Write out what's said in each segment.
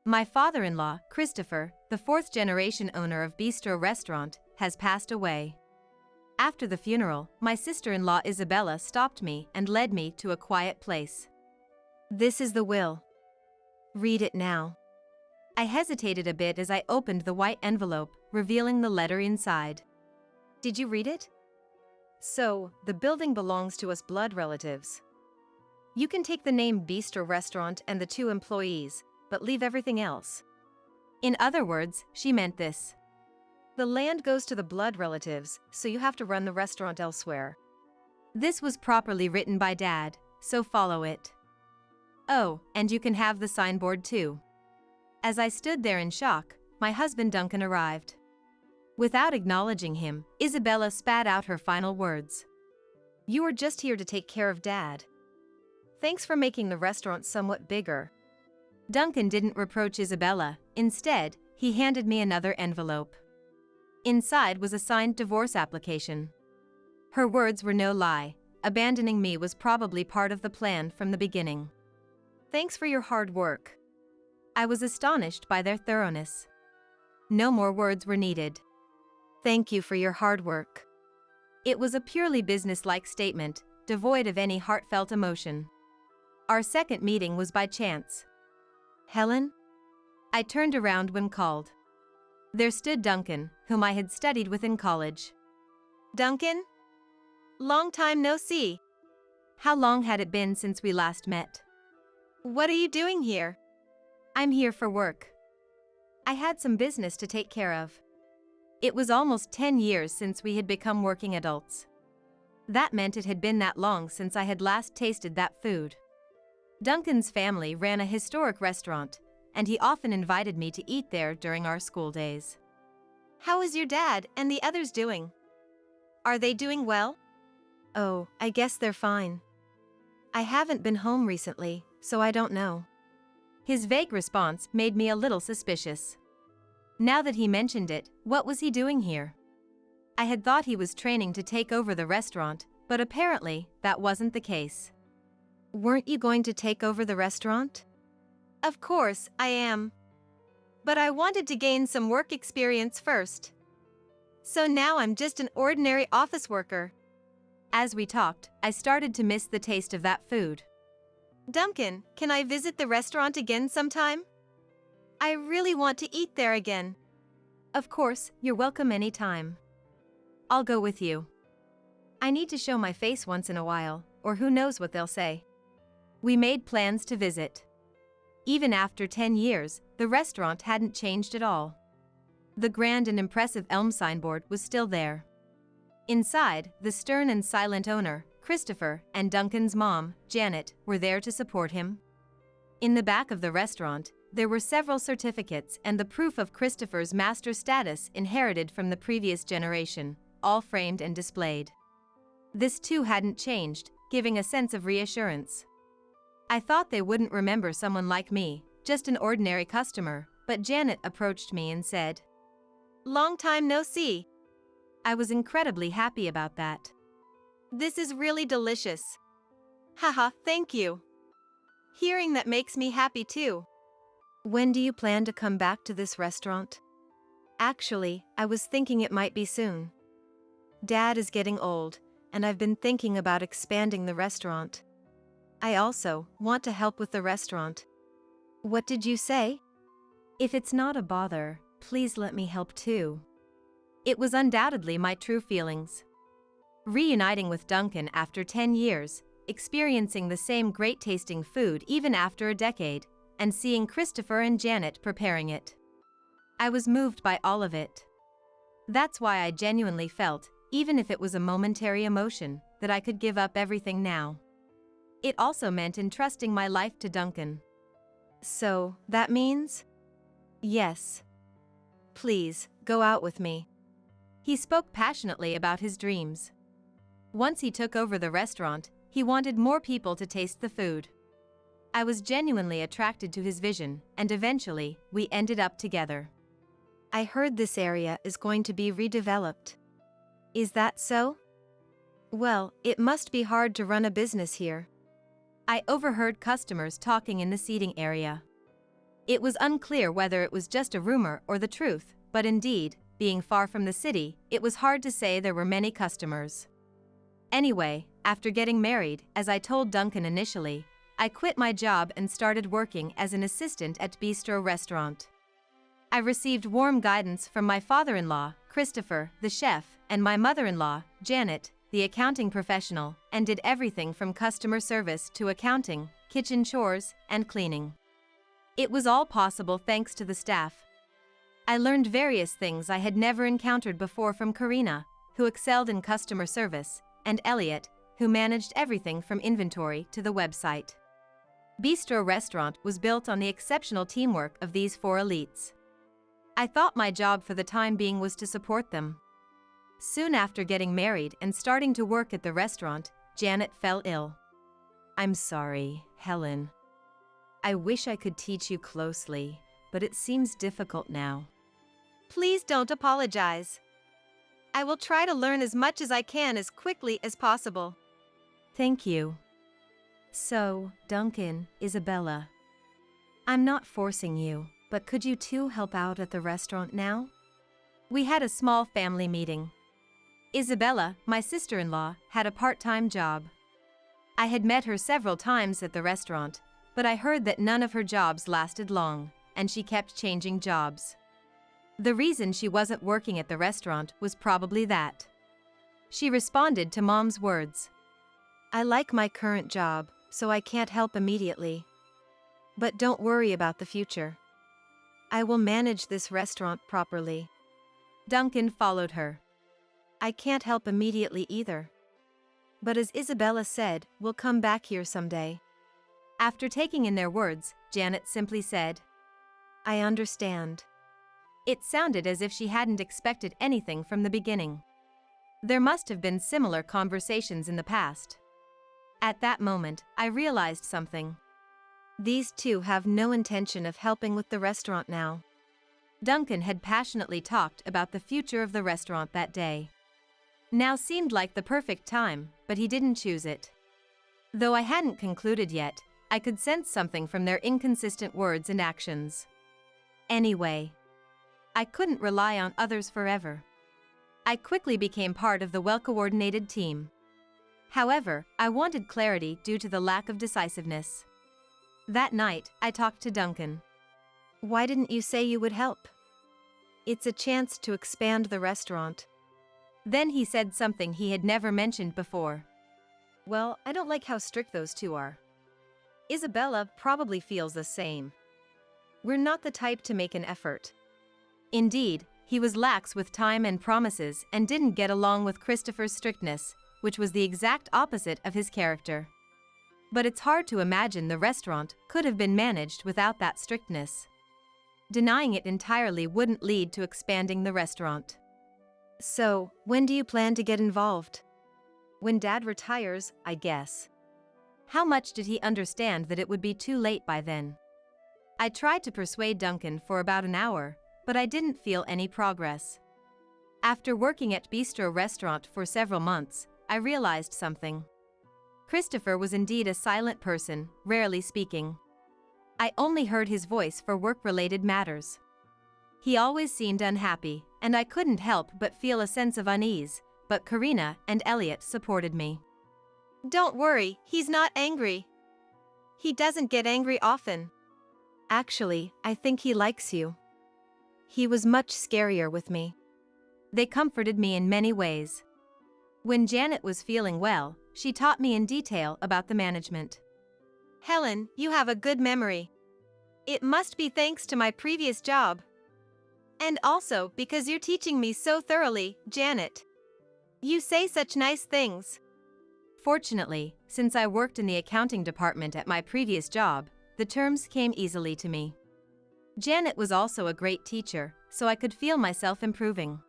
My father-in-law, Christopher, the fourth-generation owner of Bistro Restaurant, has passed away. After the funeral, my sister-in-law Isabella stopped me and led me to a quiet place. This is the will. Read it now. I hesitated a bit as I opened the white envelope, revealing the letter inside. Did you read it? So, the building belongs to us blood relatives. You can take the name Bistro Restaurant and the 2 employees, but leave everything else. In other words, she meant this. The land goes to the blood relatives, so you have to run the restaurant elsewhere. This was properly written by Dad, so follow it. Oh, and you can have the signboard too. As I stood there in shock, my husband Duncan arrived. Without acknowledging him, Isabella spat out her final words. You were just here to take care of Dad. Thanks for making the restaurant somewhat bigger. Duncan didn't reproach Isabella. Instead, he handed me another envelope. Inside was a signed divorce application. Her words were no lie. Abandoning me was probably part of the plan from the beginning. Thanks for your hard work. I was astonished by their thoroughness. No more words were needed. Thank you for your hard work. It was a purely business-like statement, devoid of any heartfelt emotion. Our second meeting was by chance. Helen? I turned around when called. There stood Duncan, whom I had studied with in college. Duncan? Long time no see. How long had it been since we last met? What are you doing here? I'm here for work. I had some business to take care of. It was almost 10 years since we had become working adults. That meant it had been that long since I had last tasted that food. Duncan's family ran a historic restaurant, and he often invited me to eat there during our school days. How is your dad and the others doing? Are they doing well? Oh, I guess they're fine. I haven't been home recently, so I don't know. His vague response made me a little suspicious. Now that he mentioned it, what was he doing here? I had thought he was training to take over the restaurant, but apparently, that wasn't the case. Weren't you going to take over the restaurant? Of course, I am. But I wanted to gain some work experience first. So now I'm just an ordinary office worker. As we talked, I started to miss the taste of that food. Duncan, can I visit the restaurant again sometime? I really want to eat there again. Of course, you're welcome anytime. I'll go with you. I need to show my face once in a while, or who knows what they'll say. We made plans to visit. Even after 10 years, the restaurant hadn't changed at all. The grand and impressive elm signboard was still there. Inside, the stern and silent owner, Christopher, and Duncan's mom, Janet, were there to support him. In the back of the restaurant, there were several certificates and the proof of Christopher's master status inherited from the previous generation, all framed and displayed. This too hadn't changed, giving a sense of reassurance. I thought they wouldn't remember someone like me, just an ordinary customer, but Janet approached me and said, "Long time no see." I was incredibly happy about that. This is really delicious. Haha, thank you. Hearing that makes me happy too. When do you plan to come back to this restaurant? Actually, I was thinking it might be soon. Dad is getting old, and I've been thinking about expanding the restaurant. I also want to help with the restaurant. What did you say? If it's not a bother, please let me help too. It was undoubtedly my true feelings. Reuniting with Duncan after 10 years, experiencing the same great-tasting food even after a decade, and seeing Christopher and Janet preparing it. I was moved by all of it. That's why I genuinely felt, even if it was a momentary emotion, that I could give up everything now. It also meant entrusting my life to Duncan. So, that means? Yes. Please, go out with me. He spoke passionately about his dreams. Once he took over the restaurant, he wanted more people to taste the food. I was genuinely attracted to his vision, and eventually, we ended up together. I heard this area is going to be redeveloped. Is that so? Well, it must be hard to run a business here. I overheard customers talking in the seating area. It was unclear whether it was just a rumor or the truth, but indeed, being far from the city, it was hard to say there were many customers. Anyway, after getting married, as I told Duncan initially, I quit my job and started working as an assistant at Bistro Restaurant. I received warm guidance from my father-in-law, Christopher, the chef, and my mother-in-law, Janet, the accounting professional, and did everything from customer service to accounting, kitchen chores, and cleaning. It was all possible thanks to the staff. I learned various things I had never encountered before from Karina, who excelled in customer service, and Elliot, who managed everything from inventory to the website. Bistro Restaurant was built on the exceptional teamwork of these four elites. I thought my job for the time being was to support them. Soon after getting married and starting to work at the restaurant, Janet fell ill. "I'm sorry, Helen. I wish I could teach you closely, but it seems difficult now." "Please don't apologize. I will try to learn as much as I can as quickly as possible." "Thank you. So, Duncan, Isabella. I'm not forcing you, but could you two help out at the restaurant now?" We had a small family meeting. Isabella, my sister-in-law, had a part-time job. I had met her several times at the restaurant, but I heard that none of her jobs lasted long, and she kept changing jobs. The reason she wasn't working at the restaurant was probably that. She responded to Mom's words. "I like my current job, so I can't help immediately. But don't worry about the future. I will manage this restaurant properly." Duncan followed her. "I can't help immediately either. But as Isabella said, we'll come back here someday." After taking in their words, Janet simply said, "I understand." It sounded as if she hadn't expected anything from the beginning. There must have been similar conversations in the past. At that moment, I realized something. These two have no intention of helping with the restaurant now. Duncan had passionately talked about the future of the restaurant that day. Now seemed like the perfect time, but he didn't choose it. Though I hadn't concluded yet, I could sense something from their inconsistent words and actions. Anyway, I couldn't rely on others forever. I quickly became part of the well-coordinated team. However, I wanted clarity due to the lack of decisiveness. That night, I talked to Duncan. "Why didn't you say you would help? It's a chance to expand the restaurant." Then he said something he had never mentioned before. "Well, I don't like how strict those two are. Isabella probably feels the same. We're not the type to make an effort." Indeed, he was lax with time and promises and didn't get along with Christopher's strictness, which was the exact opposite of his character. But it's hard to imagine the restaurant could have been managed without that strictness. Denying it entirely wouldn't lead to expanding the restaurant. "So, when do you plan to get involved?" "When Dad retires, I guess." How much did he understand that it would be too late by then? I tried to persuade Duncan for about an hour, but I didn't feel any progress. After working at Bistro Restaurant for several months, I realized something. Christopher was indeed a silent person, rarely speaking. I only heard his voice for work-related matters. He always seemed unhappy, and I couldn't help but feel a sense of unease, but Karina and Elliot supported me. "Don't worry, he's not angry. He doesn't get angry often." "Actually, I think he likes you. He was much scarier with me." They comforted me in many ways. When Janet was feeling well, she taught me in detail about the management. "Helen, you have a good memory. It must be thanks to my previous job. And also because you're teaching me so thoroughly, Janet. You say such nice things." Fortunately, since I worked in the accounting department at my previous job, the terms came easily to me. Janet was also a great teacher, so I could feel myself improving.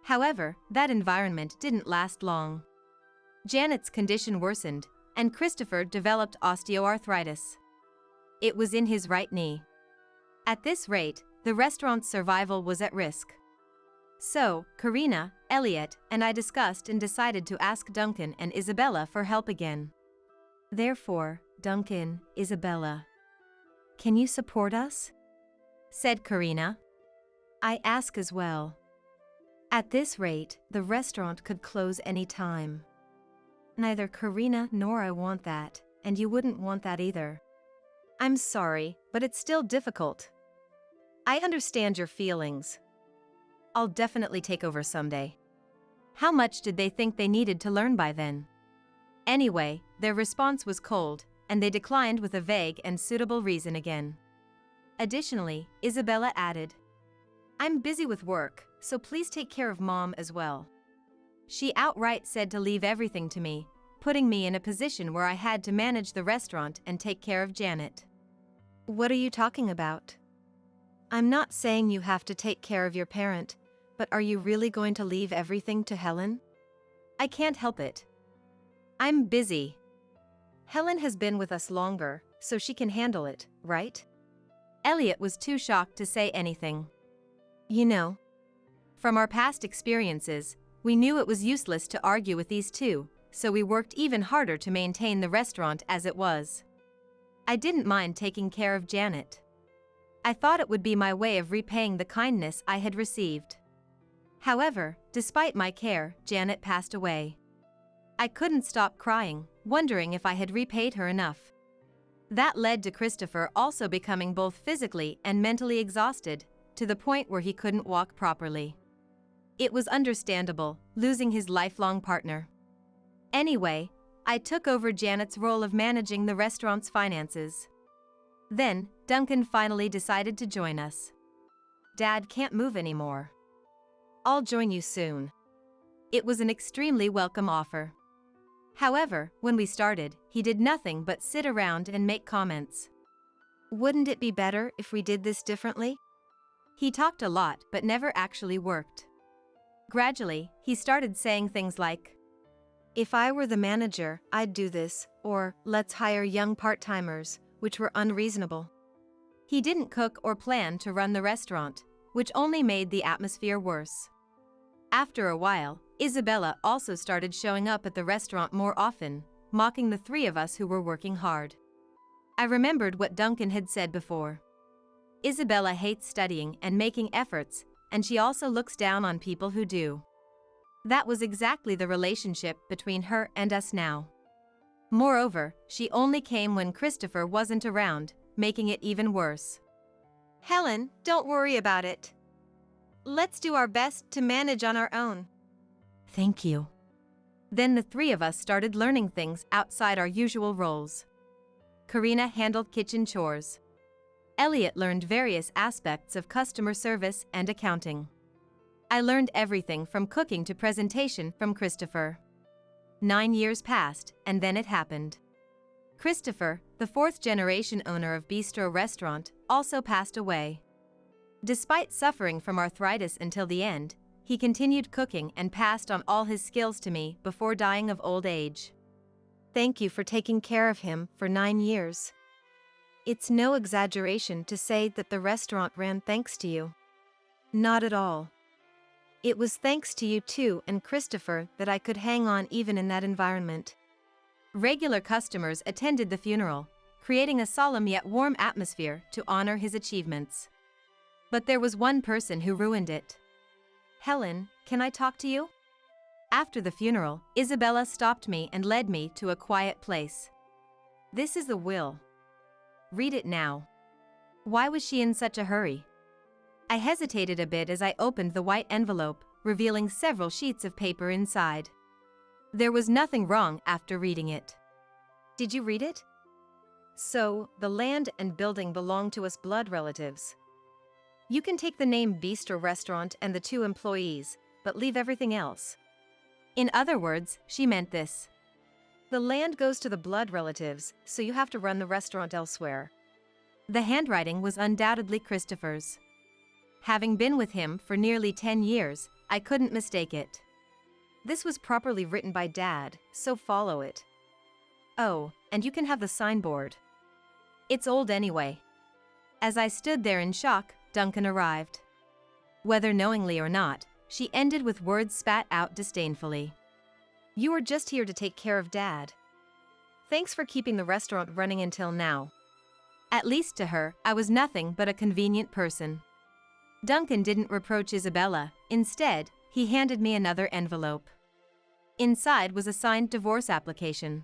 However, that environment didn't last long. Janet's condition worsened, and Christopher developed osteoarthritis. It was in his right knee. At this rate, the restaurant's survival was at risk. So, Karina, Elliot, and I discussed and decided to ask Duncan and Isabella for help again. Therefore, Duncan, Isabella, Can you support us? Said Karina. I ask as well. At this rate, the restaurant could close any time. Neither Karina nor I want that, and you wouldn't want that either. I'm sorry, but it's still difficult. I understand your feelings. I'll definitely take over someday. How much did they think they needed to learn by then? Anyway, their response was cold, and they declined with a vague and suitable reason again. Additionally, Isabella added, I'm busy with work, so please take care of Mom as well. She outright said to leave everything to me, putting me in a position where I had to manage the restaurant and take care of Janet. What are you talking about? I'm not saying you have to take care of your parent, but are you really going to leave everything to Helen? I can't help it. I'm busy. Helen has been with us longer, so she can handle it, right? Elliot was too shocked to say anything. You know, from our past experiences, we knew it was useless to argue with these two, so we worked even harder to maintain the restaurant as it was. I didn't mind taking care of Janet. I thought it would be my way of repaying the kindness I had received. However, despite my care, Janet passed away. I couldn't stop crying, wondering if I had repaid her enough. That led to Christopher also becoming both physically and mentally exhausted, to the point where he couldn't walk properly. It was understandable, losing his lifelong partner. Anyway, I took over Janet's role of managing the restaurant's finances. Then, Duncan finally decided to join us. Dad can't move anymore. I'll join you soon. It was an extremely welcome offer. However, when we started, he did nothing but sit around and make comments. Wouldn't it be better if we did this differently? He talked a lot but never actually worked. Gradually, he started saying things like, if I were the manager, I'd do this, or let's hire young part-timers, which were unreasonable. He didn't cook or plan to run the restaurant, which only made the atmosphere worse. After a while, Isabella also started showing up at the restaurant more often, mocking the three of us who were working hard. I remembered what Duncan had said before. Isabella hates studying and making efforts, and she also looks down on people who do. That was exactly the relationship between her and us now. Moreover, she only came when Christopher wasn't around, making it even worse. Helen, don't worry about it. Let's do our best to manage on our own. Thank you. Then the three of us started learning things outside our usual roles. Karina handled kitchen chores. Elliot learned various aspects of customer service and accounting. I learned everything from cooking to presentation from Christopher. 9 years passed, and then it happened. Christopher, the fourth-generation owner of Bistro Restaurant, also passed away. Despite suffering from arthritis until the end, he continued cooking and passed on all his skills to me before dying of old age. Thank you for taking care of him for 9 years. It's no exaggeration to say that the restaurant ran thanks to you. Not at all. It was thanks to you too and Christopher that I could hang on even in that environment. Regular customers attended the funeral, creating a solemn yet warm atmosphere to honor his achievements. But there was one person who ruined it. Helen, can I talk to you? After the funeral, Isabella stopped me and led me to a quiet place. This is the will. Read it now. Why was she in such a hurry? I hesitated a bit as I opened the white envelope, revealing several sheets of paper inside. There was nothing wrong after reading it. Did you read it? So, the land and building belong to us blood relatives. You can take the name Bistro Restaurant and the 2 employees, but leave everything else. In other words, she meant this. The land goes to the blood relatives, so you have to run the restaurant elsewhere. The handwriting was undoubtedly Christopher's. Having been with him for nearly 10 years, I couldn't mistake it. This was properly written by Dad, so follow it. Oh, and you can have the signboard. It's old anyway. As I stood there in shock, Duncan arrived. Whether knowingly or not, she ended with words spat out disdainfully. You were just here to take care of Dad. Thanks for keeping the restaurant running until now. At least to her, I was nothing but a convenient person. Duncan didn't reproach Isabella. Instead, he handed me another envelope. Inside was a signed divorce application.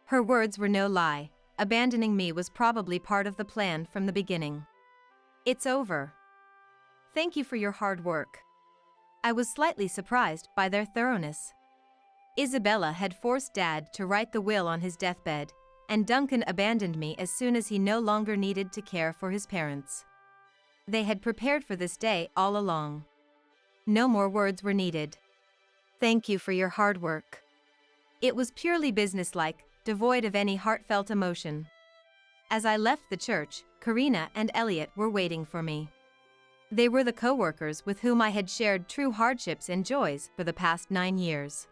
Her words were no lie. Abandoning me was probably part of the plan from the beginning. It's over. Thank you for your hard work. I was slightly surprised by their thoroughness. Isabella had forced Dad to write the will on his deathbed, and Duncan abandoned me as soon as he no longer needed to care for his parents. They had prepared for this day all along. No more words were needed. Thank you for your hard work. It was purely businesslike, devoid of any heartfelt emotion. As I left the church, Karina and Elliot were waiting for me. They were the co-workers with whom I had shared true hardships and joys for the past 9 years.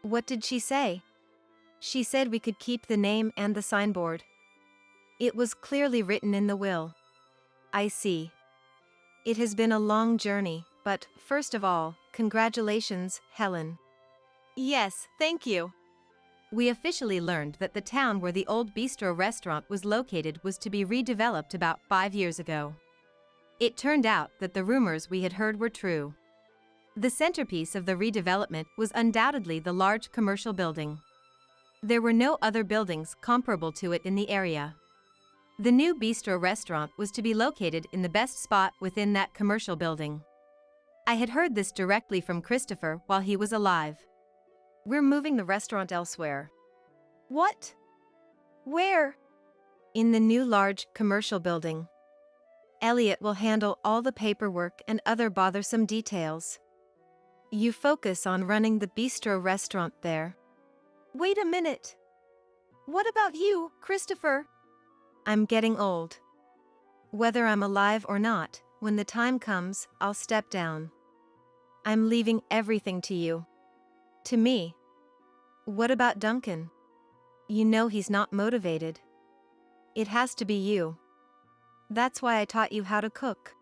What did she say? She said we could keep the name and the signboard. It was clearly written in the will. I see. It has been a long journey, but first of all, congratulations, Helen. Yes, thank you. We officially learned that the town where the old bistro restaurant was located was to be redeveloped about 5 years ago. It turned out that the rumors we had heard were true. The centerpiece of the redevelopment was undoubtedly the large commercial building. There were no other buildings comparable to it in the area. The new bistro restaurant was to be located in the best spot within that commercial building. I had heard this directly from Christopher while he was alive. We're moving the restaurant elsewhere. What? Where? In the new large commercial building. Elliot will handle all the paperwork and other bothersome details. You focus on running the bistro restaurant there. Wait a minute. What about you, Christopher? I'm getting old. Whether I'm alive or not, when the time comes, I'll step down. I'm leaving everything to you. To me. What about Duncan? You know he's not motivated. It has to be you. That's why I taught you how to cook.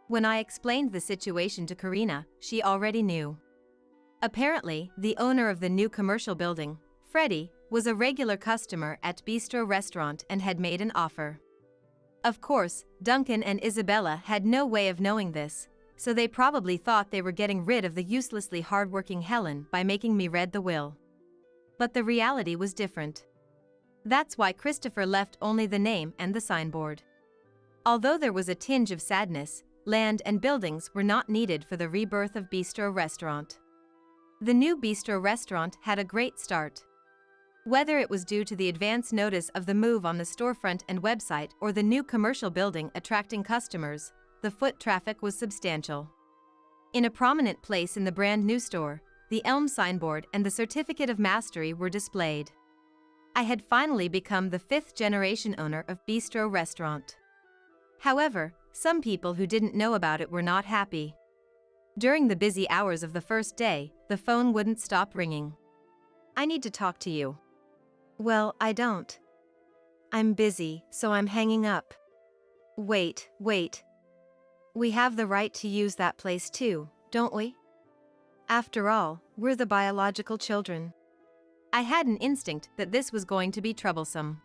When I explained the situation to Karina, she already knew. Apparently, the owner of the new commercial building, Freddie, was a regular customer at Bistro Restaurant and had made an offer. Of course, Duncan and Isabella had no way of knowing this, so they probably thought they were getting rid of the uselessly hardworking Helen by making me read the will. But the reality was different. That's why Christopher left only the name and the signboard. Although there was a tinge of sadness, land and buildings were not needed for the rebirth of Bistro Restaurant. The new Bistro Restaurant had a great start. Whether it was due to the advance notice of the move on the storefront and website or the new commercial building attracting customers, the foot traffic was substantial. In a prominent place in the brand new store, the Elm signboard and the Certificate of Mastery were displayed. I had finally become the 5th generation owner of Bistro Restaurant. However, some people who didn't know about it were not happy. During the busy hours of the first day, the phone wouldn't stop ringing. I need to talk to you. Well, I don't. I'm busy, so I'm hanging up. Wait. We have the right to use that place too, don't we? After all, we're the biological children. I had an instinct that this was going to be troublesome.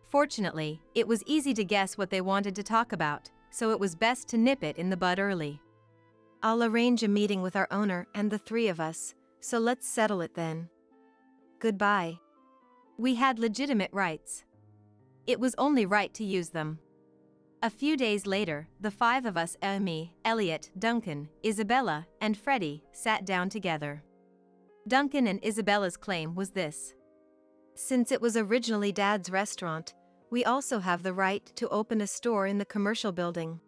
Fortunately, it was easy to guess what they wanted to talk about, so it was best to nip it in the bud early. I'll arrange a meeting with our owner and the 3 of us, so let's settle it then. Goodbye. We had legitimate rights. It was only right to use them. A few days later, the 5 of us, me, Elliot, Duncan, Isabella, and Freddie, sat down together. Duncan and Isabella's claim was this. Since it was originally Dad's restaurant, we also have the right to open a store in the commercial building.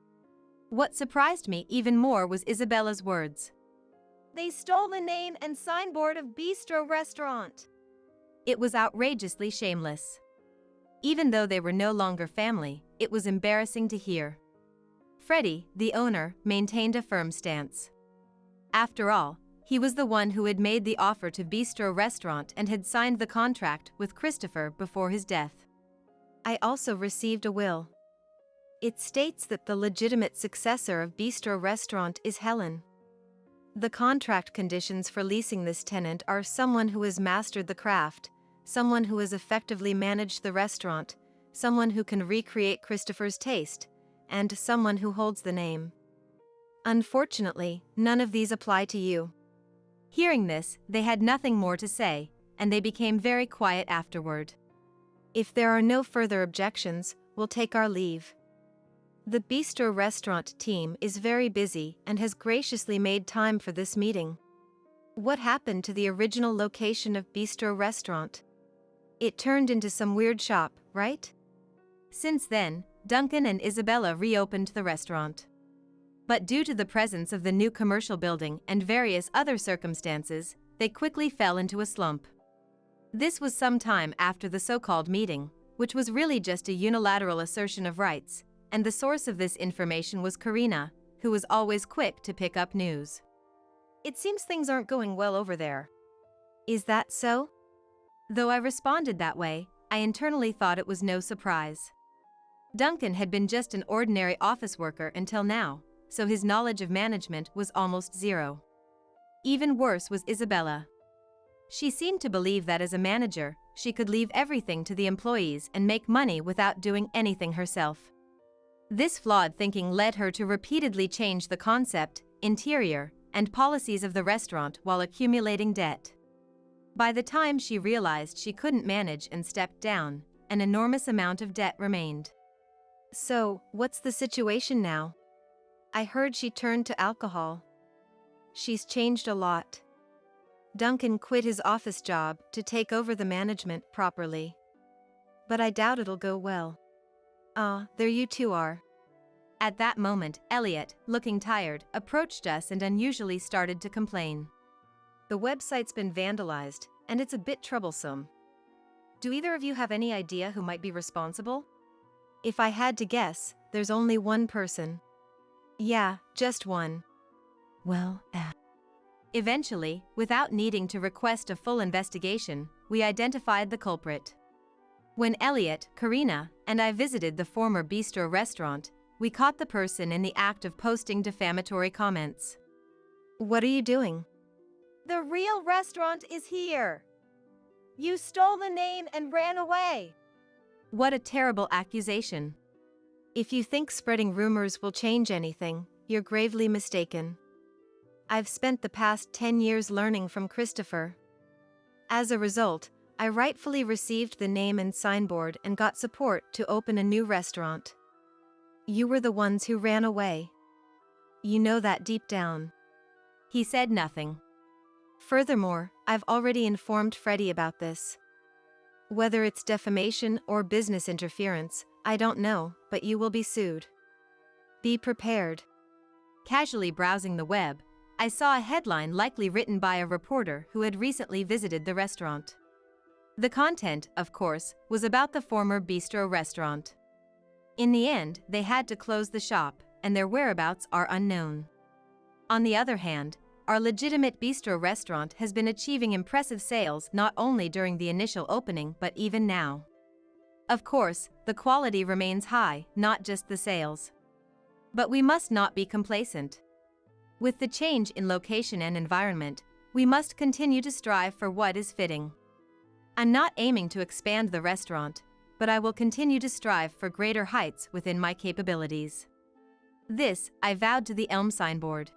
What surprised me even more was Isabella's words. They stole the name and signboard of Bistro Restaurant. It was outrageously shameless. Even though they were no longer family, it was embarrassing to hear. Freddie, the owner, maintained a firm stance. After all, he was the one who had made the offer to Bistro Restaurant and had signed the contract with Christopher before his death. I also received a will. It states that the legitimate successor of Bistro Restaurant is Helen. The contract conditions for leasing this tenant are someone who has mastered the craft, someone who has effectively managed the restaurant, someone who can recreate Christopher's taste, and someone who holds the name. Unfortunately, none of these apply to you." Hearing this, they had nothing more to say, and they became very quiet afterward. If there are no further objections, we'll take our leave. The Bistro Restaurant team is very busy and has graciously made time for this meeting. What happened to the original location of Bistro Restaurant? It turned into some weird shop, right? Since then, Duncan and Isabella reopened the restaurant. But due to the presence of the new commercial building and various other circumstances, they quickly fell into a slump. This was some time after the so-called meeting, which was really just a unilateral assertion of rights, and the source of this information was Karina, who was always quick to pick up news. It seems things aren't going well over there. Is that so? Though I responded that way, I internally thought it was no surprise. Duncan had been just an ordinary office worker until now, so his knowledge of management was almost zero. Even worse was Isabella. She seemed to believe that as a manager, she could leave everything to the employees and make money without doing anything herself. This flawed thinking led her to repeatedly change the concept, interior, and policies of the restaurant while accumulating debt. By the time she realized she couldn't manage and stepped down, an enormous amount of debt remained. So, what's the situation now? I heard she turned to alcohol. She's changed a lot. Duncan quit his office job to take over the management properly. But I doubt it'll go well. There you two are. At that moment, Elliot, looking tired, approached us and unusually started to complain. The website's been vandalized, and it's a bit troublesome. Do either of you have any idea who might be responsible? If I had to guess, there's only one person. Yeah, just one. Well, Eventually, without needing to request a full investigation, we identified the culprit. When Elliot, Karina, and I visited the former Bistro restaurant, we caught the person in the act of posting defamatory comments. What are you doing? The real restaurant is here. You stole the name and ran away. What a terrible accusation. If you think spreading rumors will change anything, you're gravely mistaken. I've spent the past 10 years learning from Christopher. As a result, I rightfully received the name and signboard and got support to open a new restaurant. You were the ones who ran away. You know that deep down. He said nothing. Furthermore, I've already informed Freddie about this. Whether it's defamation or business interference, I don't know, but you will be sued. Be prepared. Casually browsing the web, I saw a headline likely written by a reporter who had recently visited the restaurant. The content, of course, was about the former Bistro restaurant. In the end, they had to close the shop, and their whereabouts are unknown. On the other hand, our legitimate Bistro restaurant has been achieving impressive sales not only during the initial opening but even now. Of course, the quality remains high, not just the sales. But we must not be complacent. With the change in location and environment, we must continue to strive for what is fitting. I'm not aiming to expand the restaurant, but I will continue to strive for greater heights within my capabilities. This, I vowed to the Elm signboard.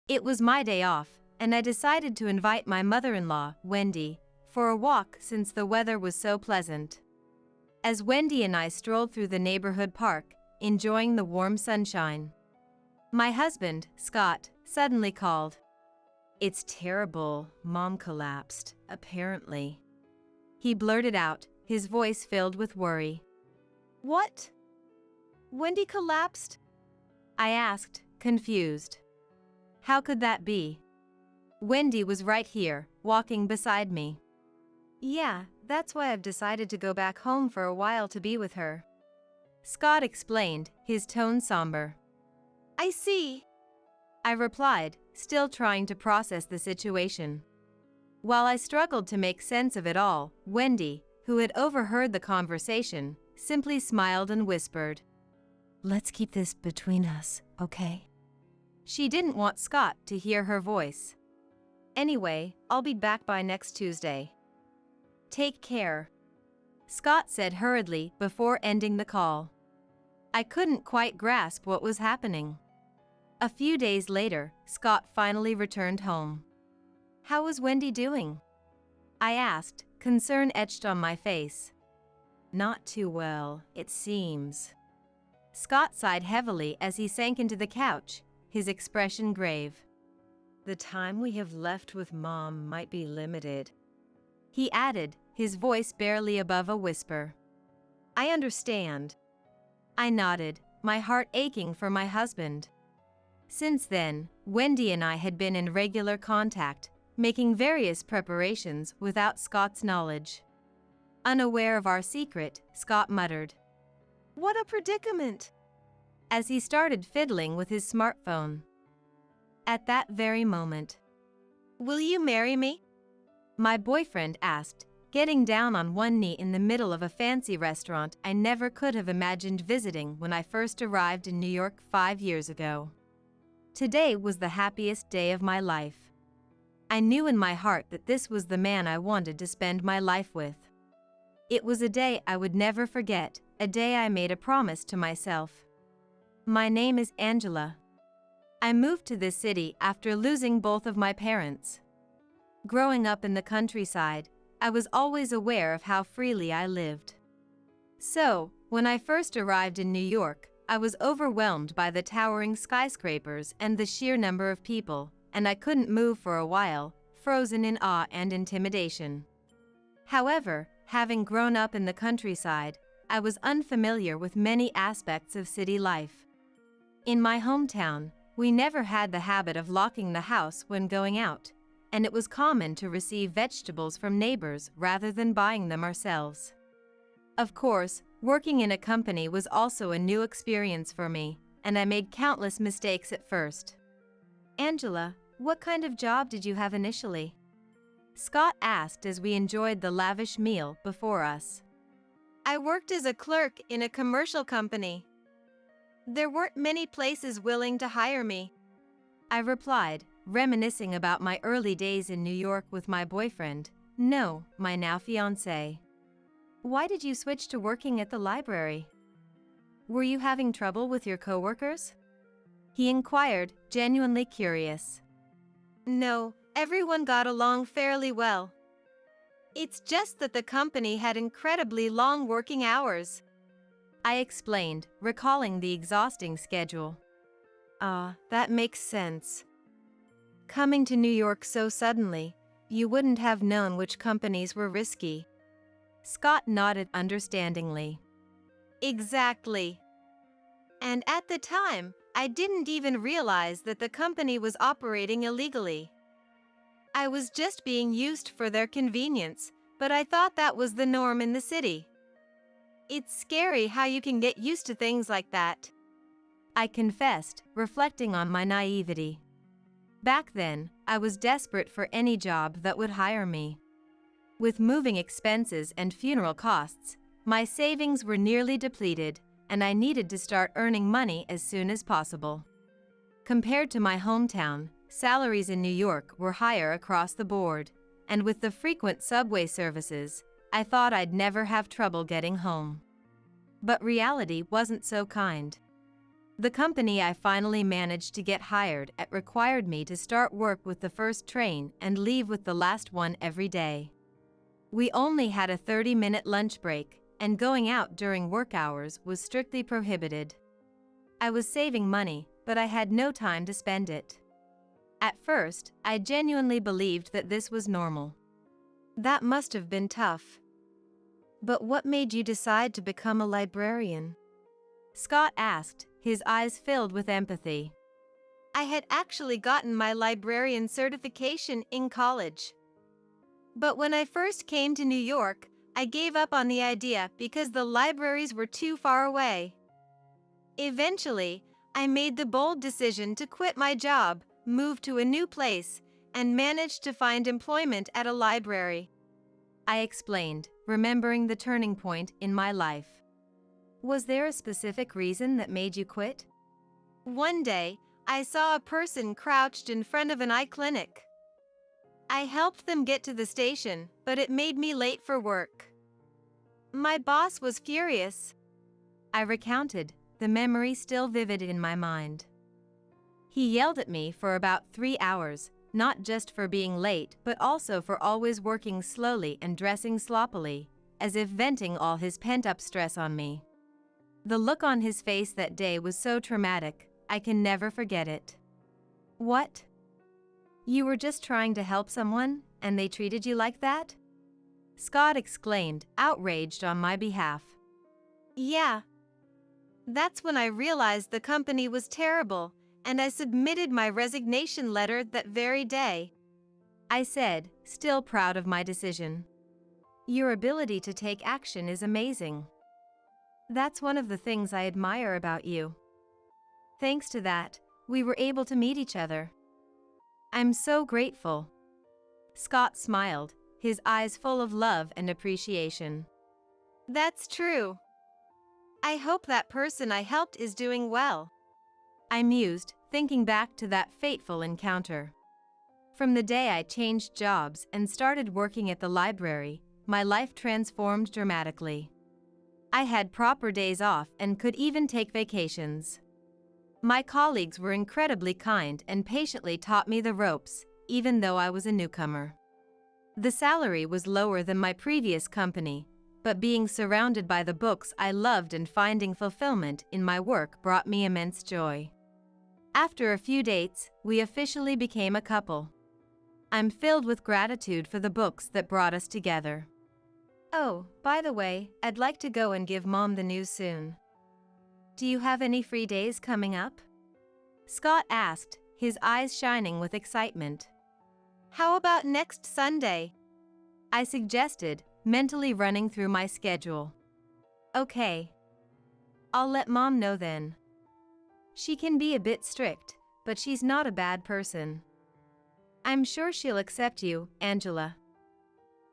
It was my day off, and I decided to invite my mother-in-law, Wendy, for a walk since the weather was so pleasant. As Wendy and I strolled through the neighborhood park, enjoying the warm sunshine, my husband, Scott, suddenly called. "It's terrible, Mom collapsed, apparently." He blurted out, his voice filled with worry. What? Wendy collapsed? I asked, confused. How could that be? Wendy was right here, walking beside me. Yeah, that's why I've decided to go back home for a while to be with her. Scott explained, his tone somber. I see. I replied, still trying to process the situation. While I struggled to make sense of it all, Wendy, who had overheard the conversation, simply smiled and whispered, "Let's keep this between us, okay?" She didn't want Scott to hear her voice. Anyway, I'll be back by next Tuesday. Take care," Scott said hurriedly before ending the call. I couldn't quite grasp what was happening. A few days later, Scott finally returned home. "How was Wendy doing?" I asked, concern etched on my face. "Not too well, it seems." Scott sighed heavily as he sank into the couch, his expression grave. "The time we have left with Mom might be limited," he added, his voice barely above a whisper. "I understand." I nodded, my heart aching for my husband. Since then, Wendy and I had been in regular contact, making various preparations without Scott's knowledge. Unaware of our secret, Scott muttered, "What a predicament!" as he started fiddling with his smartphone. At that very moment, "Will you marry me?" my boyfriend asked, getting down on one knee in the middle of a fancy restaurant I never could have imagined visiting when I first arrived in New York 5 years ago. Today was the happiest day of my life. I knew in my heart that this was the man I wanted to spend my life with. It was a day I would never forget, a day I made a promise to myself. My name is Angela. I moved to this city after losing both of my parents. Growing up in the countryside, I was always aware of how freely I lived. So, when I first arrived in New York, I was overwhelmed by the towering skyscrapers and the sheer number of people, and I couldn't move for a while, frozen in awe and intimidation. However, having grown up in the countryside, I was unfamiliar with many aspects of city life. In my hometown, we never had the habit of locking the house when going out, and it was common to receive vegetables from neighbors rather than buying them ourselves. Of course, working in a company was also a new experience for me, and I made countless mistakes at first. "Angela, what kind of job did you have initially?" Scott asked as we enjoyed the lavish meal before us. "I worked as a clerk in a commercial company. There weren't many places willing to hire me," I replied, reminiscing about my early days in New York with my boyfriend, no, my now fiancé. "Why did you switch to working at the library? Were you having trouble with your coworkers?" he inquired, genuinely curious. "No, everyone got along fairly well. It's just that the company had incredibly long working hours," I explained, recalling the exhausting schedule. "Ah, that makes sense. Coming to New York so suddenly, you wouldn't have known which companies were risky." Scott nodded understandingly. "Exactly. And at the time, I didn't even realize that the company was operating illegally. I was just being used for their convenience, but I thought that was the norm in the city. It's scary how you can get used to things like that," I confessed, reflecting on my naivety. Back then, I was desperate for any job that would hire me. With moving expenses and funeral costs, my savings were nearly depleted, and I needed to start earning money as soon as possible. Compared to my hometown, salaries in New York were higher across the board, and with the frequent subway services, I thought I'd never have trouble getting home. But reality wasn't so kind. The company I finally managed to get hired at required me to start work with the first train and leave with the last one every day. We only had a 30-minute lunch break, and going out during work hours was strictly prohibited. I was saving money, but I had no time to spend it. At first, I genuinely believed that this was normal. That must have been tough. But what made you decide to become a librarian? Scott asked, his eyes filled with empathy. I had actually gotten my librarian certification in college. But when I first came to New York, I gave up on the idea because the libraries were too far away. Eventually, I made the bold decision to quit my job, move to a new place, and managed to find employment at a library. I explained, remembering the turning point in my life. Was there a specific reason that made you quit? One day, I saw a person crouched in front of an eye clinic. I helped them get to the station, but it made me late for work. My boss was furious. I recounted, the memory still vivid in my mind. He yelled at me for about 3 hours, not just for being late but also for always working slowly and dressing sloppily, as if venting all his pent-up stress on me. The look on his face that day was so traumatic, I can never forget it. What? You were just trying to help someone, and they treated you like that? Scott exclaimed, outraged on my behalf. Yeah. That's when I realized the company was terrible, and I submitted my resignation letter that very day. I said, still proud of my decision. Your ability to take action is amazing. That's one of the things I admire about you. Thanks to that, we were able to meet each other. I'm so grateful. Scott smiled, his eyes full of love and appreciation. That's true. I hope that person I helped is doing well. I mused, thinking back to that fateful encounter. From the day I changed jobs and started working at the library, my life transformed dramatically. I had proper days off and could even take vacations. My colleagues were incredibly kind and patiently taught me the ropes, even though I was a newcomer. The salary was lower than my previous company, but being surrounded by the books I loved and finding fulfillment in my work brought me immense joy. After a few dates, we officially became a couple. I'm filled with gratitude for the books that brought us together. Oh, by the way, I'd like to go and give Mom the news soon. Do you have any free days coming up? Scott asked, his eyes shining with excitement. How about next Sunday? I suggested, mentally running through my schedule. Okay. I'll let Mom know then. She can be a bit strict, but she's not a bad person. I'm sure she'll accept you, Angela.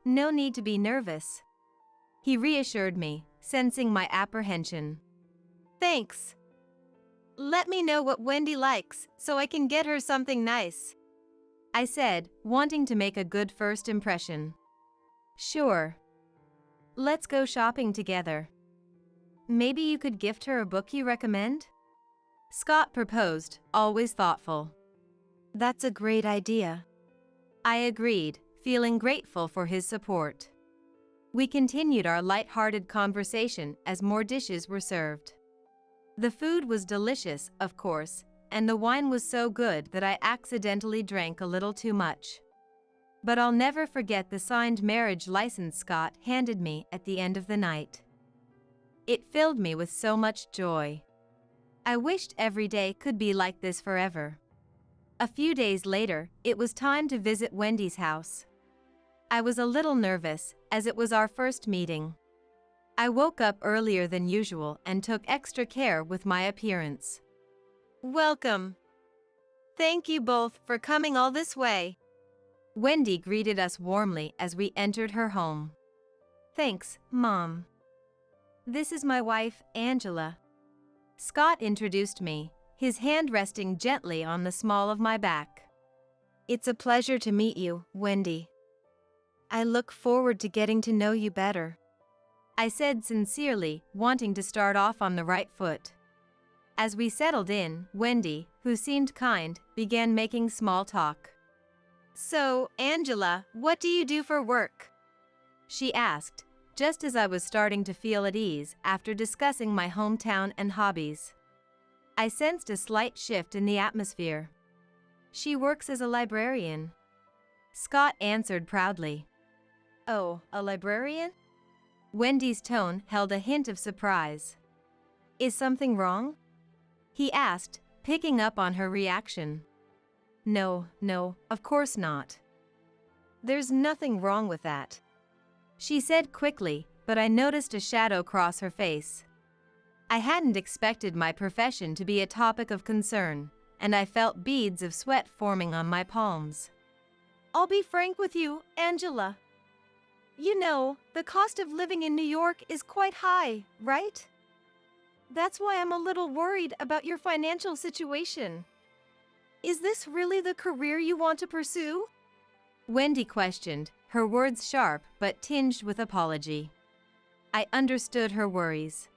No need to be nervous. He reassured me, sensing my apprehension. Thanks. Let me know what Wendy likes, so I can get her something nice. I said, wanting to make a good first impression. Sure. Let's go shopping together. Maybe you could gift her a book you recommend? Scott proposed, always thoughtful. That's a great idea. I agreed, feeling grateful for his support. We continued our light-hearted conversation as more dishes were served. The food was delicious, of course, and the wine was so good that I accidentally drank a little too much. But I'll never forget the signed marriage license Scott handed me at the end of the night. It filled me with so much joy. I wished every day could be like this forever. A few days later, it was time to visit Wendy's house. I was a little nervous, as it was our first meeting. I woke up earlier than usual and took extra care with my appearance. Welcome. Thank you both for coming all this way. Wendy greeted us warmly as we entered her home. Thanks, Mom. This is my wife, Angela. Scott introduced me, his hand resting gently on the small of my back. It's a pleasure to meet you, Wendy. I look forward to getting to know you better. I said sincerely, wanting to start off on the right foot. As we settled in, Wendy, who seemed kind, began making small talk. So, Angela, what do you do for work? She asked, just as I was starting to feel at ease after discussing my hometown and hobbies. I sensed a slight shift in the atmosphere. She works as a librarian. Scott answered proudly. Oh, a librarian? Wendy's tone held a hint of surprise. Is something wrong? He asked, picking up on her reaction. No, of course not. There's nothing wrong with that. She said quickly, but I noticed a shadow cross her face. I hadn't expected my profession to be a topic of concern, and I felt beads of sweat forming on my palms. I'll be frank with you, Angela. You know, the cost of living in New York is quite high, right? That's why I'm a little worried about your financial situation. Is this really the career you want to pursue? Wendy questioned, her words sharp but tinged with apology. I understood her worries.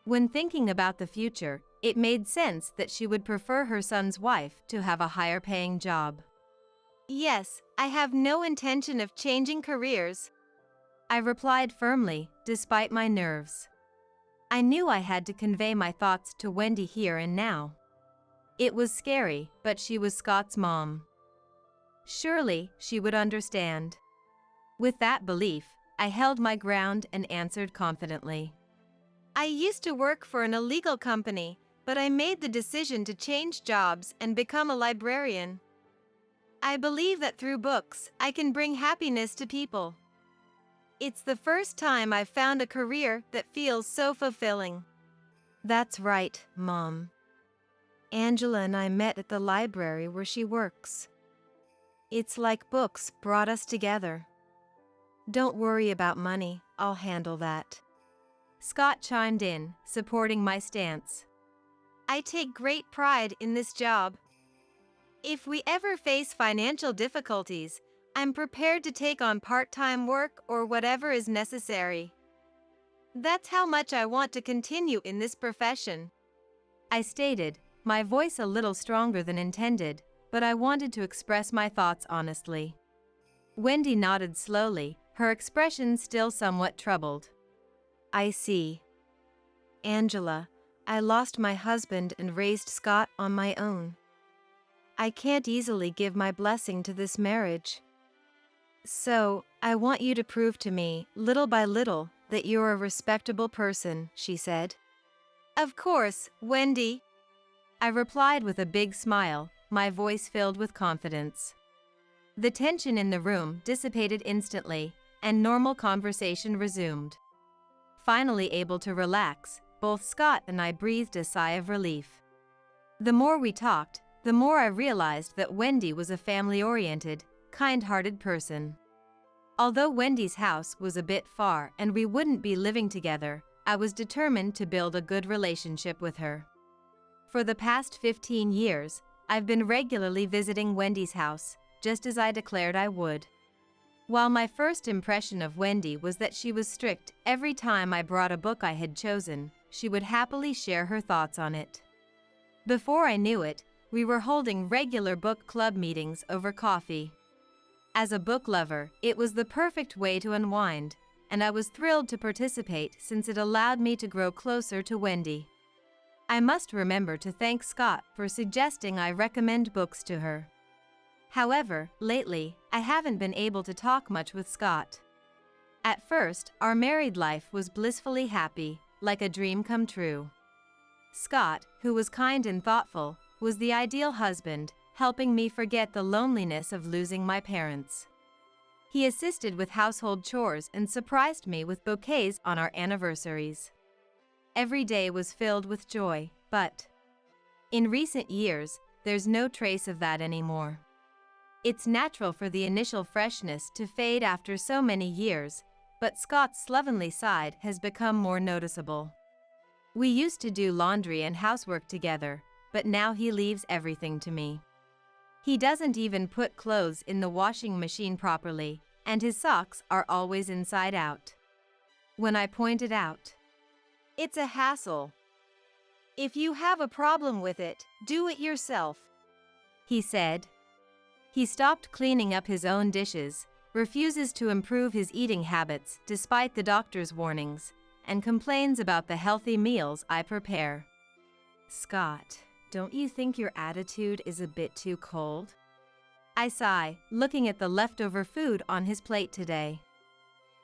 When thinking about the future, it made sense that she would prefer her son's wife to have a higher-paying job. Yes, I have no intention of changing careers, I replied firmly, despite my nerves. I knew I had to convey my thoughts to Wendy here and now. It was scary, but she was Scott's mom. Surely, she would understand. With that belief, I held my ground and answered confidently. I used to work for an illegal company, but I made the decision to change jobs and become a librarian. I believe that through books, I can bring happiness to people. It's the first time I've found a career that feels so fulfilling. That's right, Mom. Angela and I met at the library where she works. It's like books brought us together. Don't worry about money, I'll handle that. Scott chimed in, supporting my stance. I take great pride in this job. If we ever face financial difficulties, I'm prepared to take on part-time work or whatever is necessary. That's how much I want to continue in this profession, I stated, my voice a little stronger than intended, but I wanted to express my thoughts honestly. Wendy nodded slowly, her expression still somewhat troubled. I see. Angela, I lost my husband and raised Scott on my own. I can't easily give my blessing to this marriage. So, I want you to prove to me, little by little, that you're a respectable person, she said. Of course, Wendy, I replied with a big smile, my voice filled with confidence. The tension in the room dissipated instantly, and normal conversation resumed. Finally able to relax, both Scott and I breathed a sigh of relief. The more we talked, the more I realized that Wendy was a family-oriented, kind-hearted person. Although Wendy's house was a bit far and we wouldn't be living together, I was determined to build a good relationship with her. For the past 15 years, I've been regularly visiting Wendy's house, just as I declared I would. While my first impression of Wendy was that she was strict every time I brought a book I had chosen, she would happily share her thoughts on it. Before I knew it, we were holding regular book club meetings over coffee. As a book lover, it was the perfect way to unwind, and I was thrilled to participate since it allowed me to grow closer to Wendy. I must remember to thank Scott for suggesting I recommend books to her. However, lately, I haven't been able to talk much with Scott. At first, our married life was blissfully happy, like a dream come true. Scott, who was kind and thoughtful, was the ideal husband, helping me forget the loneliness of losing my parents. He assisted with household chores and surprised me with bouquets on our anniversaries. Every day was filled with joy, but in recent years, there's no trace of that anymore. It's natural for the initial freshness to fade after so many years, but Scott's slovenly side has become more noticeable. We used to do laundry and housework together, but now he leaves everything to me. He doesn't even put clothes in the washing machine properly, and his socks are always inside out. When I pointed out, it's a hassle. If you have a problem with it, do it yourself, he said. He stopped cleaning up his own dishes, refuses to improve his eating habits despite the doctor's warnings, and complains about the healthy meals I prepare. Scott, don't you think your attitude is a bit too cold? I sigh, looking at the leftover food on his plate today.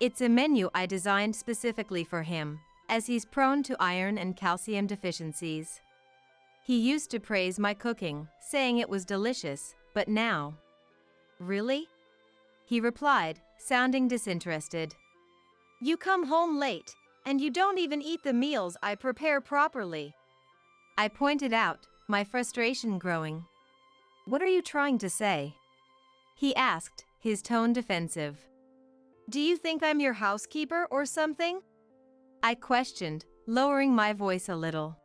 It's a menu I designed specifically for him, as he's prone to iron and calcium deficiencies. He used to praise my cooking, saying it was delicious, but now... Really? He replied, sounding disinterested. You come home late, and you don't even eat the meals I prepare properly, I pointed out, my frustration growing. What are you trying to say? He asked, his tone defensive. Do you think I'm your housekeeper or something? I questioned, lowering my voice a little.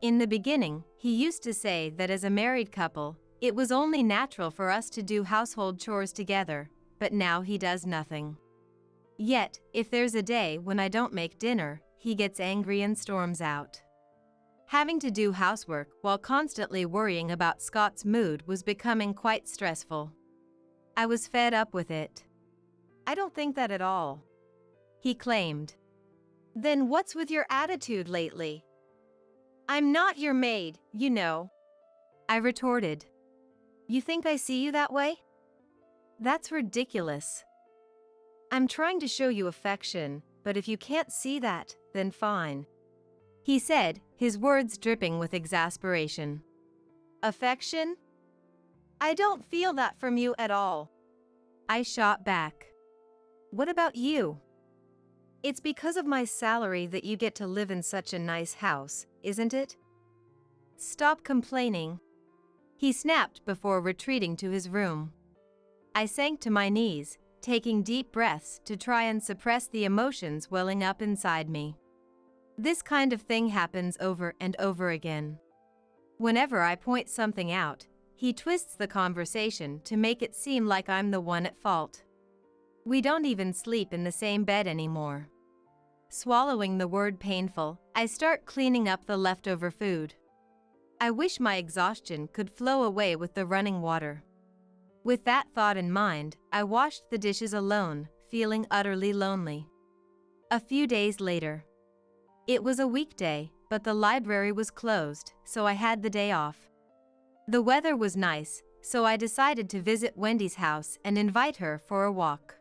In the beginning, he used to say that as a married couple, It was only natural for us to do household chores together, but now he does nothing. Yet, if there's a day when I don't make dinner, he gets angry and storms out. Having to do housework while constantly worrying about Scott's mood was becoming quite stressful. I was fed up with it. I don't think that at all, he claimed. Then what's with your attitude lately? I'm not your maid, you know, I retorted. You think I see you that way? That's ridiculous. I'm trying to show you affection, but if you can't see that, then fine, he said, his words dripping with exasperation. Affection? I don't feel that from you at all, I shot back. What about you? It's because of my salary that you get to live in such a nice house, isn't it? Stop complaining, he snapped before retreating to his room. I sank to my knees, taking deep breaths to try and suppress the emotions welling up inside me. This kind of thing happens over and over again. Whenever I point something out, he twists the conversation to make it seem like I'm the one at fault. We don't even sleep in the same bed anymore. Swallowing the word painful, I start cleaning up the leftover food. I wish my exhaustion could flow away with the running water. With that thought in mind, I washed the dishes alone, feeling utterly lonely. A few days later. It was a weekday, but the library was closed, so I had the day off. The weather was nice, so I decided to visit Wendy's house and invite her for a walk.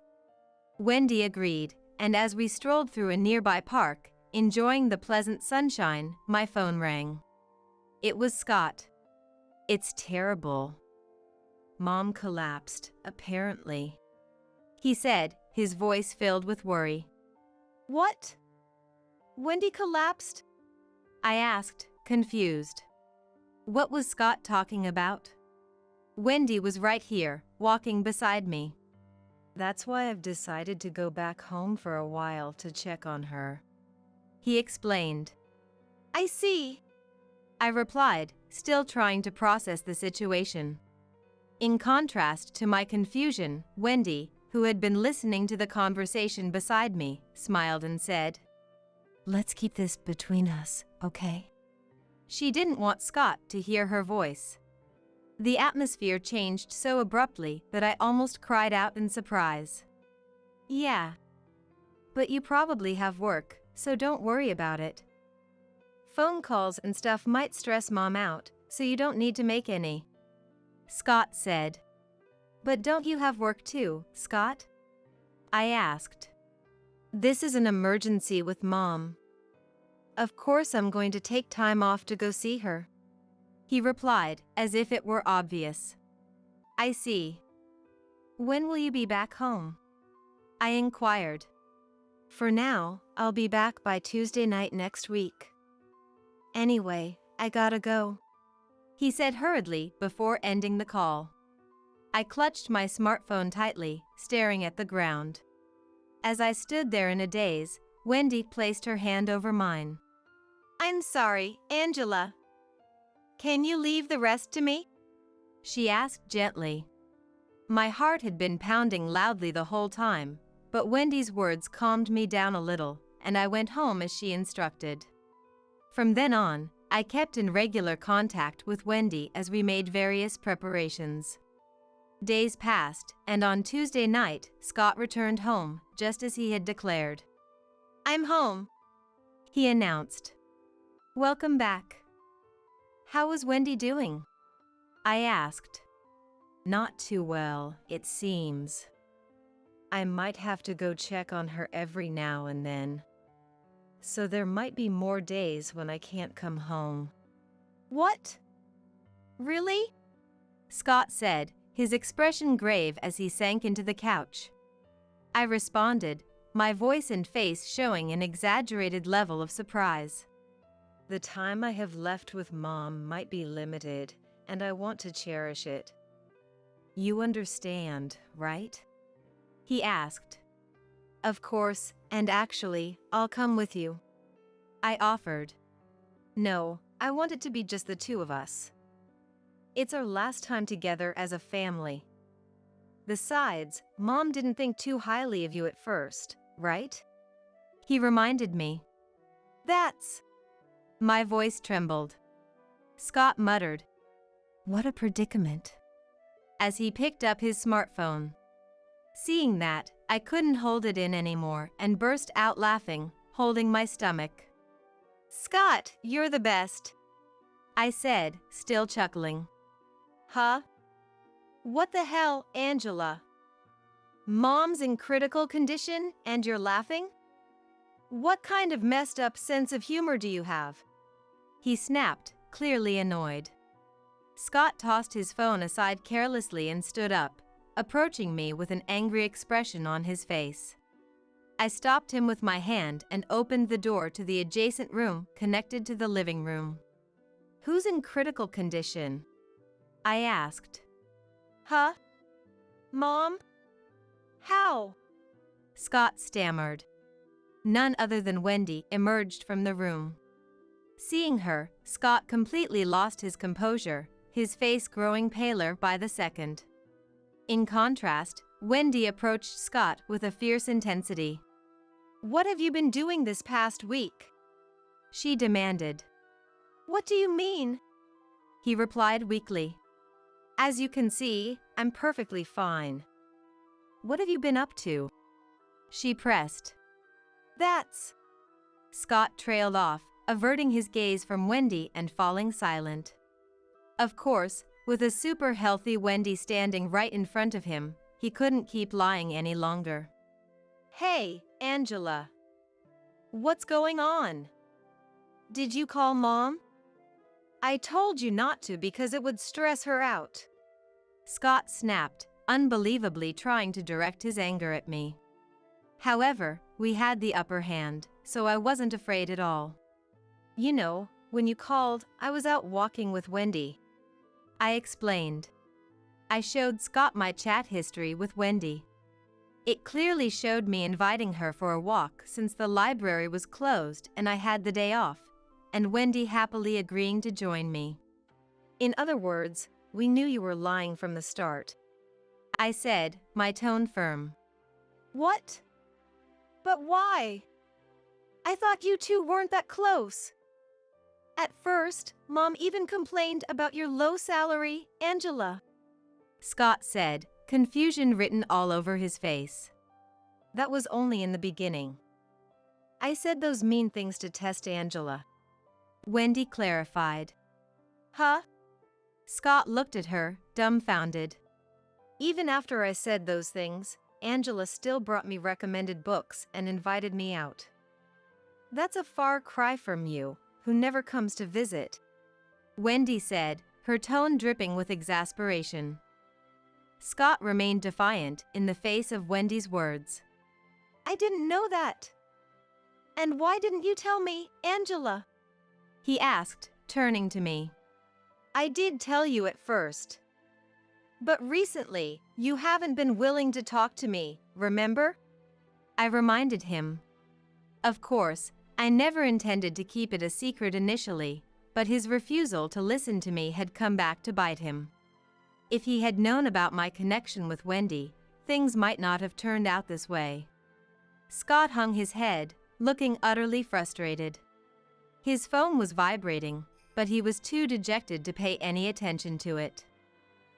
Wendy agreed, and as we strolled through a nearby park, enjoying the pleasant sunshine, my phone rang. It was Scott. It's terrible. Mom collapsed, apparently, he said, his voice filled with worry. What? Wendy collapsed? I asked, confused. What was Scott talking about? Wendy was right here, walking beside me. That's why I've decided to go back home for a while to check on her, he explained. I see, I replied, still trying to process the situation. In contrast to my confusion, Wendy, who had been listening to the conversation beside me, smiled and said, Let's keep this between us, okay? She didn't want Scott to hear her voice. The atmosphere changed so abruptly that I almost cried out in surprise. Yeah. But you probably have work, so don't worry about it. Phone calls and stuff might stress Mom out, so you don't need to make any, Scott said. But don't you have work too, Scott? I asked. This is an emergency with Mom. Of course I'm going to take time off to go see her, he replied, as if it were obvious. I see. When will you be back home? I inquired. For now, I'll be back by Tuesday night next week. Anyway, I gotta go, he said hurriedly before ending the call. I clutched my smartphone tightly, staring at the ground. As I stood there in a daze, Wendy placed her hand over mine. I'm sorry, Angela. Can you leave the rest to me? She asked gently. My heart had been pounding loudly the whole time, but Wendy's words calmed me down a little, and I went home as she instructed. From then on, I kept in regular contact with Wendy as we made various preparations. Days passed, and on Tuesday night, Scott returned home, just as he had declared. I'm home, he announced. Welcome back. How was Wendy doing? I asked. Not too well, it seems. I might have to go check on her every now and then. So there might be more days when I can't come home. What? Really? Scott said, his expression grave as he sank into the couch. I responded, my voice and face showing an exaggerated level of surprise. The time I have left with Mom might be limited, and I want to cherish it. You understand, right? He asked. Of course, and actually, I'll come with you, I offered. No, I want it to be just the two of us. It's our last time together as a family. Besides, Mom didn't think too highly of you at first, right? He reminded me. That's... My voice trembled. Scott muttered, "What a predicament," as he picked up his smartphone. Seeing that, I couldn't hold it in anymore and burst out laughing, holding my stomach. Scott, you're the best, I said, still chuckling. Huh? What the hell, Angela? Mom's in critical condition and you're laughing? What kind of messed up sense of humor do you have? He snapped, clearly annoyed. Scott tossed his phone aside carelessly and stood up, approaching me with an angry expression on his face. I stopped him with my hand and opened the door to the adjacent room connected to the living room. "Who's in critical condition?" I asked. Huh? Mom? How? Scott stammered. None other than Wendy emerged from the room. Seeing her, Scott completely lost his composure, his face growing paler by the second. In contrast, Wendy approached Scott with a fierce intensity. What have you been doing this past week? She demanded. What do you mean? He replied weakly. As you can see, I'm perfectly fine. What have you been up to? She pressed. That's... Scott trailed off, averting his gaze from Wendy and falling silent. Of course, with a super healthy Wendy standing right in front of him, he couldn't keep lying any longer. Hey, Angela. What's going on? Did you call Mom? I told you not to because it would stress her out. Scott snapped, unbelievably trying to direct his anger at me. However, we had the upper hand, so I wasn't afraid at all. You know, when you called, I was out walking with Wendy. I explained. I showed Scott my chat history with Wendy. It clearly showed me inviting her for a walk since the library was closed and I had the day off, and Wendy happily agreeing to join me. In other words, we knew you were lying from the start. I said, my tone firm. What? But why? I thought you two weren't that close. At first, Mom even complained about your low salary, Angela. Scott said, confusion written all over his face. That was only in the beginning. I said those mean things to test Angela. Wendy clarified. Huh? Scott looked at her, dumbfounded. Even after I said those things, Angela still brought me recommended books and invited me out. That's a far cry from you, who never comes to visit, Wendy said, her tone dripping with exasperation. Scott remained defiant in the face of Wendy's words. I didn't know that. And why didn't you tell me, Angela? He asked, turning to me. I did tell you at first. But recently, you haven't been willing to talk to me, remember? I reminded him. Of course, I never intended to keep it a secret initially, but his refusal to listen to me had come back to bite him. If he had known about my connection with Wendy, things might not have turned out this way. Scott hung his head, looking utterly frustrated. His phone was vibrating, but he was too dejected to pay any attention to it.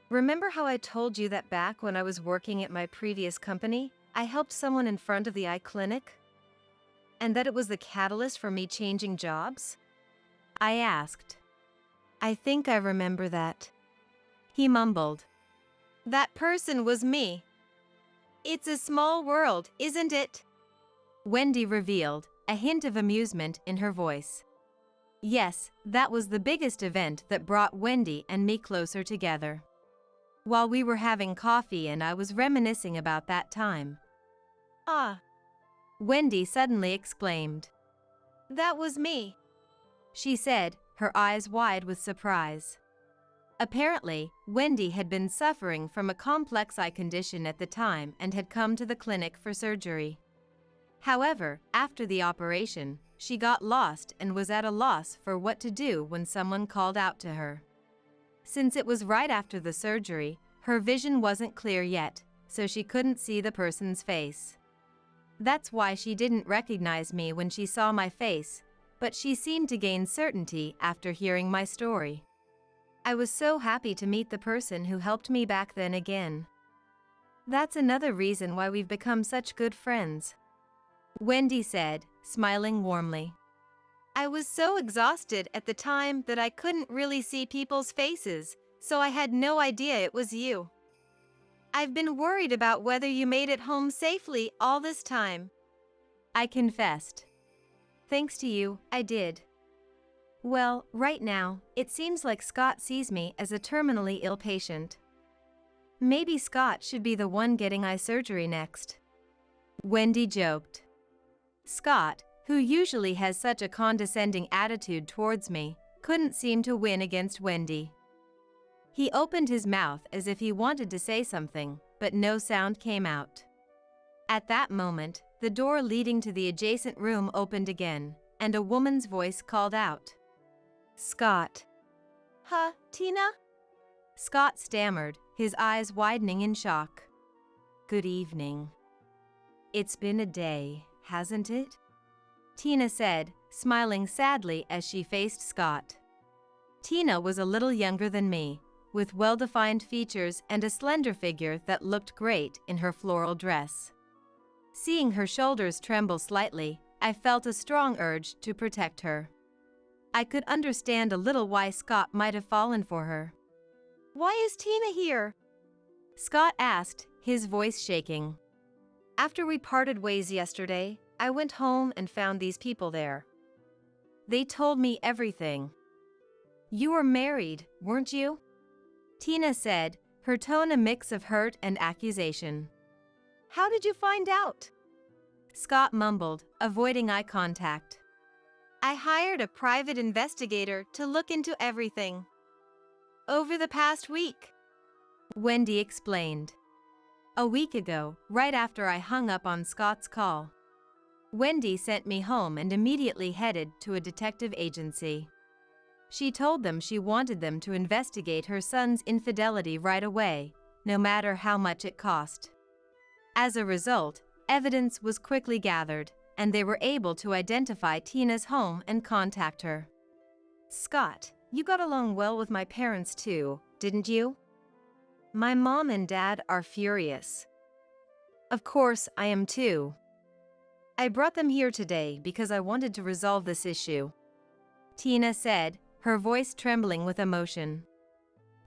Remember how I told you that back when I was working at my previous company, I helped someone in front of the eye clinic? And that it was the catalyst for me changing jobs? I asked. I think I remember that. He mumbled. That person was me. It's a small world, isn't it? Wendy revealed, a hint of amusement in her voice. Yes, that was the biggest event that brought Wendy and me closer together. While we were having coffee and I was reminiscing about that time. Ah. Wendy suddenly exclaimed. That was me. She said, her eyes wide with surprise. Apparently, Wendy had been suffering from a complex eye condition at the time and had come to the clinic for surgery. However, after the operation, she got lost and was at a loss for what to do when someone called out to her. Since it was right after the surgery, her vision wasn't clear yet, so she couldn't see the person's face. That's why she didn't recognize me when she saw my face, but she seemed to gain certainty after hearing my story. I was so happy to meet the person who helped me back then again. That's another reason why we've become such good friends," Wendy said, smiling warmly. I was so exhausted at the time that I couldn't really see people's faces, so I had no idea it was you. I've been worried about whether you made it home safely all this time, I confessed. Thanks to you, I did. Well, right now, it seems like Scott sees me as a terminally ill patient. Maybe Scott should be the one getting eye surgery next, Wendy joked. Scott, who usually has such a condescending attitude towards me, couldn't seem to win against Wendy. He opened his mouth as if he wanted to say something, but no sound came out. At that moment, the door leading to the adjacent room opened again, and a woman's voice called out. Scott. Huh, Tina? Scott stammered, his eyes widening in shock. Good evening. It's been a day, hasn't it? Tina said, smiling sadly as she faced Scott. Tina was a little younger than me, with well-defined features and a slender figure that looked great in her floral dress. Seeing her shoulders tremble slightly, I felt a strong urge to protect her. I could understand a little why Scott might have fallen for her. Why is Tina here? Scott asked, his voice shaking. After we parted ways yesterday, I went home and found these people there. They told me everything. You were married, weren't you? Tina said, her tone a mix of hurt and accusation. How did you find out? Scott mumbled, avoiding eye contact. I hired a private investigator to look into everything. Over the past week, Wendy explained. A week ago, right after I hung up on Scott's call, Wendy sent me home and immediately headed to a detective agency. She told them she wanted them to investigate her son's infidelity right away, no matter how much it cost. As a result, evidence was quickly gathered, and they were able to identify Tina's home and contact her. Scott, you got along well with my parents too, didn't you? My mom and dad are furious. Of course, I am too. I brought them here today because I wanted to resolve this issue, Tina said, her voice trembling with emotion.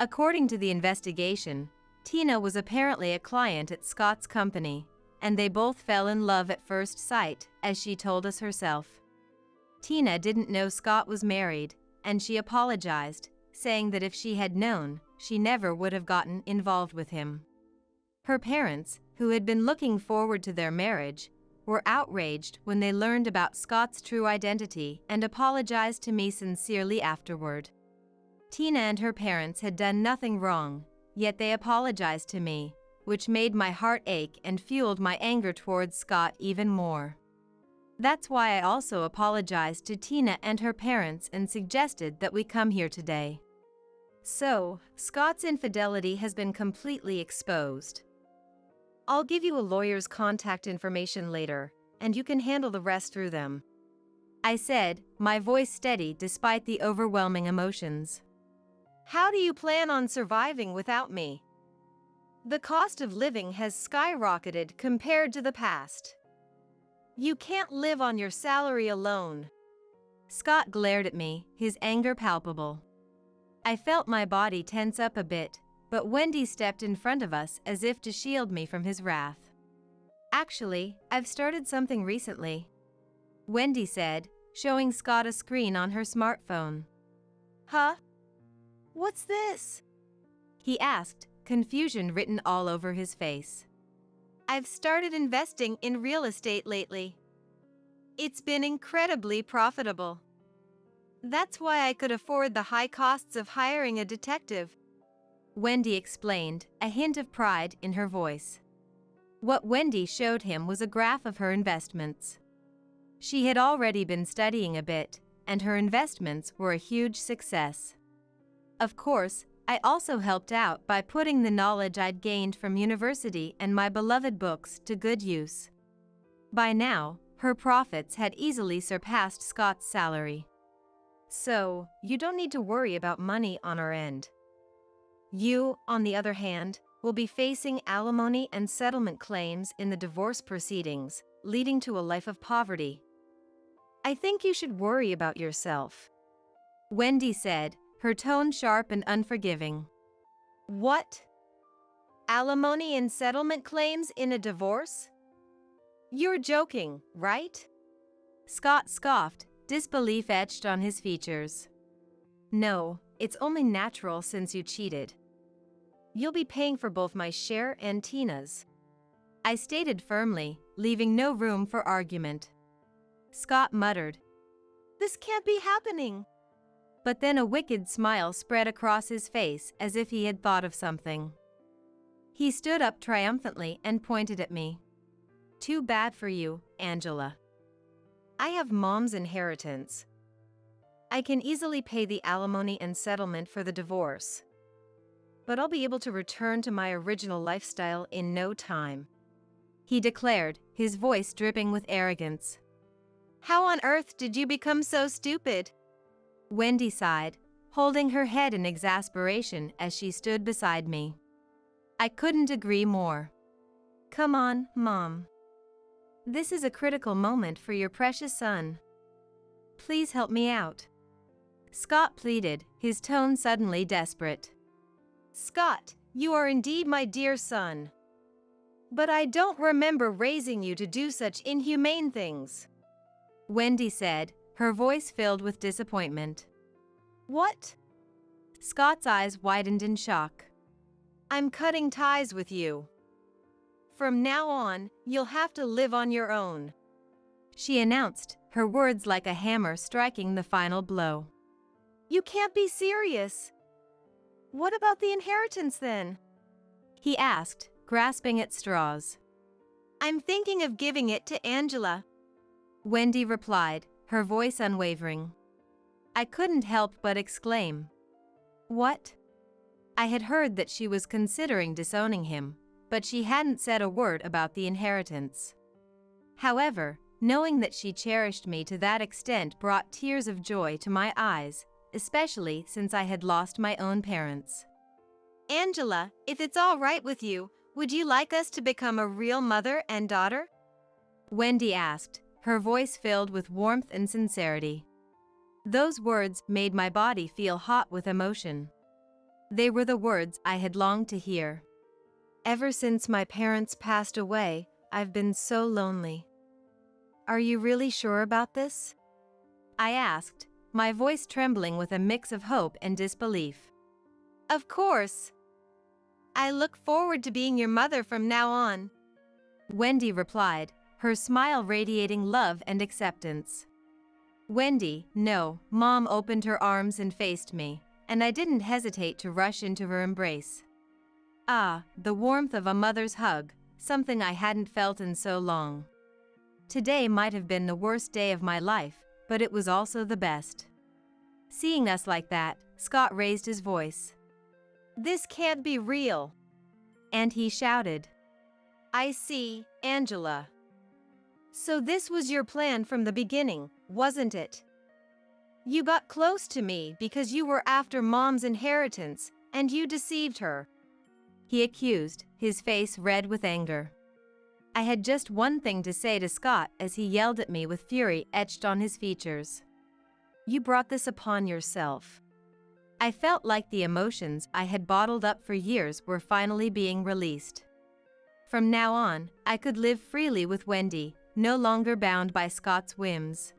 According to the investigation, Tina was apparently a client at Scott's company, and they both fell in love at first sight, as she told us herself. Tina didn't know Scott was married, and she apologized, saying that if she had known, she never would have gotten involved with him. Her parents, who had been looking forward to their marriage, were outraged when they learned about Scott's true identity and apologized to me sincerely afterward. Tina and her parents had done nothing wrong, yet they apologized to me, which made my heart ache and fueled my anger towards Scott even more. That's why I also apologized to Tina and her parents and suggested that we come here today. So, Scott's infidelity has been completely exposed. I'll give you a lawyer's contact information later, and you can handle the rest through them, I said, my voice steady despite the overwhelming emotions. How do you plan on surviving without me? The cost of living has skyrocketed compared to the past. You can't live on your salary alone. Scott glared at me, his anger palpable. I felt my body tense up a bit, but Wendy stepped in front of us as if to shield me from his wrath. Actually, I've started something recently, Wendy said, showing Scott a screen on her smartphone. Huh? What's this? He asked, confusion written all over his face. I've started investing in real estate lately. It's been incredibly profitable. That's why I could afford the high costs of hiring a detective, Wendy explained, a hint of pride in her voice. What Wendy showed him was a graph of her investments. She had already been studying a bit, and her investments were a huge success. Of course, I also helped out by putting the knowledge I'd gained from university and my beloved books to good use. By now, her profits had easily surpassed Scott's salary. So, you don't need to worry about money on our end. You, on the other hand, will be facing alimony and settlement claims in the divorce proceedings, leading to a life of poverty. I think you should worry about yourself," Wendy said, her tone sharp and unforgiving. What? Alimony and settlement claims in a divorce? You're joking, right? Scott scoffed, disbelief etched on his features. "No, it's only natural since you cheated. You'll be paying for both my share and Tina's," I stated firmly, leaving no room for argument. Scott muttered, "This can't be happening." but then a wicked smile spread across his face as if he had thought of something. He stood up triumphantly and pointed at me. "Too bad for you, Angela. I have Mom's inheritance. I can easily pay the alimony and settlement for the divorce. But I'll be able to return to my original lifestyle in no time," he declared, his voice dripping with arrogance. "How on earth did you become so stupid?" Wendy sighed, holding her head in exasperation as she stood beside me. I couldn't agree more. "Come on, Mom. This is a critical moment for your precious son. Please help me out," Scott pleaded, his tone suddenly desperate. "Scott, you are indeed my dear son. But I don't remember raising you to do such inhumane things," Wendy said, her voice filled with disappointment. "What?" Scott's eyes widened in shock. "I'm cutting ties with you. From now on, you'll have to live on your own," she announced, her words like a hammer striking the final blow. "You can't be serious. What about the inheritance then?" he asked, grasping at straws. "I'm thinking of giving it to Angela," Wendy replied, her voice unwavering. I couldn't help but exclaim. What? I had heard that she was considering disowning him, but she hadn't said a word about the inheritance. However, knowing that she cherished me to that extent brought tears of joy to my eyes, especially since I had lost my own parents. "Angela, if it's all right with you, would you like us to become a real mother and daughter?" Wendy asked, her voice filled with warmth and sincerity. Those words made my body feel hot with emotion. They were the words I had longed to hear. "Ever since my parents passed away, I've been so lonely. Are you really sure about this?" I asked, my voice trembling with a mix of hope and disbelief. "Of course. I look forward to being your mother from now on," Wendy replied, her smile radiating love and acceptance. "Wendy, no," Mom opened her arms and faced me, and I didn't hesitate to rush into her embrace. Ah, the warmth of a mother's hug, something I hadn't felt in so long. Today might have been the worst day of my life, but it was also the best. Seeing us like that, Scott raised his voice. "This can't be real." And he shouted. "I see, Angela. So this was your plan from the beginning, wasn't it? You got close to me because you were after Mom's inheritance, and you deceived her," he accused, his face red with anger. I had just one thing to say to Scott as he yelled at me with fury etched on his features. "You brought this upon yourself." I felt like the emotions I had bottled up for years were finally being released. From now on, I could live freely with Wendy, no longer bound by Scott's whims.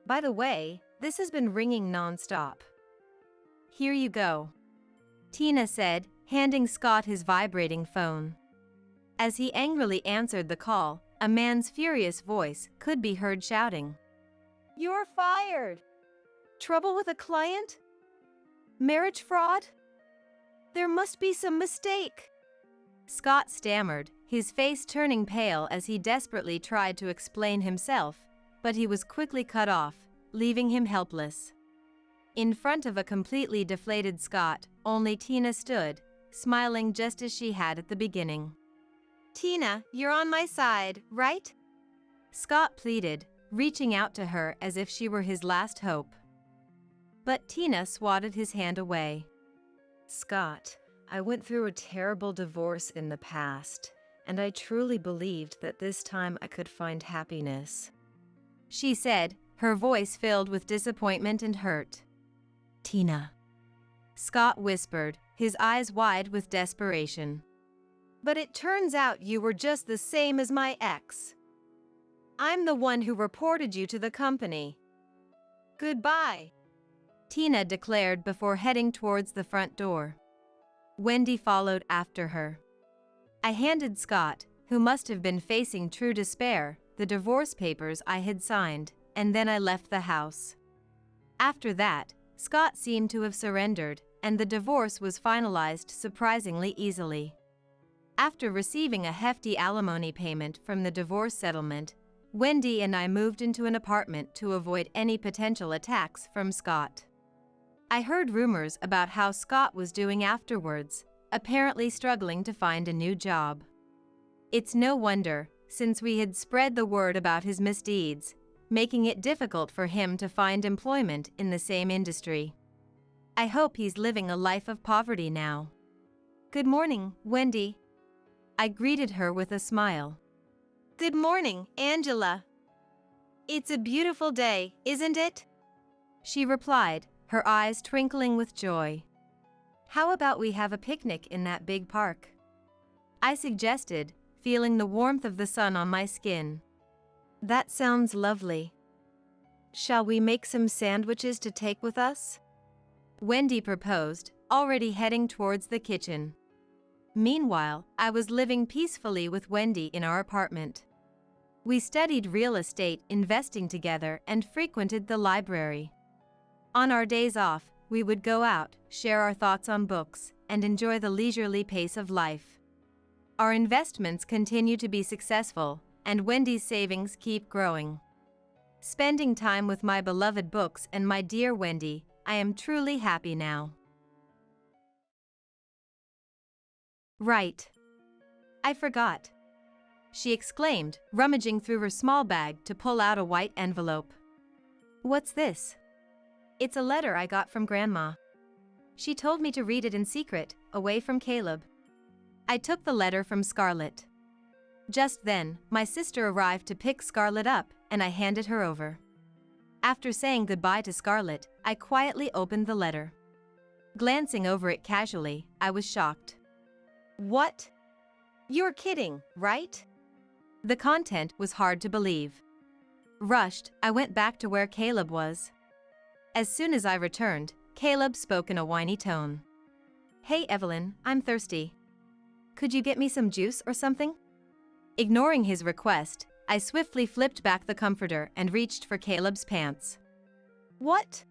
"By the way, this has been ringing non-stop." "Here you go," Tina said, handing Scott his vibrating phone. As he angrily answered the call, a man's furious voice could be heard shouting. "You're fired. Trouble with a client? Marriage fraud? There must be some mistake." Scott stammered, his face turning pale as he desperately tried to explain himself, but he was quickly cut off, leaving him helpless. In front of a completely deflated Scott, Only Tina stood, smiling just as she had at the beginning. Tina, you're on my side, right? Scott pleaded, reaching out to her as if she were his last hope. But Tina swatted his hand away. Scott, I went through a terrible divorce in the past, and I truly believed that this time I could find happiness, she said, her voice filled with disappointment and hurt. Tina, Scott whispered, his eyes wide with desperation. But it turns out you were just the same as my ex. I'm the one who reported you to the company. Goodbye, Tina declared before heading towards the front door. Wendy followed after her. I handed Scott, who must have been facing true despair, the divorce papers I had signed, and then I left the house. After that, Scott seemed to have surrendered, and the divorce was finalized surprisingly easily. After receiving a hefty alimony payment from the divorce settlement, Wendy and I moved into an apartment to avoid any potential attacks from Scott. I heard rumors about how Scott was doing afterwards, apparently struggling to find a new job. It's no wonder, since we had spread the word about his misdeeds, making it difficult for him to find employment in the same industry. I hope he's living a life of poverty now. Good morning, Wendy. I greeted her with a smile. Good morning, Angela. It's a beautiful day, isn't it? She replied, her eyes twinkling with joy. How about we have a picnic in that big park? I suggested, feeling the warmth of the sun on my skin. That sounds lovely. Shall we make some sandwiches to take with us? Wendy proposed, already heading towards the kitchen. Meanwhile, I was living peacefully with Wendy in our apartment. We studied real estate investing together and frequented the library. On our days off, we would go out, share our thoughts on books, and enjoy the leisurely pace of life. Our investments continue to be successful, and Wendy's savings keep growing. Spending time with my beloved books and my dear Wendy, I am truly happy now. Right. I forgot, she exclaimed, rummaging through her small bag to pull out a white envelope. What's this? It's a letter I got from Grandma. She told me to read it in secret, away from Caleb. I took the letter from Scarlett. Just then, my sister arrived to pick Scarlett up, and I handed her over. After saying goodbye to Scarlett, I quietly opened the letter. Glancing over it casually, I was shocked. What? You're kidding, right? The content was hard to believe. Rushed, I went back to where Caleb was. As soon as I returned, Caleb spoke in a whiny tone. Hey Evelyn, I'm thirsty. Could you get me some juice or something? Ignoring his request, I swiftly flipped back the comforter and reached for Caleb's pants. What?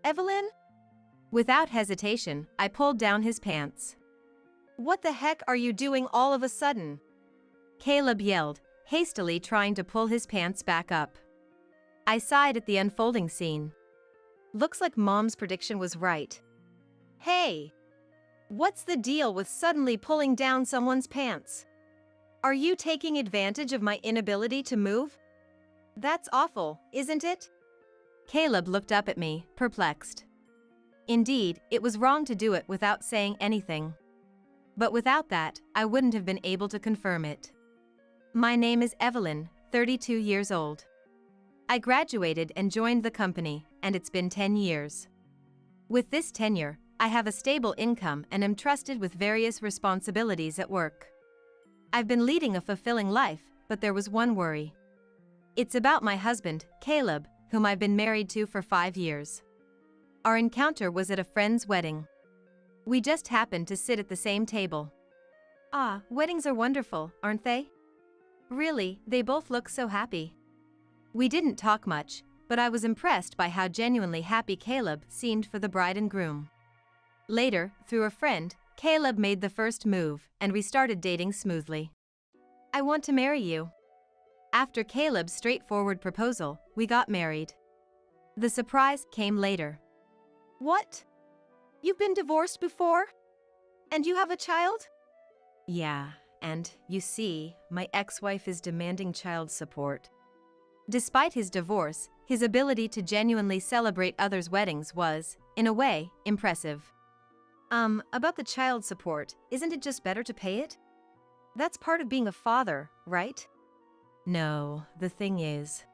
Evelyn? Without hesitation, I pulled down his pants. What the heck are you doing all of a sudden? Caleb yelled, hastily trying to pull his pants back up. I sighed at the unfolding scene. Looks like Mom's prediction was right. Hey! What's the deal with suddenly pulling down someone's pants? Are you taking advantage of my inability to move? That's awful, isn't it? Caleb looked up at me, perplexed. Indeed, it was wrong to do it without saying anything. But without that, I wouldn't have been able to confirm it. My name is Evelyn, 32 years old. I graduated and joined the company, and it's been 10 years. With this tenure, I have a stable income and am trusted with various responsibilities at work. I've been leading a fulfilling life, but there was one worry. It's about my husband, Caleb, whom I've been married to for 5 years. Our encounter was at a friend's wedding. We just happened to sit at the same table. Ah, weddings are wonderful, aren't they? Really, they both look so happy. We didn't talk much, but I was impressed by how genuinely happy Caleb seemed for the bride and groom. Later, through a friend, Caleb made the first move, and we started dating smoothly. I want to marry you. After Caleb's straightforward proposal, we got married. The surprise came later. What? You've been divorced before? And you have a child? Yeah, and, you see, my ex-wife is demanding child support. Despite his divorce, his ability to genuinely celebrate others' weddings was, in a way, impressive. About the child support, isn't it just better to pay it? That's part of being a father, right? No, the thing is,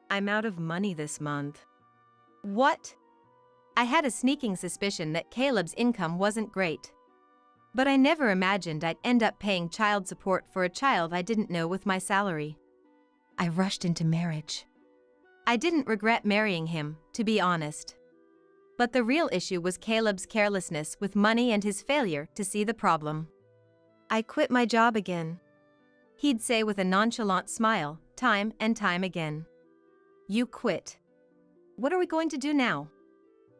I'm out of money this month. What? I had a sneaking suspicion that Caleb's income wasn't great. But I never imagined I'd end up paying child support for a child I didn't know with my salary. I rushed into marriage. I didn't regret marrying him, to be honest. But the real issue was Caleb's carelessness with money and his failure to see the problem. I quit my job again. He'd say with a nonchalant smile, time and time again. You quit. What are we going to do now?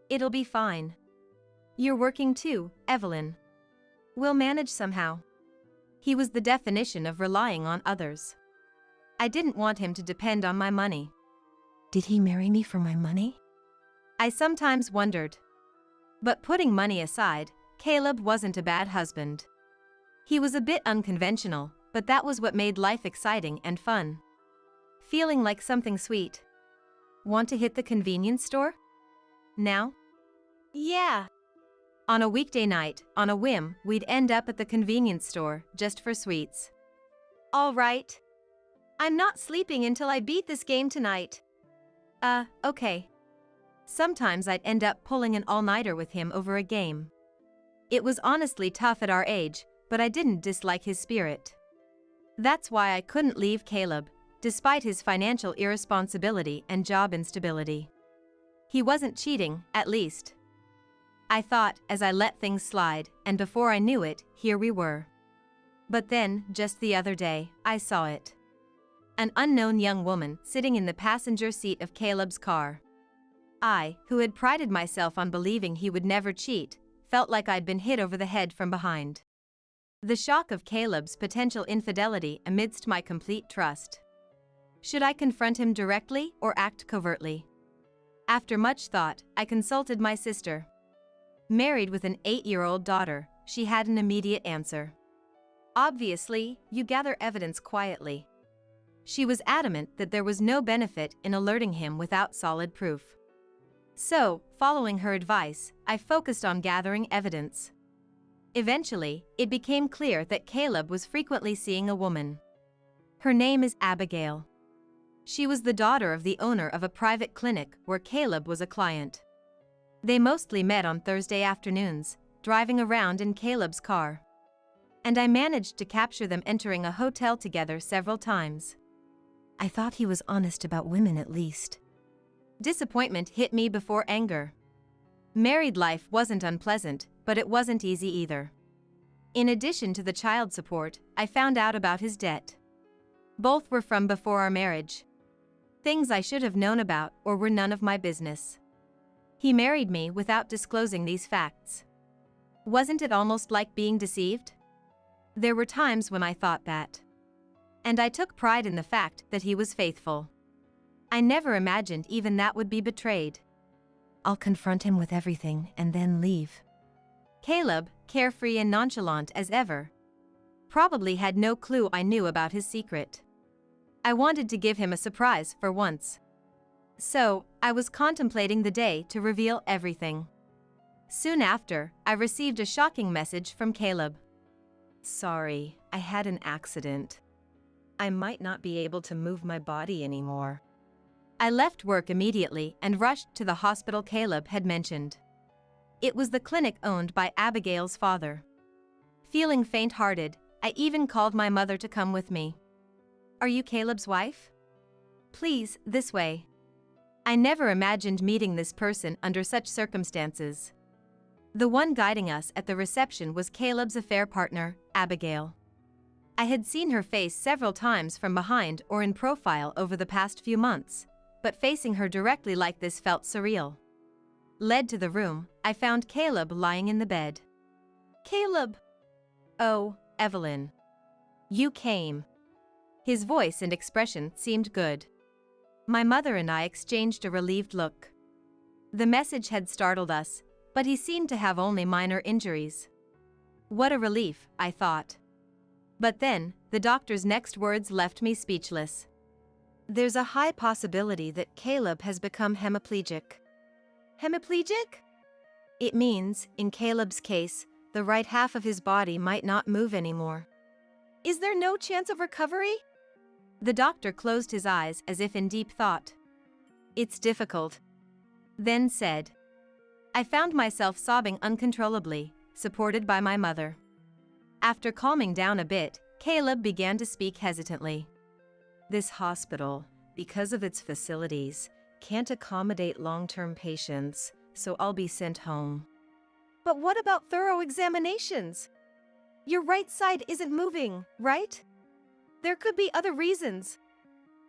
It'll be fine. You're working too, Evelyn. We'll manage somehow. He was the definition of relying on others. I didn't want him to depend on my money. Did he marry me for my money? I sometimes wondered. But putting money aside, Caleb wasn't a bad husband. He was a bit unconventional, but that was what made life exciting and fun. Feeling like something sweet. Want to hit the convenience store? Now? Yeah. On a weekday night, on a whim, we'd end up at the convenience store, just for sweets. All right. I'm not sleeping until I beat this game tonight. Okay. Sometimes I'd end up pulling an all-nighter with him over a game. It was honestly tough at our age, but I didn't dislike his spirit. That's why I couldn't leave Caleb, despite his financial irresponsibility and job instability. He wasn't cheating, at least. I thought as I let things slide, and before I knew it, here we were. But then, just the other day, I saw it. An unknown young woman sitting in the passenger seat of Caleb's car. I, who had prided myself on believing he would never cheat, felt like I'd been hit over the head from behind. The shock of Caleb's potential infidelity amidst my complete trust. Should I confront him directly or act covertly? After much thought, I consulted my sister. Married with an 8-year-old daughter, she had an immediate answer. Obviously, you gather evidence quietly. She was adamant that there was no benefit in alerting him without solid proof. So, following her advice, I focused on gathering evidence. Eventually, it became clear that Caleb was frequently seeing a woman. Her name is Abigail. She was the daughter of the owner of a private clinic where Caleb was a client. They mostly met on Thursday afternoons, driving around in Caleb's car. And I managed to capture them entering a hotel together several times. I thought he was honest about women at least. Disappointment hit me before anger. Married life wasn't unpleasant, but it wasn't easy either. In addition to the child support, I found out about his debt. Both were from before our marriage. Things I should have known about or were none of my business. He married me without disclosing these facts. Wasn't it almost like being deceived? There were times when I thought that. And I took pride in the fact that he was faithful. I never imagined even that would be betrayed. I'll confront him with everything and then leave. Caleb, carefree and nonchalant as ever, probably had no clue I knew about his secret. I wanted to give him a surprise for once. So, I was contemplating the day to reveal everything. Soon after, I received a shocking message from Caleb. Sorry, I had an accident. I might not be able to move my body anymore. I left work immediately and rushed to the hospital Caleb had mentioned. It was the clinic owned by Abigail's father. Feeling faint-hearted, I even called my mother to come with me. Are you Caleb's wife? Please, this way. I never imagined meeting this person under such circumstances. The one guiding us at the reception was Caleb's affair partner, Abigail. I had seen her face several times from behind or in profile over the past few months, but facing her directly like this felt surreal. Led to the room, I found Caleb lying in the bed. Caleb! Oh, Evelyn. You came. His voice and expression seemed good. My mother and I exchanged a relieved look. The message had startled us, But he seemed to have only minor injuries. What a relief, I thought. But then, the doctor's next words left me speechless. There's a high possibility that Caleb has become hemiplegic. Hemiplegic? It means, in Caleb's case, the right half of his body might not move anymore. Is there no chance of recovery? The doctor closed his eyes as if in deep thought. It's difficult. Then said. I found myself sobbing uncontrollably, supported by my mother. After calming down a bit, Caleb began to speak hesitantly. This hospital, because of its facilities, can't accommodate long-term patients, so I'll be sent home. But what about thorough examinations? Your right side isn't moving, right? There could be other reasons.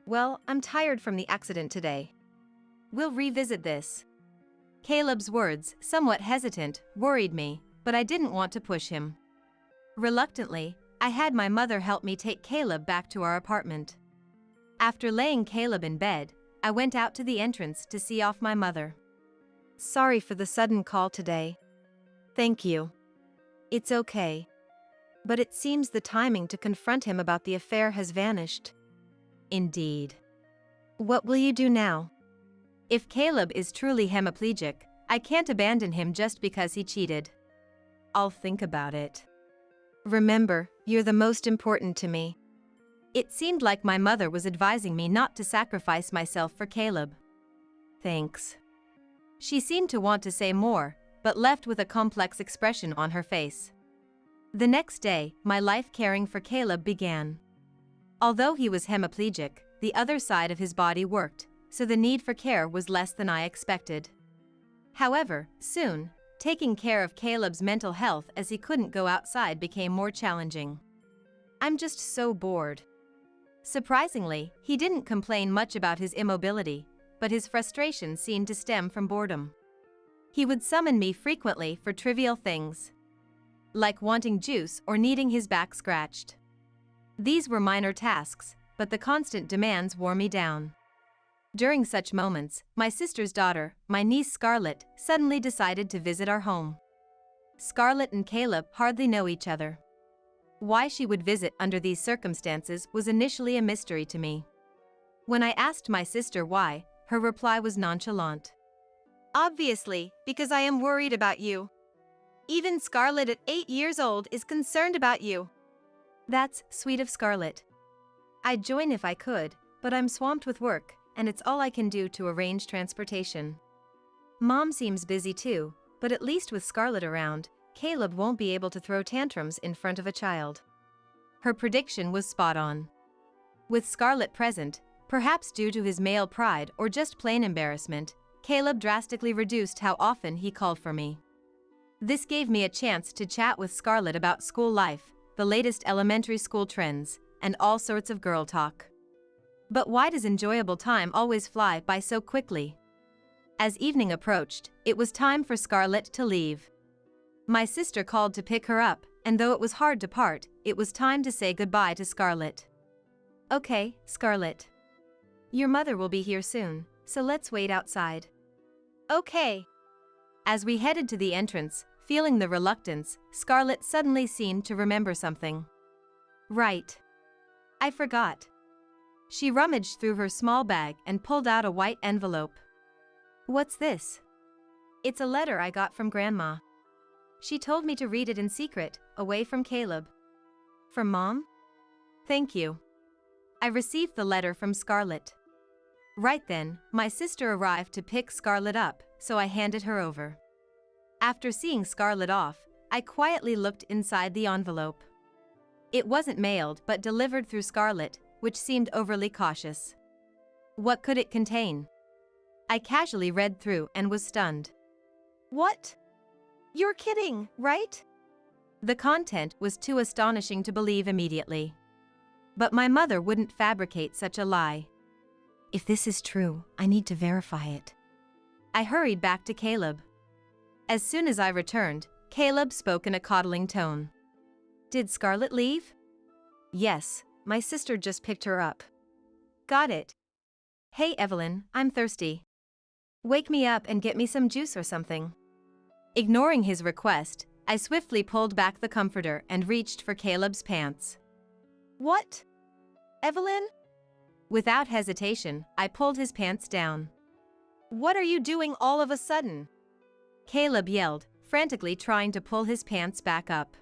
Well, I'm tired from the accident today. We'll revisit this. Caleb's words, somewhat hesitant, worried me, but I didn't want to push him. Reluctantly, I had my mother help me take Caleb back to our apartment. After laying Caleb in bed, I went out to the entrance to see off my mother. Sorry for the sudden call today. Thank you. It's okay. But it seems the timing to confront him about the affair has vanished. Indeed. What will you do now? If Caleb is truly hemiplegic, I can't abandon him just because he cheated. I'll think about it. Remember, you're the most important to me. It seemed like my mother was advising me not to sacrifice myself for Caleb. Thanks. She seemed to want to say more, but left with a complex expression on her face. The next day, my life caring for Caleb began. Although he was hemiplegic, the other side of his body worked, so the need for care was less than I expected. However, soon, taking care of Caleb's mental health as he couldn't go outside became more challenging. I'm just so bored. Surprisingly, he didn't complain much about his immobility, but his frustration seemed to stem from boredom. He would summon me frequently for trivial things, like wanting juice or needing his back scratched. These were minor tasks, but the constant demands wore me down. During such moments, my sister's daughter, my niece Scarlett, suddenly decided to visit our home. Scarlett and Caleb hardly know each other. Why she would visit under these circumstances was initially a mystery to me. When I asked my sister why, her reply was nonchalant. Obviously, because I am worried about you. Even Scarlett at 8 years old is concerned about you. That's sweet of Scarlett. I'd join if I could, but I'm swamped with work, and it's all I can do to arrange transportation. Mom seems busy too, but at least with Scarlett around, Caleb won't be able to throw tantrums in front of a child. Her prediction was spot on. With Scarlett present, perhaps due to his male pride or just plain embarrassment, Caleb drastically reduced how often he called for me. This gave me a chance to chat with Scarlett about school life, the latest elementary school trends, and all sorts of girl talk. But why does enjoyable time always fly by so quickly? As evening approached, it was time for Scarlett to leave. My sister called to pick her up, and though it was hard to part, it was time to say goodbye to Scarlett. Okay, Scarlett. Your mother will be here soon, so let's wait outside. Okay. As we headed to the entrance, feeling the reluctance, Scarlett suddenly seemed to remember something. Right. I forgot. She rummaged through her small bag and pulled out a white envelope. What's this? It's a letter I got from Grandma. She told me to read it in secret, away from Caleb. From Mom? Thank you. I received the letter from Scarlett. Right then, my sister arrived to pick Scarlett up, so I handed her over. After seeing Scarlett off, I quietly looked inside the envelope. It wasn't mailed but delivered through Scarlett, which seemed overly cautious. What could it contain? I casually read through and was stunned. What? You're kidding, right? The content was too astonishing to believe immediately. But my mother wouldn't fabricate such a lie. If this is true, I need to verify it. I hurried back to Caleb. As soon as I returned, Caleb spoke in a coddling tone. Did Scarlett leave? Yes, my sister just picked her up. Got it. Hey Evelyn, I'm thirsty. Wake me up and get me some juice or something. Ignoring his request, I swiftly pulled back the comforter and reached for Caleb's pants. What? Evelyn? Without hesitation, I pulled his pants down. What are you doing all of a sudden? Caleb yelled, frantically trying to pull his pants back up.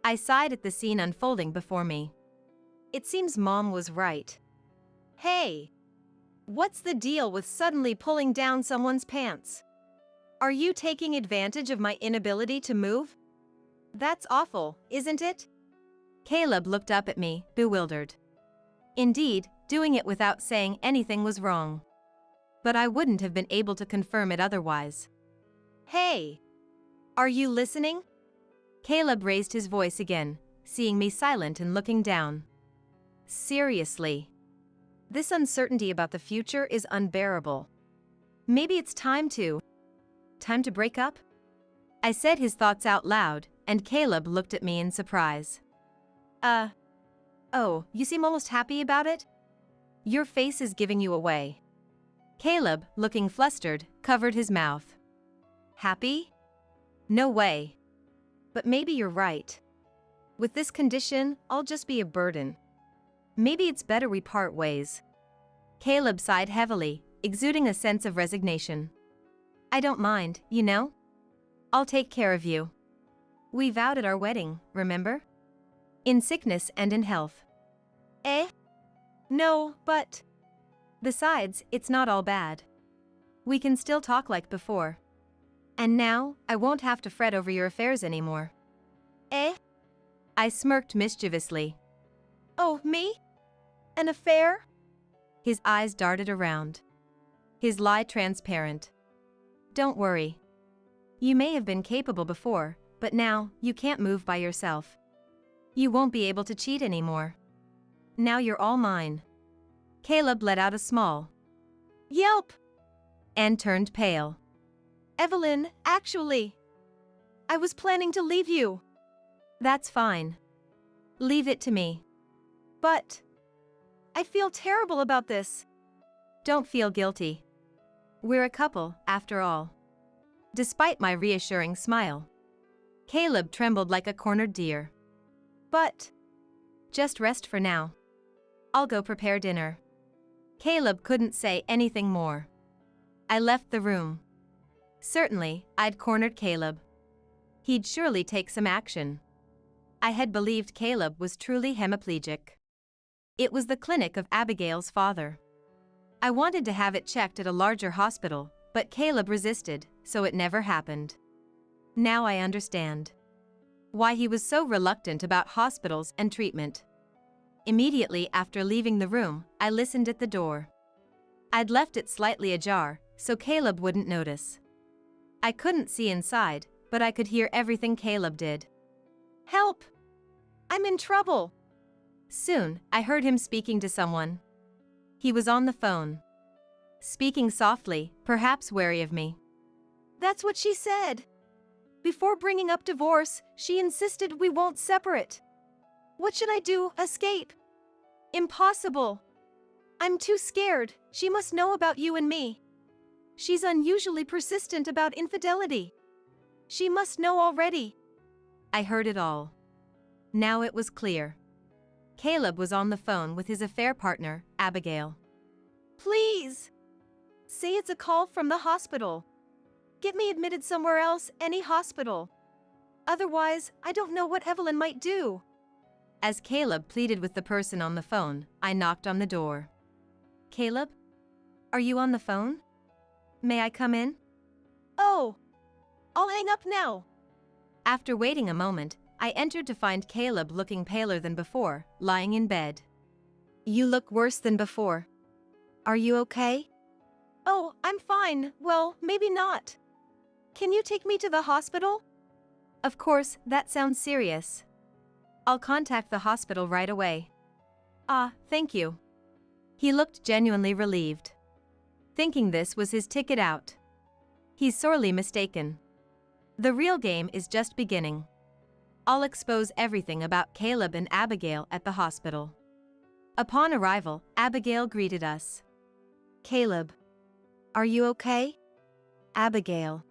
I sighed at the scene unfolding before me. It seems Mom was right. Hey! What's the deal with suddenly pulling down someone's pants? Are you taking advantage of my inability to move? That's awful, isn't it? Caleb looked up at me, bewildered. Indeed, doing it without saying anything was wrong. But I wouldn't have been able to confirm it otherwise. Hey! Are you listening? Caleb raised his voice again, seeing me silent and looking down. Seriously. This uncertainty about the future is unbearable. Maybe it's time to break up? I said his thoughts out loud, and Caleb looked at me in surprise. Oh, you seem almost happy about it? Your face is giving you away. Caleb, looking flustered, covered his mouth. Happy? No way. But maybe you're right. With this condition, I'll just be a burden. Maybe it's better we part ways. Caleb sighed heavily, exuding a sense of resignation. I don't mind, you know? I'll take care of you. We vowed at our wedding, remember? In sickness and in health. Eh? No, but... Besides, it's not all bad. We can still talk like before. And now, I won't have to fret over your affairs anymore. Eh? I smirked mischievously. Oh, me? An affair? His eyes darted around. His lie transparent. Don't worry. You may have been capable before, but now, you can't move by yourself. You won't be able to cheat anymore. Now you're all mine. Caleb let out a small yelp and turned pale. Evelyn, actually, I was planning to leave you. That's fine. Leave it to me. But I feel terrible about this. Don't feel guilty. We're a couple, after all. Despite my reassuring smile, Caleb trembled like a cornered deer. But just rest for now. I'll go prepare dinner. Caleb couldn't say anything more. I left the room. Certainly, I'd cornered Caleb. He'd surely take some action. I had believed Caleb was truly hemiplegic. It was the clinic of Abigail's father. I wanted to have it checked at a larger hospital, but Caleb resisted, so it never happened. Now I understand why he was so reluctant about hospitals and treatment. Immediately after leaving the room, I listened at the door. I'd left it slightly ajar, so Caleb wouldn't notice. I couldn't see inside, but I could hear everything Caleb did. Help! I'm in trouble! Soon, I heard him speaking to someone. He was on the phone. Speaking softly, perhaps wary of me. That's what she said. Before bringing up divorce, she insisted we won't separate. What should I do? Escape? Impossible. I'm too scared. She must know about you and me. She's unusually persistent about infidelity. She must know already. I heard it all. Now it was clear. Caleb was on the phone with his affair partner, Abigail. Please! Say it's a call from the hospital. Get me admitted somewhere else, any hospital. Otherwise, I don't know what Evelyn might do. As Caleb pleaded with the person on the phone, I knocked on the door. Caleb? Are you on the phone? May I come in? Oh! I'll hang up now. After waiting a moment, I entered to find Caleb looking paler than before, lying in bed. You look worse than before. Are you okay? Oh, I'm fine. Well, maybe not. Can you take me to the hospital? Of course, that sounds serious. I'll contact the hospital right away. Ah, thank you. He looked genuinely relieved. Thinking this was his ticket out. He's sorely mistaken. The real game is just beginning. I'll expose everything about Caleb and Abigail at the hospital. Upon arrival, Abigail greeted us. Caleb. Are you okay? Abigail.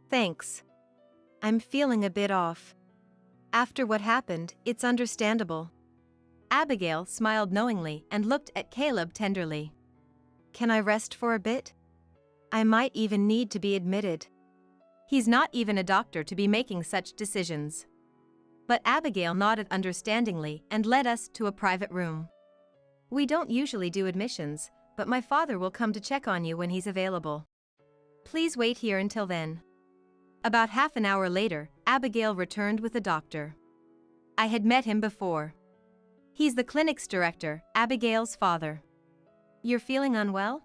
Thanks. I'm feeling a bit off. After what happened, it's understandable. Abigail smiled knowingly and looked at Caleb tenderly. Can I rest for a bit? I might even need to be admitted. He's not even a doctor to be making such decisions. But Abigail nodded understandingly and led us to a private room. We don't usually do admissions, but my father will come to check on you when he's available. Please wait here until then. About half an hour later, Abigail returned with a doctor. I had met him before. He's the clinic's director, Abigail's father. You're feeling unwell?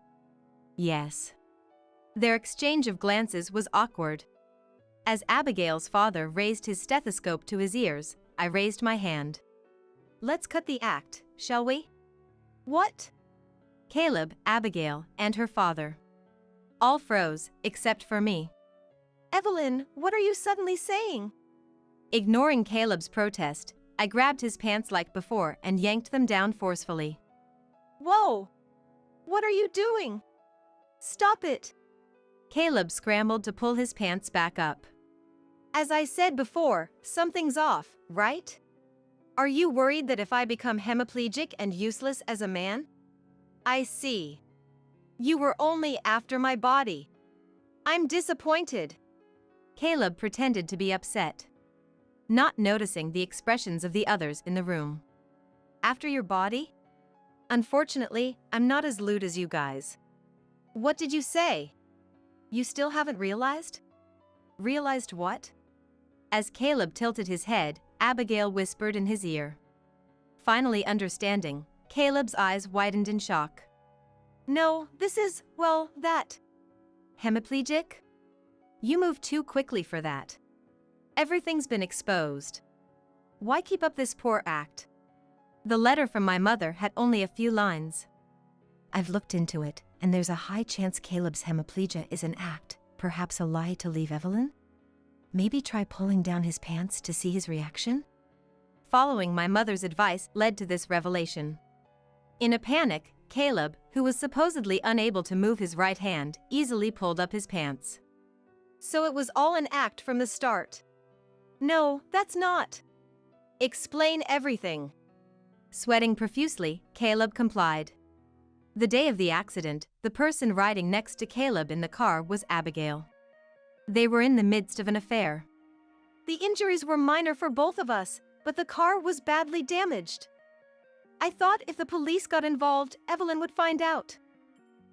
Yes. Their exchange of glances was awkward. As Abigail's father raised his stethoscope to his ears, I raised my hand. Let's cut the act, shall we? What? Caleb, Abigail, and her father. All froze, except for me. Evelyn, what are you suddenly saying? Ignoring Caleb's protest, I grabbed his pants like before and yanked them down forcefully. Whoa! What are you doing? Stop it! Caleb scrambled to pull his pants back up. As I said before, something's off, right? Are you worried that if I become hemiplegic and useless as a man? I see. You were only after my body. I'm disappointed. Caleb pretended to be upset, not noticing the expressions of the others in the room. After your body? Unfortunately, I'm not as lewd as you guys. What did you say? You still haven't realized? Realized what? As Caleb tilted his head, Abigail whispered in his ear. Finally understanding, Caleb's eyes widened in shock. No, this is, well, that. Hemiplegic? You moved too quickly for that. Everything's been exposed. Why keep up this poor act? The letter from my mother had only a few lines. I've looked into it, and there's a high chance Caleb's hemiplegia is an act, perhaps a lie to leave Evelyn? Maybe try pulling down his pants to see his reaction? Following my mother's advice led to this revelation. In a panic, Caleb, who was supposedly unable to move his right hand, easily pulled up his pants. So it was all an act from the start. No, that's not. Explain everything. Sweating profusely, Caleb complied. The day of the accident, the person riding next to Caleb in the car was Abigail. They were in the midst of an affair. The injuries were minor for both of us, but the car was badly damaged. I thought if the police got involved, Evelyn would find out.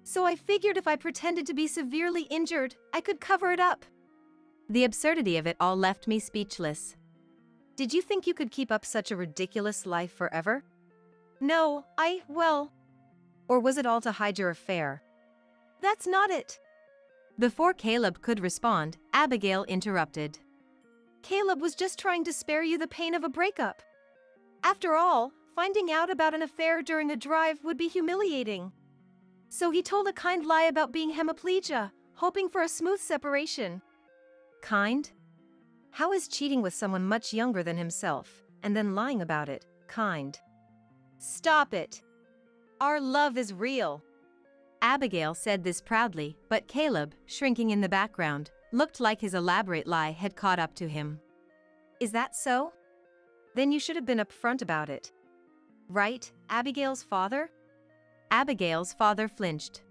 So I figured if I pretended to be severely injured, I could cover it up. The absurdity of it all left me speechless. Did you think you could keep up such a ridiculous life forever? No, well. Or was it all to hide your affair? That's not it. Before Caleb could respond, Abigail interrupted. Caleb was just trying to spare you the pain of a breakup. After all, finding out about an affair during a drive would be humiliating. So he told a kind lie about being hemiplegia, hoping for a smooth separation. Kind? How is cheating with someone much younger than himself, and then lying about it, kind? Stop it. Our love is real. Abigail said this proudly, but Caleb, shrinking in the background, looked like his elaborate lie had caught up to him. Is that so? Then you should have been upfront about it. Right, Abigail's father? Abigail's father flinched.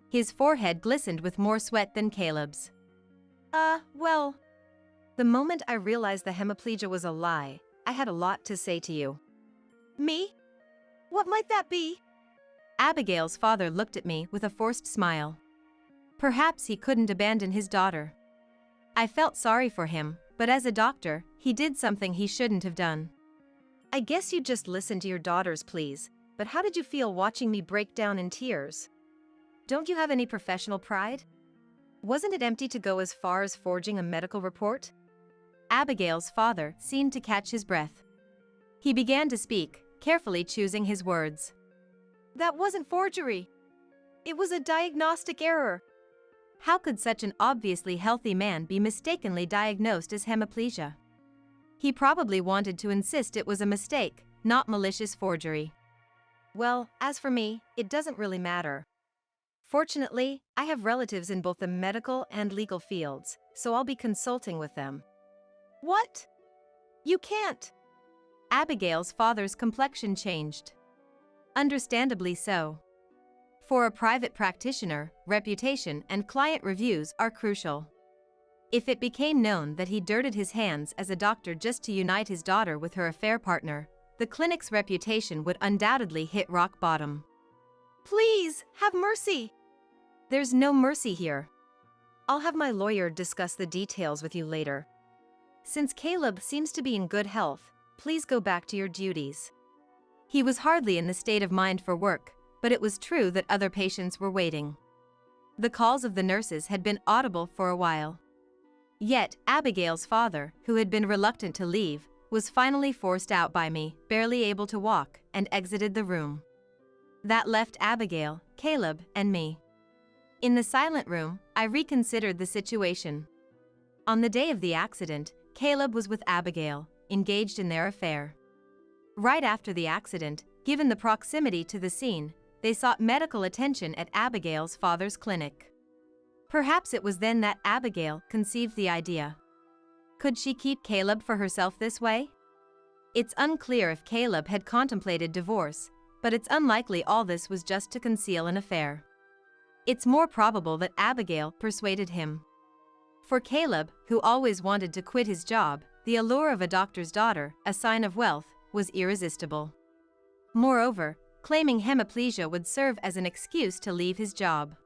His forehead glistened with more sweat than Caleb's. Well. The moment I realized the hemiplegia was a lie, I had a lot to say to you. Me? What might that be? Abigail's father looked at me with a forced smile. Perhaps he couldn't abandon his daughter. I felt sorry for him, but as a doctor, he did something he shouldn't have done. I guess you just listened to your daughters, please, but how did you feel watching me break down in tears? Don't you have any professional pride? Wasn't it empty to go as far as forging a medical report? Abigail's father seemed to catch his breath. He began to speak, carefully choosing his words. That wasn't forgery. It was a diagnostic error. How could such an obviously healthy man be mistakenly diagnosed as hemiplegia? He probably wanted to insist it was a mistake, not malicious forgery. Well, as for me, it doesn't really matter. Fortunately, I have relatives in both the medical and legal fields, so I'll be consulting with them. What? You can't. Abigail's father's complexion changed. Understandably so. For a private practitioner, reputation and client reviews are crucial. If it became known that he dirtied his hands as a doctor just to unite his daughter with her affair partner, the clinic's reputation would undoubtedly hit rock bottom. Please, have mercy. There's no mercy here. I'll have my lawyer discuss the details with you later. Since Caleb seems to be in good health, please go back to your duties. He was hardly in the state of mind for work, but it was true that other patients were waiting. The calls of the nurses had been audible for a while. Yet, Abigail's father, who had been reluctant to leave, was finally forced out by me, barely able to walk, and exited the room. That left Abigail, Caleb, and me. In the silent room, I reconsidered the situation. On the day of the accident, Caleb was with Abigail, engaged in their affair. Right after the accident, given the proximity to the scene, they sought medical attention at Abigail's father's clinic. Perhaps it was then that Abigail conceived the idea. Could she keep Caleb for herself this way? It's unclear if Caleb had contemplated divorce, but it's unlikely all this was just to conceal an affair. It's more probable that Abigail persuaded him. For Caleb, who always wanted to quit his job, the allure of a doctor's daughter, a sign of wealth, was irresistible. Moreover, claiming hemiplegia would serve as an excuse to leave his job.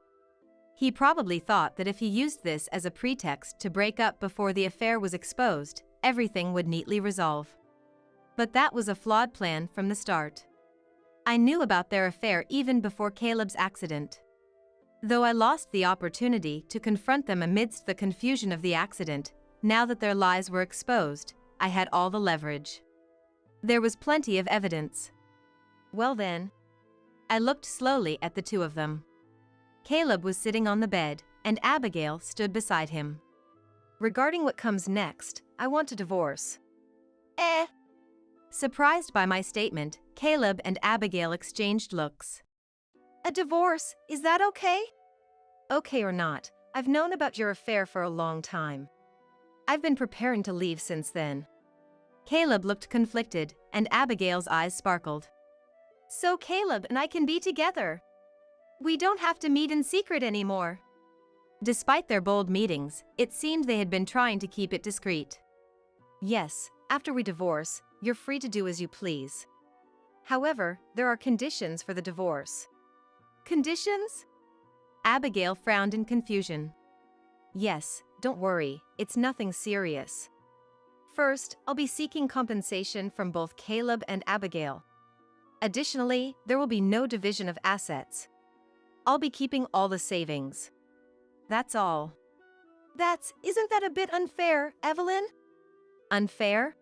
He probably thought that if he used this as a pretext to break up before the affair was exposed, everything would neatly resolve. But that was a flawed plan from the start. I knew about their affair even before Caleb's accident. Though I lost the opportunity to confront them amidst the confusion of the accident, now that their lies were exposed, I had all the leverage. There was plenty of evidence. Well then. I looked slowly at the two of them. Caleb was sitting on the bed, and Abigail stood beside him. Regarding what comes next, I want a divorce. Surprised by my statement, Caleb and Abigail exchanged looks. A divorce, is that okay? Okay or not, I've known about your affair for a long time. I've been preparing to leave since then. Caleb looked conflicted, and Abigail's eyes sparkled. So Caleb and I can be together. We don't have to meet in secret anymore. Despite their bold meetings, it seemed they had been trying to keep it discreet. Yes, after we divorce, you're free to do as you please. However, there are conditions for the divorce. Conditions? Abigail frowned in confusion. Yes, don't worry, it's nothing serious. First, I'll be seeking compensation from both Caleb and Abigail. Additionally, there will be no division of assets. I'll be keeping all the savings. That's all. Isn't that a bit unfair, Evelyn? Unfair?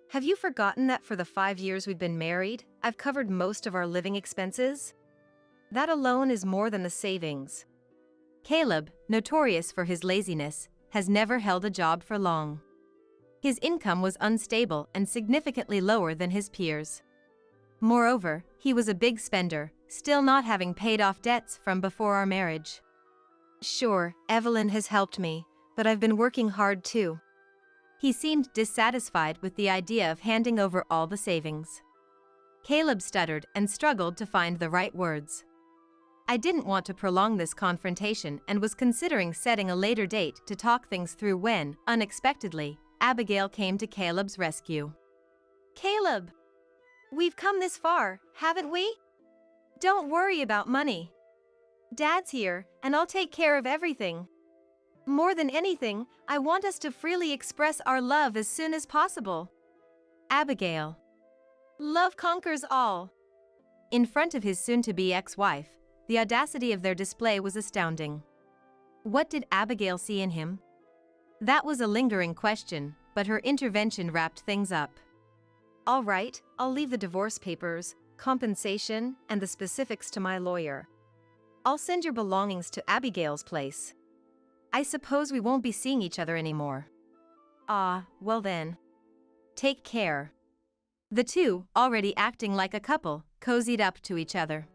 Have you forgotten that for the 5 years we've been married, I've covered most of our living expenses? That alone is more than the savings. Caleb, notorious for his laziness, has never held a job for long. His income was unstable and significantly lower than his peers. Moreover, he was a big spender, still not having paid off debts from before our marriage. Sure, Evelyn has helped me, but I've been working hard too. He seemed dissatisfied with the idea of handing over all the savings. Caleb stuttered and struggled to find the right words. I didn't want to prolong this confrontation and was considering setting a later date to talk things through when, unexpectedly, Abigail came to Caleb's rescue. Caleb! We've come this far, haven't we? Don't worry about money. Dad's here, and I'll take care of everything. More than anything, I want us to freely express our love as soon as possible. Abigail. Love conquers all. In front of his soon-to-be ex-wife, the audacity of their display was astounding. What did Abigail see in him? That was a lingering question, but her intervention wrapped things up. All right, I'll leave the divorce papers, compensation, and the specifics to my lawyer. I'll send your belongings to Abigail's place. I suppose we won't be seeing each other anymore. Well then. Take care. The two, already acting like a couple, cozied up to each other.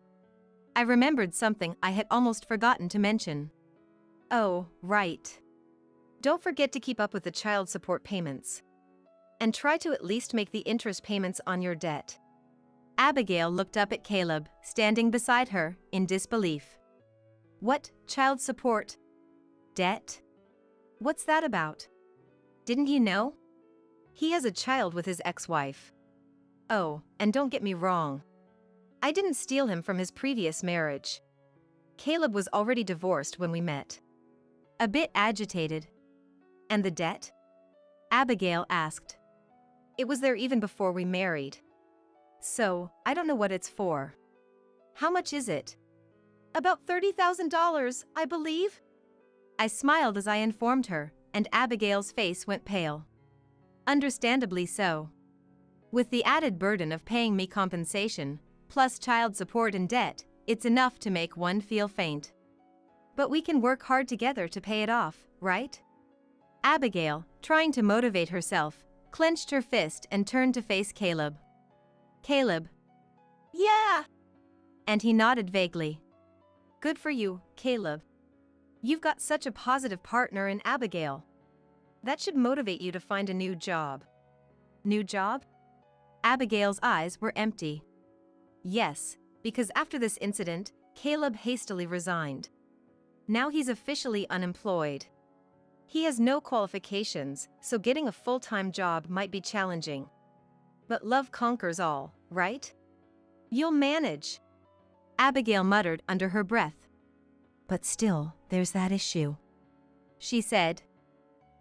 I remembered something I had almost forgotten to mention. Oh, right. Don't forget to keep up with the child support payments. and try to at least make the interest payments on your debt. Abigail looked up at Caleb, standing beside her, in disbelief. What, child support? Debt? What's that about? Didn't he know? He has a child with his ex-wife. Oh, and don't get me wrong. I didn't steal him from his previous marriage. Caleb was already divorced when we met. A bit agitated. And the debt? Abigail asked. It was there even before we married. So, I don't know what it's for. How much is it? About $30,000, I believe. I smiled as I informed her, and Abigail's face went pale. Understandably so. With the added burden of paying me compensation, plus child support and debt, it's enough to make one feel faint. But we can work hard together to pay it off, right? Abigail, trying to motivate herself, clenched her fist and turned to face Caleb. Caleb. Yeah. And he nodded vaguely. Good for you, Caleb. You've got such a positive partner in Abigail. That should motivate you to find a new job. New job? Abigail's eyes were empty. Yes, because after this incident, Caleb hastily resigned. Now he's officially unemployed. He has no qualifications, so getting a full-time job might be challenging. But love conquers all, right? You'll manage. Abigail muttered under her breath. But still, there's that issue, she said.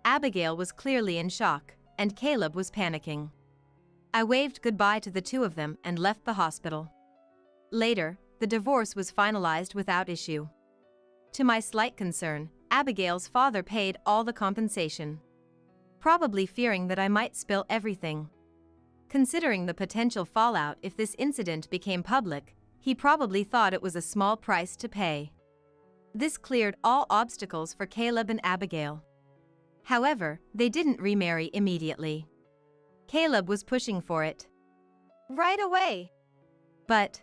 Abigail was clearly in shock, and Caleb was panicking. I waved goodbye to the two of them and left the hospital. Later, the divorce was finalized without issue. To my slight concern, Abigail's father paid all the compensation, probably fearing that I might spill everything. Considering the potential fallout if this incident became public, he probably thought it was a small price to pay. This cleared all obstacles for Caleb and Abigail. However, they didn't remarry immediately. Caleb was pushing for it. Right away. But,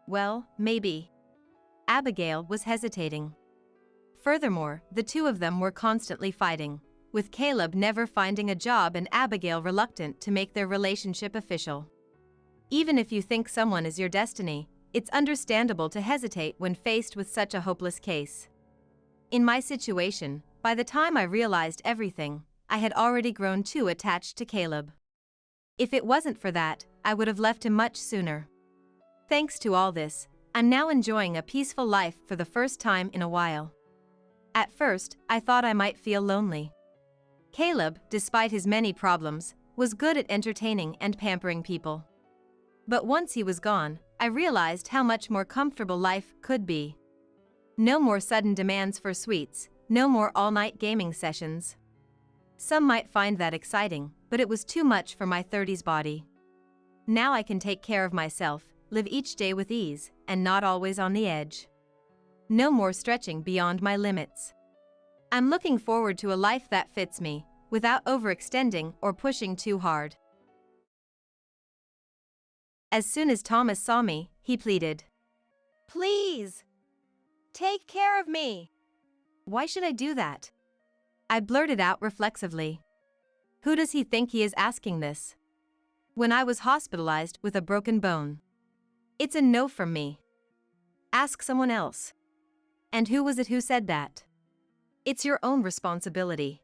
well, maybe. Abigail was hesitating. Furthermore, the two of them were constantly fighting, with Caleb never finding a job and Abigail reluctant to make their relationship official. Even if you think someone is your destiny, it's understandable to hesitate when faced with such a hopeless case. In my situation, by the time I realized everything, I had already grown too attached to Caleb. If it wasn't for that, I would have left him much sooner. Thanks to all this, I'm now enjoying a peaceful life for the first time in a while. At first, I thought I might feel lonely. Caleb, despite his many problems, was good at entertaining and pampering people. But once he was gone, I realized how much more comfortable life could be. No more sudden demands for sweets, no more all-night gaming sessions. Some might find that exciting, but it was too much for my 30s body. Now I can take care of myself, live each day with ease, and not always on the edge. No more stretching beyond my limits. I'm looking forward to a life that fits me, without overextending or pushing too hard. As soon as Thomas saw me, he pleaded. Please. Take care of me. Why should I do that? I blurted out reflexively. Who does he think he is asking this? When I was hospitalized with a broken bone. It's a no from me. Ask someone else. And who was it who said that? It's your own responsibility.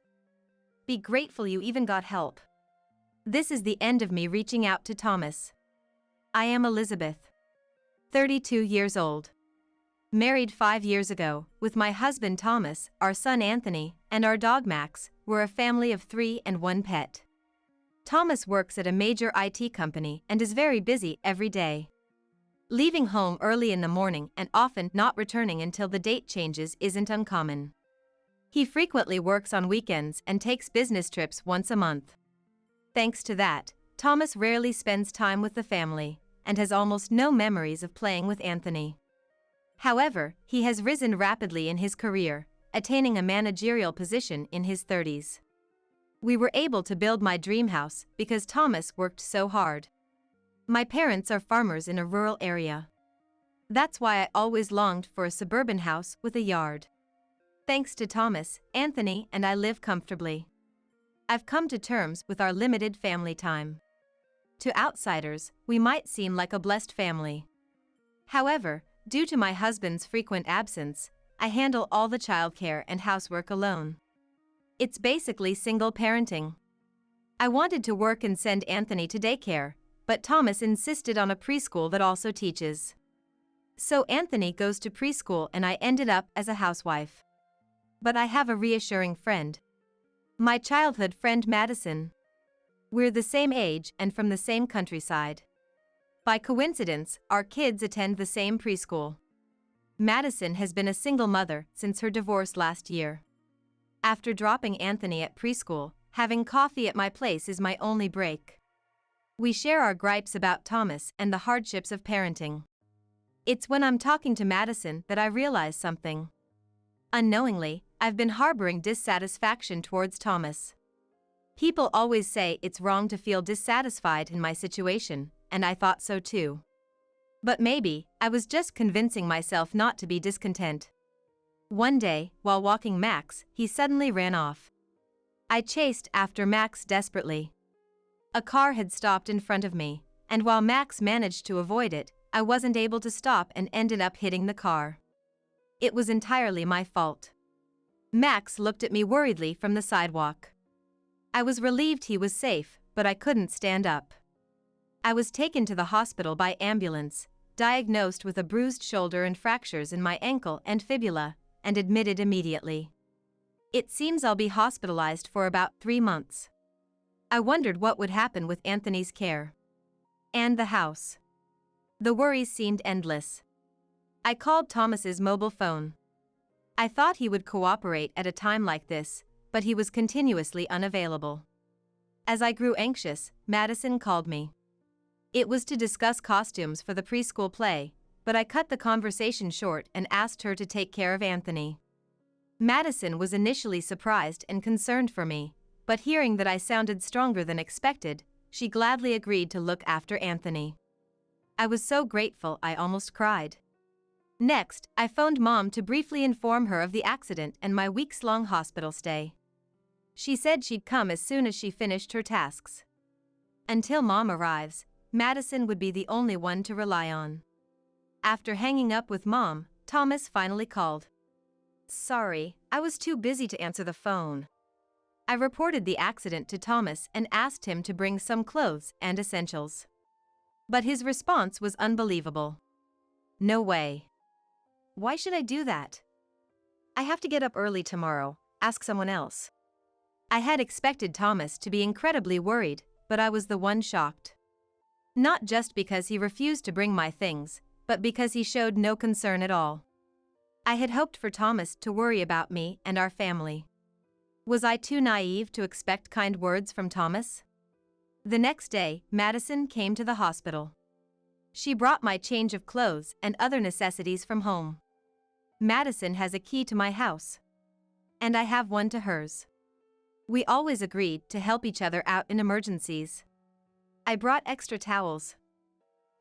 Be grateful you even got help. This is the end of me reaching out to Thomas. I am Elizabeth. 32 years old. Married 5 years ago, with my husband Thomas, our son Anthony, and our dog Max. We're a family of 3 and 1 pet. Thomas works at a major IT company and is very busy every day. Leaving home early in the morning and often not returning until the date changes isn't uncommon. He frequently works on weekends and takes business trips once a month. Thanks to that, Thomas rarely spends time with the family and has almost no memories of playing with Anthony. However, he has risen rapidly in his career, attaining a managerial position in his 30s. We were able to build my dream house because Thomas worked so hard. My parents are farmers in a rural area. That's why I always longed for a suburban house with a yard. Thanks to Thomas, Anthony and I live comfortably. I've come to terms with our limited family time. To outsiders, we might seem like a blessed family. However, due to my husband's frequent absence, I handle all the childcare and housework alone. It's basically single parenting. I wanted to work and send Anthony to daycare, but Thomas insisted on a preschool that also teaches. So Anthony goes to preschool and I ended up as a housewife. But I have a reassuring friend. My childhood friend Madison. We're the same age and from the same countryside. By coincidence, our kids attend the same preschool. Madison has been a single mother since her divorce last year. After dropping Anthony at preschool, having coffee at my place is my only break. We share our gripes about Thomas and the hardships of parenting. It's when I'm talking to Madison that I realize something. Unknowingly, I've been harboring dissatisfaction towards Thomas. People always say it's wrong to feel dissatisfied in my situation, and I thought so too. But maybe, I was just convincing myself not to be discontent. One day, while walking Max, he suddenly ran off. I chased after Max desperately. A car had stopped in front of me, and while Max managed to avoid it, I wasn't able to stop and ended up hitting the car. It was entirely my fault. Max looked at me worriedly from the sidewalk. I was relieved he was safe, but I couldn't stand up. I was taken to the hospital by ambulance, diagnosed with a bruised shoulder and fractures in my ankle and fibula, and admitted immediately. It seems I'll be hospitalized for about 3 months. I wondered what would happen with Anthony's care. And the house. The worries seemed endless. I called Thomas's mobile phone. I thought he would cooperate at a time like this, but he was continuously unavailable. As I grew anxious, Madison called me. It was to discuss costumes for the preschool play, but I cut the conversation short and asked her to take care of Anthony. Madison was initially surprised and concerned for me, but hearing that I sounded stronger than expected, she gladly agreed to look after Anthony. I was so grateful I almost cried. Next, I phoned Mom to briefly inform her of the accident and my weeks-long hospital stay. She said she'd come as soon as she finished her tasks. Until Mom arrives, Madison would be the only one to rely on. After hanging up with Mom, Thomas finally called. Sorry, I was too busy to answer the phone. I reported the accident to Thomas and asked him to bring some clothes and essentials. But his response was unbelievable. No way. Why should I do that? I have to get up early tomorrow, ask someone else. I had expected Thomas to be incredibly worried, but I was the one shocked. Not just because he refused to bring my things, but because he showed no concern at all. I had hoped for Thomas to worry about me and our family. Was I too naive to expect kind words from Thomas? The next day, Madison came to the hospital. She brought my change of clothes and other necessities from home. Madison has a key to my house. And I have one to hers. We always agreed to help each other out in emergencies. I brought extra towels.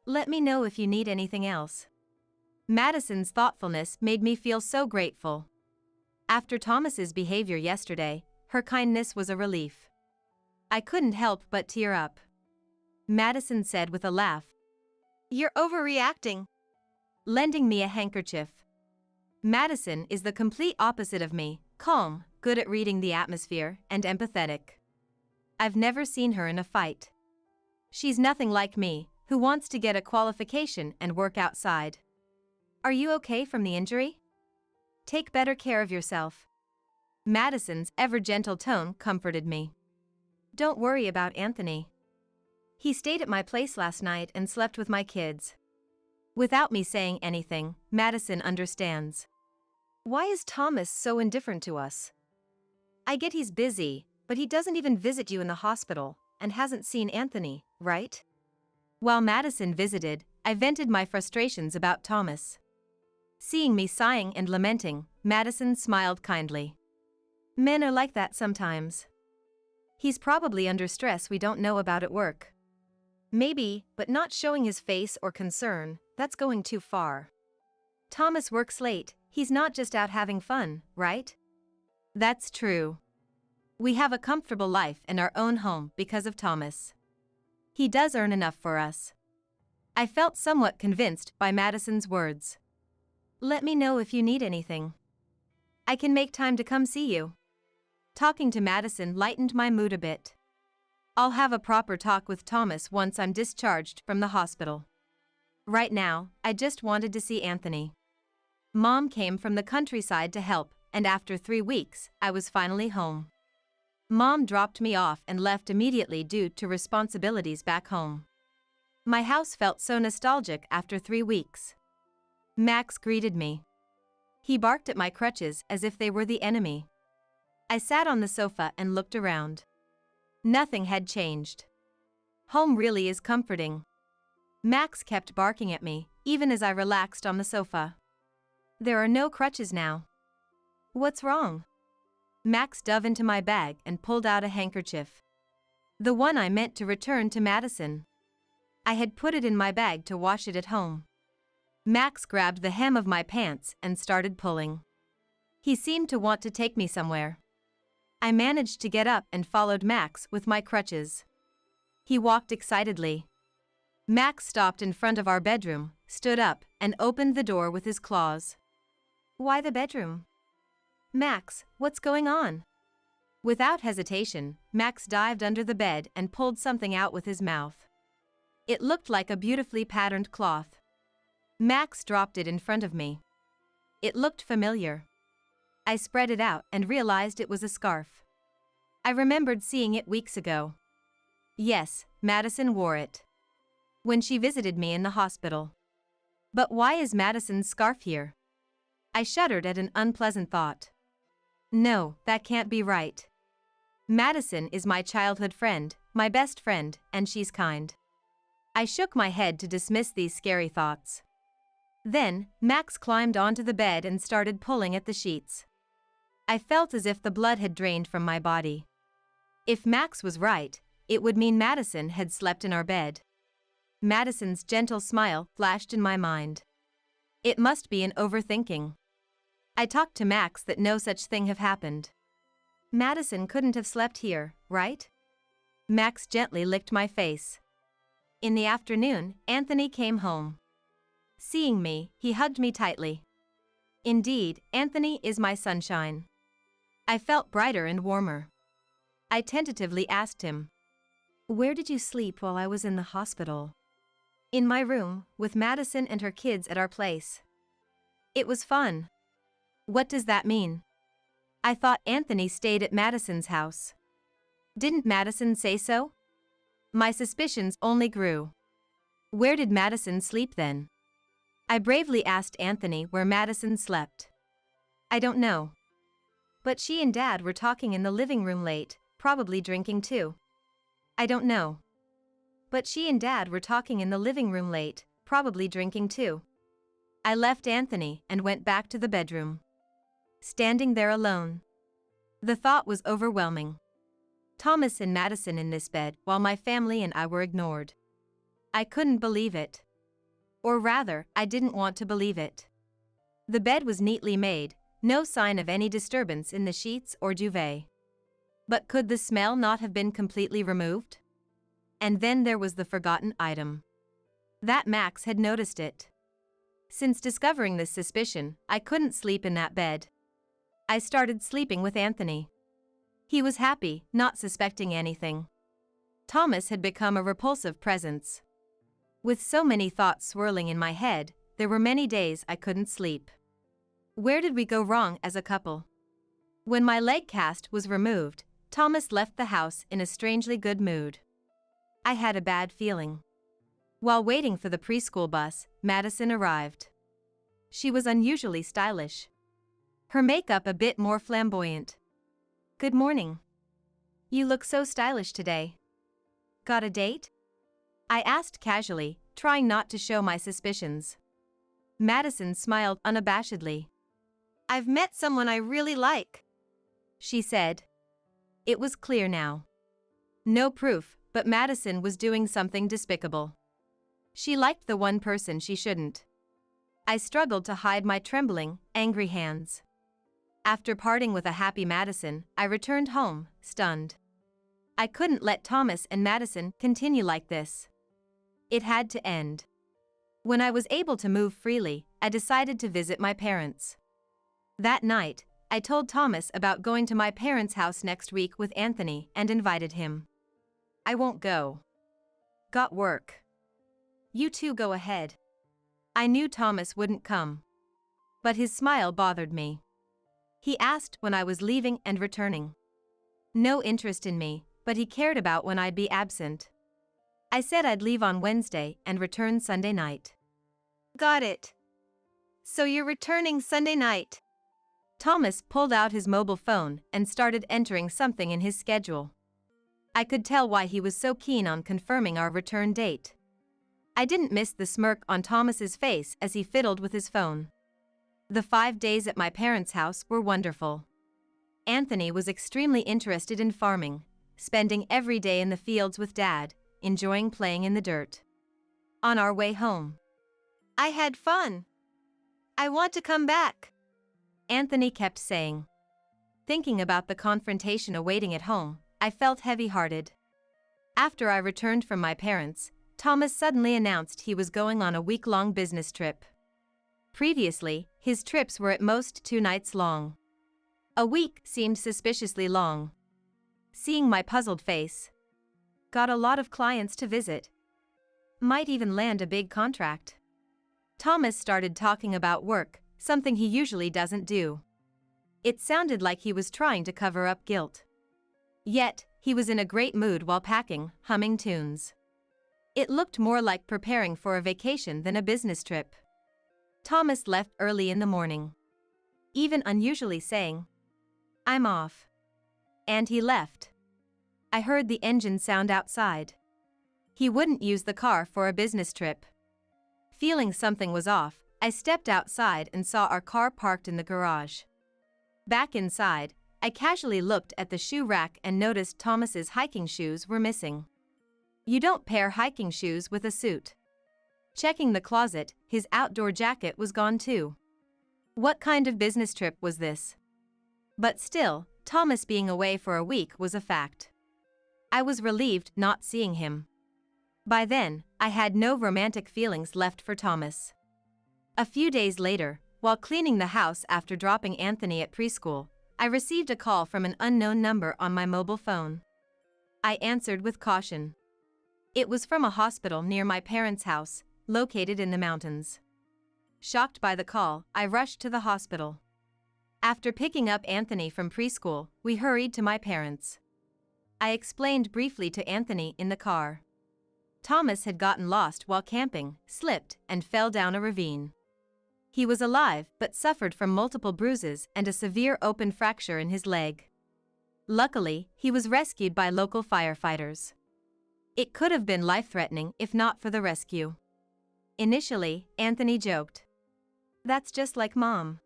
Let me know if you need anything else. Madison's thoughtfulness made me feel so grateful. After Thomas's behavior yesterday, her kindness was a relief. I couldn't help but tear up. Madison said with a laugh, "You're overreacting," lending me a handkerchief. Madison is the complete opposite of me, calm, good at reading the atmosphere, and empathetic. I've never seen her in a fight. She's nothing like me, who wants to get a qualification and work outside. Are you okay from the injury? Take better care of yourself. Madison's ever-gentle tone comforted me. Don't worry about Anthony. He stayed at my place last night and slept with my kids. Without me saying anything, Madison understands. Why is Thomas so indifferent to us? I get he's busy, but he doesn't even visit you in the hospital, and hasn't seen Anthony, right? While Madison visited, I vented my frustrations about Thomas. Seeing me sighing and lamenting, Madison smiled kindly. Men are like that sometimes. He's probably under stress we don't know about at work. Maybe, but not showing his face or concern, that's going too far. Thomas works late, he's not just out having fun, right? That's true. We have a comfortable life and our own home because of Thomas. He does earn enough for us. I felt somewhat convinced by Madison's words. Let me know if you need anything. I can make time to come see you. Talking to Madison lightened my mood a bit. I'll have a proper talk with Thomas once I'm discharged from the hospital. Right now, I just wanted to see Anthony. Mom came from the countryside to help, and after 3 weeks, I was finally home. Mom dropped me off and left immediately due to responsibilities back home. My house felt so nostalgic after 3 weeks. Max greeted me. He barked at my crutches as if they were the enemy. I sat on the sofa and looked around. Nothing had changed. Home really is comforting. Max kept barking at me, even as I relaxed on the sofa. There are no crutches now. What's wrong? Max dove into my bag and pulled out a handkerchief. The one I meant to return to Madison. I had put it in my bag to wash it at home. Max grabbed the hem of my pants and started pulling. He seemed to want to take me somewhere. I managed to get up and followed Max with my crutches. He walked excitedly. Max stopped in front of our bedroom, stood up, and opened the door with his claws. Why the bedroom? Max, what's going on? Without hesitation, Max dived under the bed and pulled something out with his mouth. It looked like a beautifully patterned cloth. Max dropped it in front of me. It looked familiar. I spread it out and realized it was a scarf. I remembered seeing it weeks ago. Yes, Madison wore it when she visited me in the hospital. But why is Madison's scarf here? I shuddered at an unpleasant thought. No, that can't be right. Madison is my childhood friend, my best friend, and she's kind. I shook my head to dismiss these scary thoughts. Then, Max climbed onto the bed and started pulling at the sheets. I felt as if the blood had drained from my body. If Max was right, it would mean Madison had slept in our bed. Madison's gentle smile flashed in my mind. It must be an overthinking. I talked to Max that no such thing have happened. Madison couldn't have slept here, right? Max gently licked my face. In the afternoon, Anthony came home. Seeing me, he hugged me tightly. Indeed, Anthony is my sunshine. I felt brighter and warmer. I tentatively asked him, Where did you sleep while I was in the hospital? In my room, with Madison and her kids at our place. It was fun. What does that mean? I thought Anthony stayed at Madison's house. Didn't Madison say so? My suspicions only grew. Where did Madison sleep then? I bravely asked Anthony where Madison slept. I don't know. But she and Dad were talking in the living room late, probably drinking too. I don't know. But she and Dad were talking in the living room late, probably drinking too. I left Anthony and went back to the bedroom. Standing there alone. The thought was overwhelming. Thomas and Madison in this bed while my family and I were ignored. I couldn't believe it. Or rather, I didn't want to believe it. The bed was neatly made, no sign of any disturbance in the sheets or duvet. But could the smell not have been completely removed? And then there was the forgotten item. That Max had noticed it. Since discovering this suspicion, I couldn't sleep in that bed. I started sleeping with Anthony. He was happy, not suspecting anything. Thomas had become a repulsive presence. With so many thoughts swirling in my head, there were many days I couldn't sleep. Where did we go wrong as a couple? When my leg cast was removed, Thomas left the house in a strangely good mood. I had a bad feeling. While waiting for the preschool bus, Madison arrived. She was unusually stylish. Her makeup a bit more flamboyant. Good morning. You look so stylish today. Got a date? I asked casually, trying not to show my suspicions. Madison smiled unabashedly. I've met someone I really like, she said. It was clear now. No proof, but Madison was doing something despicable. She liked the one person she shouldn't. I struggled to hide my trembling, angry hands. After parting with a happy Madison, I returned home, stunned. I couldn't let Thomas and Madison continue like this. It had to end. When I was able to move freely, I decided to visit my parents. That night, I told Thomas about going to my parents' house next week with Anthony and invited him. "I won't go. Got work. You two go ahead." I knew Thomas wouldn't come. But his smile bothered me. He asked when I was leaving and returning. No interest in me, but he cared about when I'd be absent. I said I'd leave on Wednesday and return Sunday night. Got it. So you're returning Sunday night. Thomas pulled out his mobile phone and started entering something in his schedule. I could tell why he was so keen on confirming our return date. I didn't miss the smirk on Thomas's face as he fiddled with his phone. The 5 days at my parents' house were wonderful. Anthony was extremely interested in farming, spending every day in the fields with Dad, enjoying playing in the dirt. On our way home, "I had fun. I want to come back," Anthony kept saying. Thinking about the confrontation awaiting at home, I felt heavy-hearted. After I returned from my parents', Thomas suddenly announced he was going on a week-long business trip. Previously, his trips were at most 2 nights long. A week seemed suspiciously long. Seeing my puzzled face. Got a lot of clients to visit. Might even land a big contract. Thomas started talking about work, something he usually doesn't do. It sounded like he was trying to cover up guilt. Yet, he was in a great mood while packing, humming tunes. It looked more like preparing for a vacation than a business trip. Thomas left early in the morning. Even unusually saying, "I'm off." And he left. I heard the engine sound outside. He wouldn't use the car for a business trip. Feeling something was off, I stepped outside and saw our car parked in the garage. Back inside, I casually looked at the shoe rack and noticed Thomas's hiking shoes were missing. You don't pair hiking shoes with a suit. Checking the closet, his outdoor jacket was gone too. What kind of business trip was this? But still, Thomas being away for a week was a fact. I was relieved not seeing him. By then, I had no romantic feelings left for Thomas. A few days later, while cleaning the house after dropping Anthony at preschool, I received a call from an unknown number on my mobile phone. I answered with caution. It was from a hospital near my parents' house, located in the mountains. Shocked by the call, I rushed to the hospital. After picking up Anthony from preschool, we hurried to my parents'. I explained briefly to Anthony in the car. Thomas had gotten lost while camping, slipped, and fell down a ravine. He was alive but suffered from multiple bruises and a severe open fracture in his leg. Luckily, he was rescued by local firefighters. It could have been life-threatening if not for the rescue. Initially, Anthony joked, "That's just like Mom."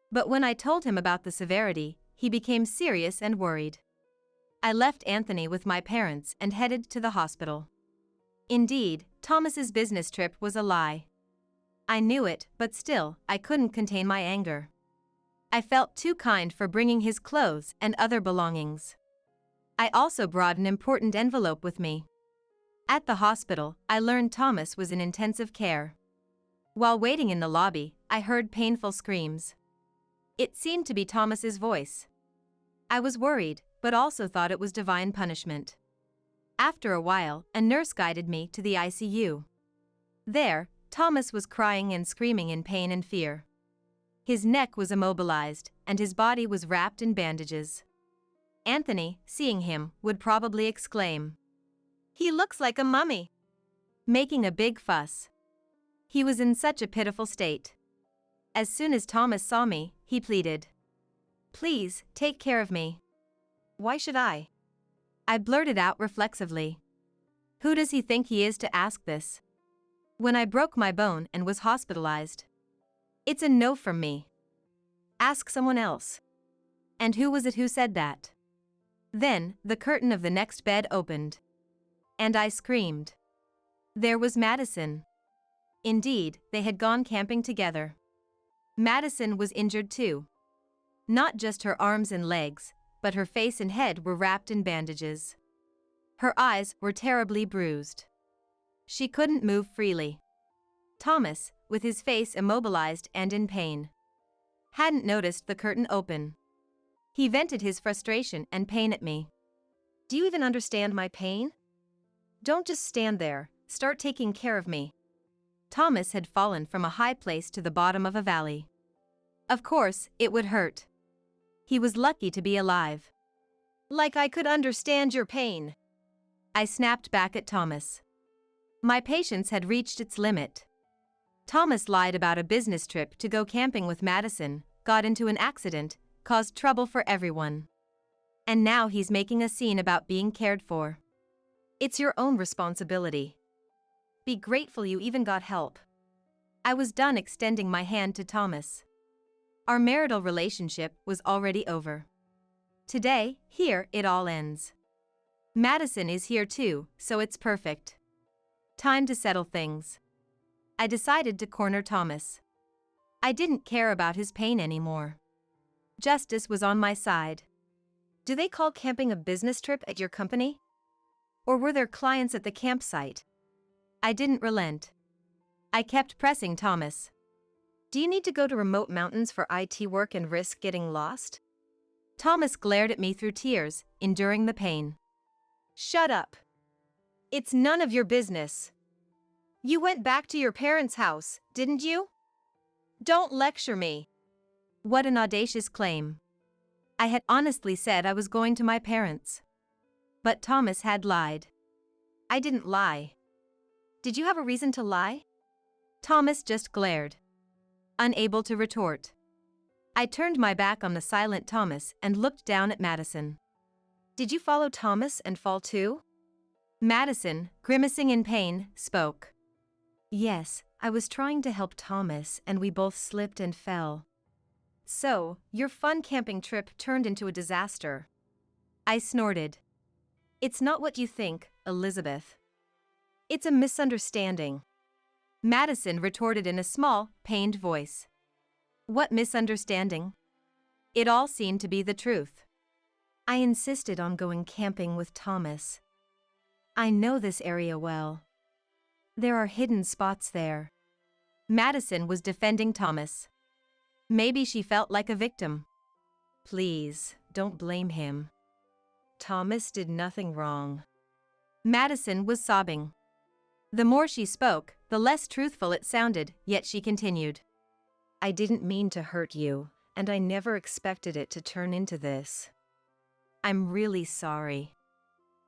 But when I told him about the severity, he became serious and worried. I left Anthony with my parents and headed to the hospital. Indeed, Thomas's business trip was a lie. I knew it, but still, I couldn't contain my anger. I felt too kind for bringing his clothes and other belongings. I also brought an important envelope with me. At the hospital, I learned Thomas was in intensive care. While waiting in the lobby, I heard painful screams. It seemed to be Thomas's voice. I was worried, but also thought it was divine punishment. After a while, a nurse guided me to the ICU. There, Thomas was crying and screaming in pain and fear. His neck was immobilized, and his body was wrapped in bandages. Anthony, seeing him, would probably exclaim, "He looks like a mummy," making a big fuss. He was in such a pitiful state. As soon as Thomas saw me, he pleaded, "Please, take care of me." "Why should I?" I blurted out reflexively. Who does he think he is to ask this? When I broke my bone and was hospitalized. It's a no from me. Ask someone else. And who was it who said that? Then, the curtain of the next bed opened. And I screamed. There was Madison. Indeed, they had gone camping together. Madison was injured too. Not just her arms and legs, but her face and head were wrapped in bandages. Her eyes were terribly bruised. She couldn't move freely. Thomas, with his face immobilized and in pain, hadn't noticed the curtain open. He vented his frustration and pain at me. Do you even understand my pain? Don't just stand there, start taking care of me. Thomas had fallen from a high place to the bottom of a valley. Of course, it would hurt. He was lucky to be alive. Like I could understand your pain. I snapped back at Thomas. My patience had reached its limit. Thomas lied about a business trip to go camping with Madison, got into an accident, caused trouble for everyone. And now he's making a scene about being cared for. It's your own responsibility. Be grateful you even got help. I was done extending my hand to Thomas. Our marital relationship was already over. Today, here it all ends. Madison is here too, so it's perfect. Time to settle things. I decided to corner Thomas. I didn't care about his pain anymore. Justice was on my side. Do they call camping a business trip at your company? Or were there clients at the campsite? I didn't relent. I kept pressing Thomas. Do you need to go to remote mountains for IT work and risk getting lost? Thomas glared at me through tears, enduring the pain. Shut up. It's none of your business. You went back to your parents' house, didn't you? Don't lecture me. What an audacious claim. I had honestly said I was going to my parents. But Thomas had lied. I didn't lie. Did you have a reason to lie? Thomas just glared, unable to retort. I turned my back on the silent Thomas and looked down at Madison. Did you follow Thomas and fall too? Madison, grimacing in pain, spoke. Yes, I was trying to help Thomas and we both slipped and fell. So, your fun camping trip turned into a disaster. I snorted. It's not what you think, Elizabeth. It's a misunderstanding. Madison retorted in a small, pained voice. What misunderstanding? It all seemed to be the truth. I insisted on going camping with Thomas. I know this area well. There are hidden spots there. Madison was defending Thomas. Maybe she felt like a victim. Please, don't blame him. Thomas did nothing wrong. Madison was sobbing. The more she spoke, the less truthful it sounded, yet she continued. I didn't mean to hurt you, and I never expected it to turn into this. I'm really sorry.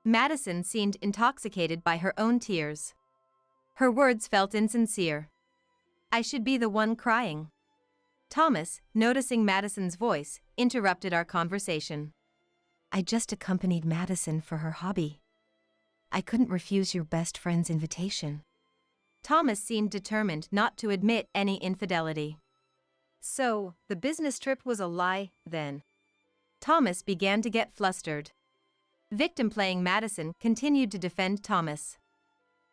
Madison seemed intoxicated by her own tears. Her words felt insincere. I should be the one crying. Thomas, noticing Madison's voice, interrupted our conversation. I just accompanied Madison for her hobby. I couldn't refuse your best friend's invitation. Thomas seemed determined not to admit any infidelity. So, the business trip was a lie, then? Thomas began to get flustered. Victim-playing Madison continued to defend Thomas.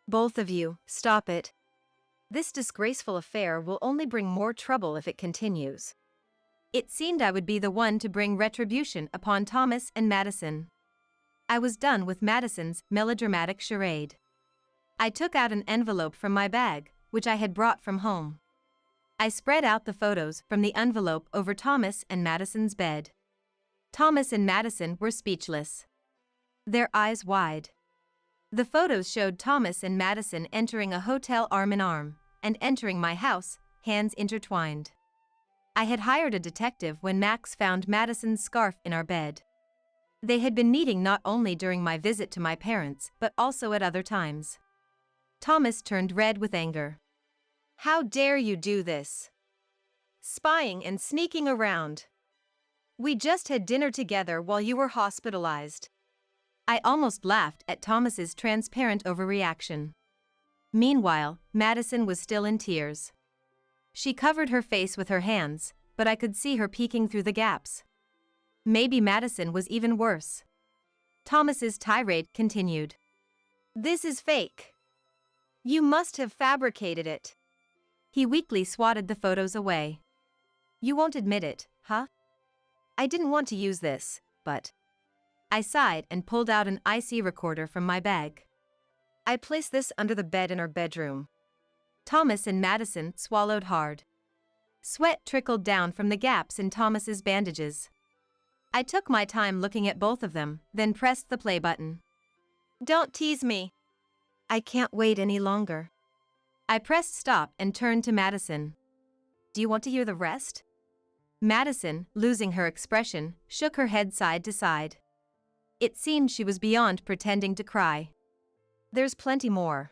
Both of you, stop it. This disgraceful affair will only bring more trouble if it continues. It seemed I would be the one to bring retribution upon Thomas and Madison. I was done with Madison's melodramatic charade. I took out an envelope from my bag, which I had brought from home. I spread out the photos from the envelope over Thomas and Madison's bed. Thomas and Madison were speechless, their eyes wide. The photos showed Thomas and Madison entering a hotel arm in arm, and entering my house, hands intertwined. I had hired a detective when Max found Madison's scarf in our bed. They had been meeting not only during my visit to my parents, but also at other times. Thomas turned red with anger. How dare you do this? Spying and sneaking around. We just had dinner together while you were hospitalized. I almost laughed at Thomas's transparent overreaction. Meanwhile, Madison was still in tears. She covered her face with her hands, but I could see her peeking through the gaps. Maybe Madison was even worse. Thomas's tirade continued. This is fake. You must have fabricated it. He weakly swatted the photos away. You won't admit it, huh? I didn't want to use this, but I sighed and pulled out an IC recorder from my bag. I placed this under the bed in our bedroom. Thomas and Madison swallowed hard. Sweat trickled down from the gaps in Thomas's bandages. I took my time looking at both of them, then pressed the play button. Don't tease me. I can't wait any longer. I pressed stop and turned to Madison. Do you want to hear the rest? Madison, losing her expression, shook her head side to side. It seemed she was beyond pretending to cry. There's plenty more.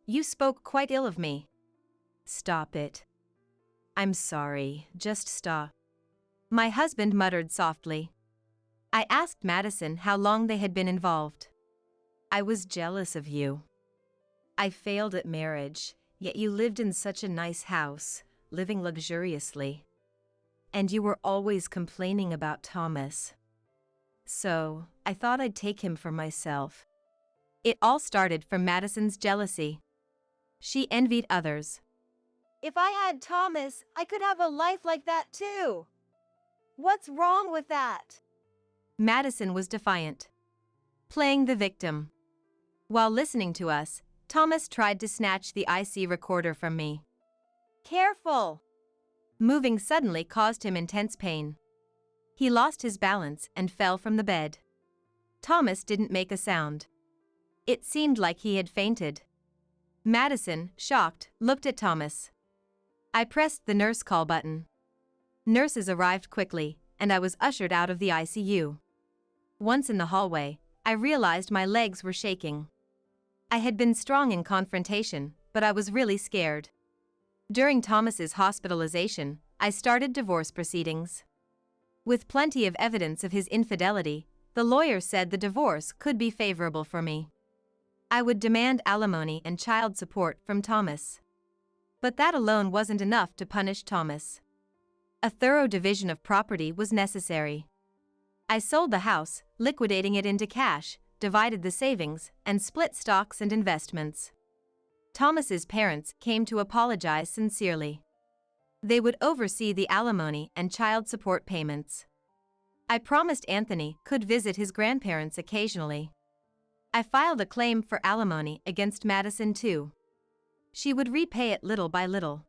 You spoke quite ill of me. Stop it. I'm sorry, just stop. My husband muttered softly. I asked Madison how long they had been involved. I was jealous of you. I failed at marriage, yet you lived in such a nice house, living luxuriously. And you were always complaining about Thomas. So, I thought I'd take him for myself. It all started from Madison's jealousy. She envied others. If I had Thomas, I could have a life like that too. What's wrong with that? Madison was defiant, playing the victim. While listening to us, Thomas tried to snatch the IC recorder from me. Careful! Moving suddenly caused him intense pain. He lost his balance and fell from the bed. Thomas didn't make a sound. It seemed like he had fainted. Madison, shocked, looked at Thomas. I pressed the nurse call button. Nurses arrived quickly, and I was ushered out of the ICU. Once in the hallway, I realized my legs were shaking. I had been strong in confrontation, but I was really scared. During Thomas's hospitalization, I started divorce proceedings. With plenty of evidence of his infidelity, the lawyer said the divorce could be favorable for me. I would demand alimony and child support from Thomas. But that alone wasn't enough to punish Thomas. A thorough division of property was necessary. I sold the house, liquidating it into cash, divided the savings, and split stocks and investments. Thomas's parents came to apologize sincerely. They would oversee the alimony and child support payments. I promised Anthony could visit his grandparents occasionally. I filed a claim for alimony against Madison too. She would repay it little by little.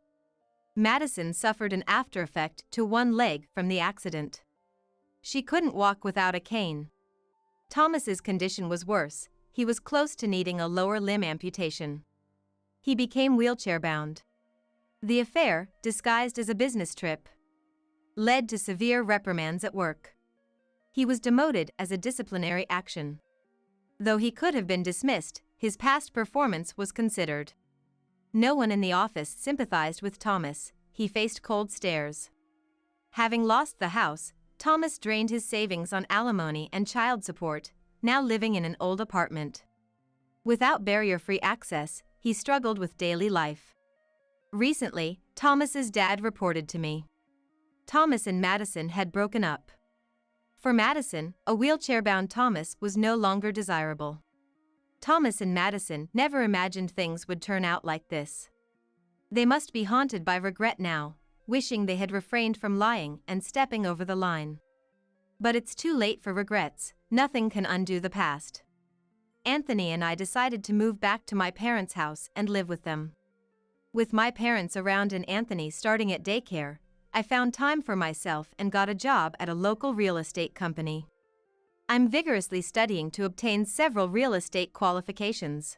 Madison suffered an after effect to one leg from the accident. She couldn't walk without a cane. Thomas's condition was worse. He was close to needing a lower limb amputation. He became wheelchair-bound. The affair, disguised as a business trip, led to severe reprimands at work. He was demoted as a disciplinary action. Though he could have been dismissed, his past performance was considered. No one in the office sympathized with Thomas. He faced cold stares. Having lost the house, Thomas drained his savings on alimony and child support, now living in an old apartment. Without barrier-free access, he struggled with daily life. Recently, Thomas's dad reported to me. Thomas and Madison had broken up. For Madison, a wheelchair-bound Thomas was no longer desirable. Thomas and Madison never imagined things would turn out like this. They must be haunted by regret now, wishing they had refrained from lying and stepping over the line. But it's too late for regrets. Nothing can undo the past. Anthony and I decided to move back to my parents' house and live with them. With my parents around and Anthony starting at daycare, I found time for myself and got a job at a local real estate company. I'm vigorously studying to obtain several real estate qualifications.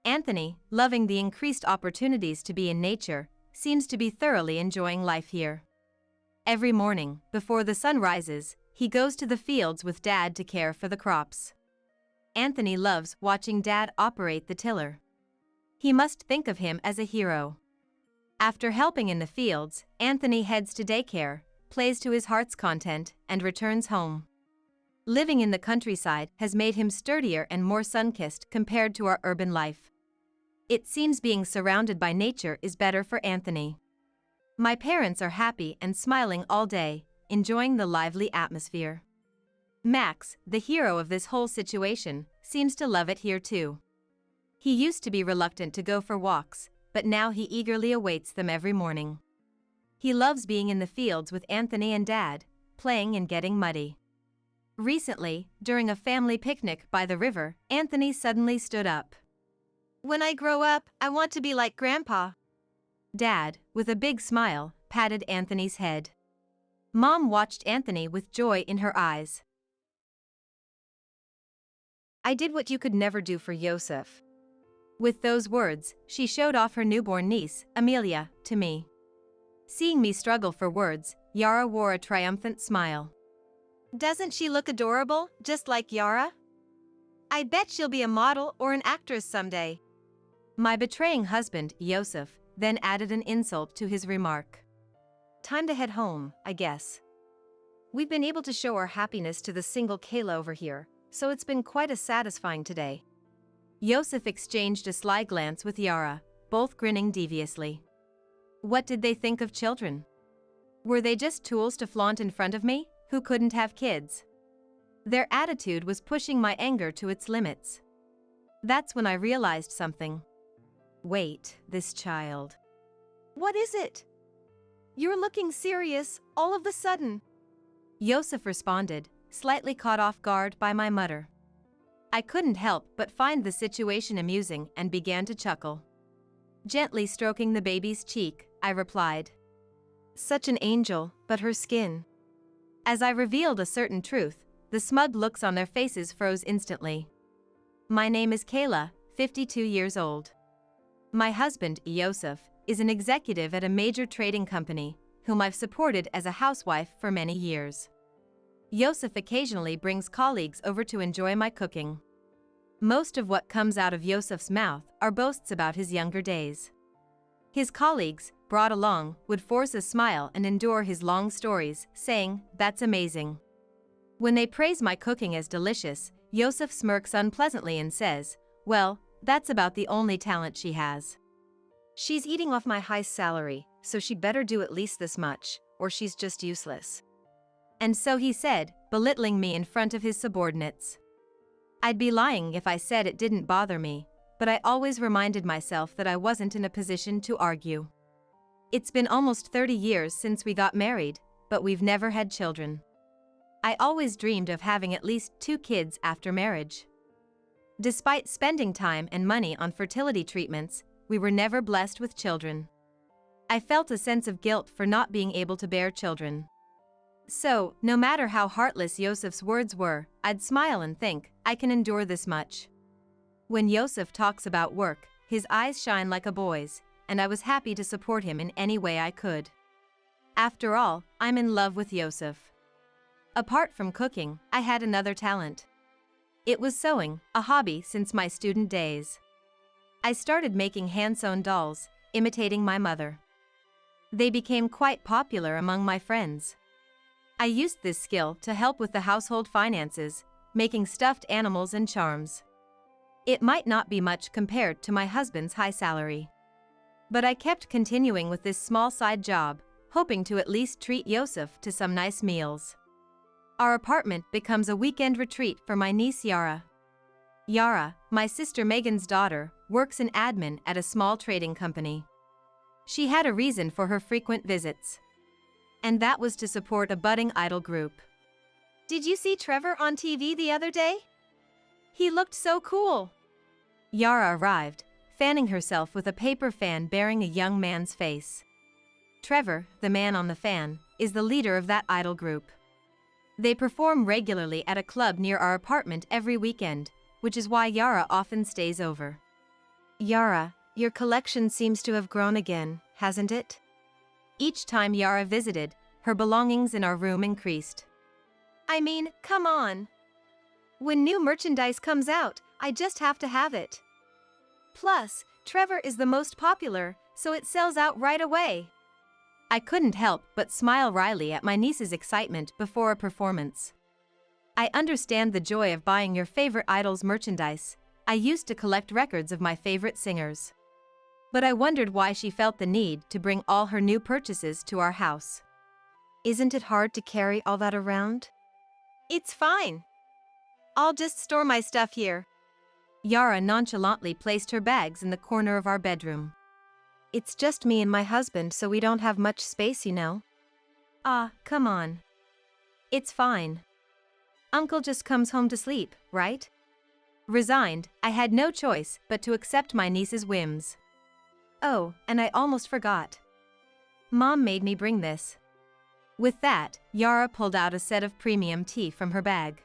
Anthony, loving the increased opportunities to be in nature, seems to be thoroughly enjoying life here. Every morning, before the sun rises, he goes to the fields with Dad to care for the crops. Anthony loves watching Dad operate the tiller. He must think of him as a hero. After helping in the fields, Anthony heads to daycare, plays to his heart's content, and returns home. Living in the countryside has made him sturdier and more sun-kissed compared to our urban life. It seems being surrounded by nature is better for Anthony. My parents are happy and smiling all day, enjoying the lively atmosphere. Max, the hero of this whole situation, seems to love it here too. He used to be reluctant to go for walks, but now he eagerly awaits them every morning. He loves being in the fields with Anthony and Dad, playing and getting muddy. Recently, during a family picnic by the river, Anthony suddenly stood up. When I grow up, I want to be like Grandpa. Dad, with a big smile, patted Anthony's head. Mom watched Anthony with joy in her eyes. I did what you could never do for Yosef. With those words, she showed off her newborn niece, Amelia, to me. Seeing me struggle for words, Yara wore a triumphant smile. Doesn't she look adorable, just like Yara? I bet she'll be a model or an actress someday. My betraying husband, Yosef, then added an insult to his remark. Time to head home, I guess. We've been able to show our happiness to the single Kayla over here, so it's been quite as satisfying today. Yosef exchanged a sly glance with Yara, both grinning deviously. What did they think of children? Were they just tools to flaunt in front of me, who couldn't have kids? Their attitude was pushing my anger to its limits. That's when I realized something. Wait, this child. What is it? You're looking serious, all of a sudden. Yosef responded, slightly caught off guard by my mutter. I couldn't help but find the situation amusing and began to chuckle. Gently stroking the baby's cheek, I replied. Such an angel, but her skin. As I revealed a certain truth, the smug looks on their faces froze instantly. My name is Kayla, 52 years old. My husband, Yosef, is an executive at a major trading company, whom I've supported as a housewife for many years. Yosef occasionally brings colleagues over to enjoy my cooking. Most of what comes out of Yosef's mouth are boasts about his younger days. His colleagues, brought along, would force a smile and endure his long stories, saying, "That's amazing." When they praise my cooking as delicious, Yosef smirks unpleasantly and says, "Well, that's about the only talent she has." She's eating off my high salary, so she better do at least this much, or she's just useless. And so he said, belittling me in front of his subordinates. I'd be lying if I said it didn't bother me, but I always reminded myself that I wasn't in a position to argue. It's been almost 30 years since we got married, but we've never had children. I always dreamed of having at least 2 kids after marriage. Despite spending time and money on fertility treatments, we were never blessed with children. I felt a sense of guilt for not being able to bear children. So, no matter how heartless Yosef's words were, I'd smile and think, I can endure this much. When Yosef talks about work, his eyes shine like a boy's, and I was happy to support him in any way I could. After all, I'm in love with Yosef. Apart from cooking, I had another talent. It was sewing, a hobby since my student days. I started making hand-sewn dolls, imitating my mother. They became quite popular among my friends. I used this skill to help with the household finances, making stuffed animals and charms. It might not be much compared to my husband's high salary. But I kept continuing with this small side job, hoping to at least treat Yosef to some nice meals. Our apartment becomes a weekend retreat for my niece Yara. Yara, my sister Megan's daughter, works in admin at a small trading company. She had a reason for her frequent visits. And that was to support a budding idol group. Did you see Trevor on TV the other day? He looked so cool. Yara arrived, fanning herself with a paper fan bearing a young man's face. Trevor, the man on the fan, is the leader of that idol group. They perform regularly at a club near our apartment every weekend, which is why Yara often stays over. Yara, your collection seems to have grown again, hasn't it? Each time Yara visited, her belongings in our room increased. I mean, come on. When new merchandise comes out, I just have to have it. Plus, Trevor is the most popular, so it sells out right away. I couldn't help but smile wryly at my niece's excitement before a performance. I understand the joy of buying your favorite idol's merchandise. I used to collect records of my favorite singers. But I wondered why she felt the need to bring all her new purchases to our house. Isn't it hard to carry all that around? It's fine. I'll just store my stuff here. Yara nonchalantly placed her bags in the corner of our bedroom. It's just me and my husband, so we don't have much space, you know. Ah, come on. It's fine. Uncle just comes home to sleep, right? Resigned, I had no choice but to accept my niece's whims. Oh, and I almost forgot. Mom made me bring this. With that, Yara pulled out a set of premium tea from her bag.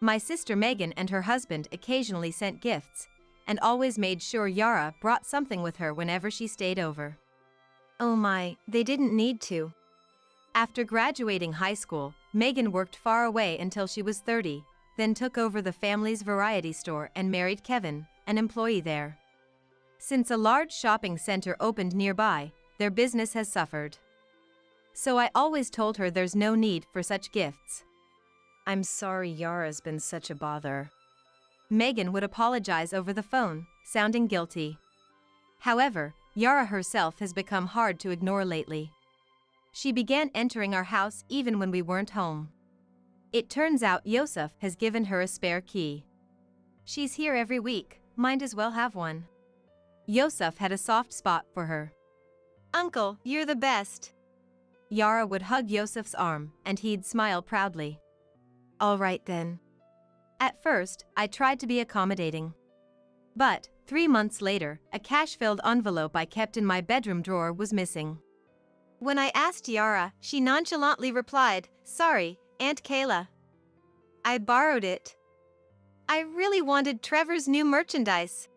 My sister Megan and her husband occasionally sent gifts, and always made sure Yara brought something with her whenever she stayed over. Oh my, they didn't need to. After graduating high school, Megan worked far away until she was 30, then took over the family's variety store and married Kevin, an employee there. Since a large shopping center opened nearby, their business has suffered. So I always told her there's no need for such gifts. I'm sorry Yara's been such a bother. Megan would apologize over the phone, sounding guilty. However, Yara herself has become hard to ignore lately. She began entering our house even when we weren't home. It turns out Yosef has given her a spare key. She's here every week, might as well have one. Yosef had a soft spot for her. Uncle, you're the best. Yara would hug Yosef's arm, and he'd smile proudly. All right then. At first, I tried to be accommodating. But, 3 months later, a cash-filled envelope I kept in my bedroom drawer was missing. When I asked Yara, she nonchalantly replied, "Sorry, Aunt Kayla. I borrowed it. I really wanted Trevor's new merchandise."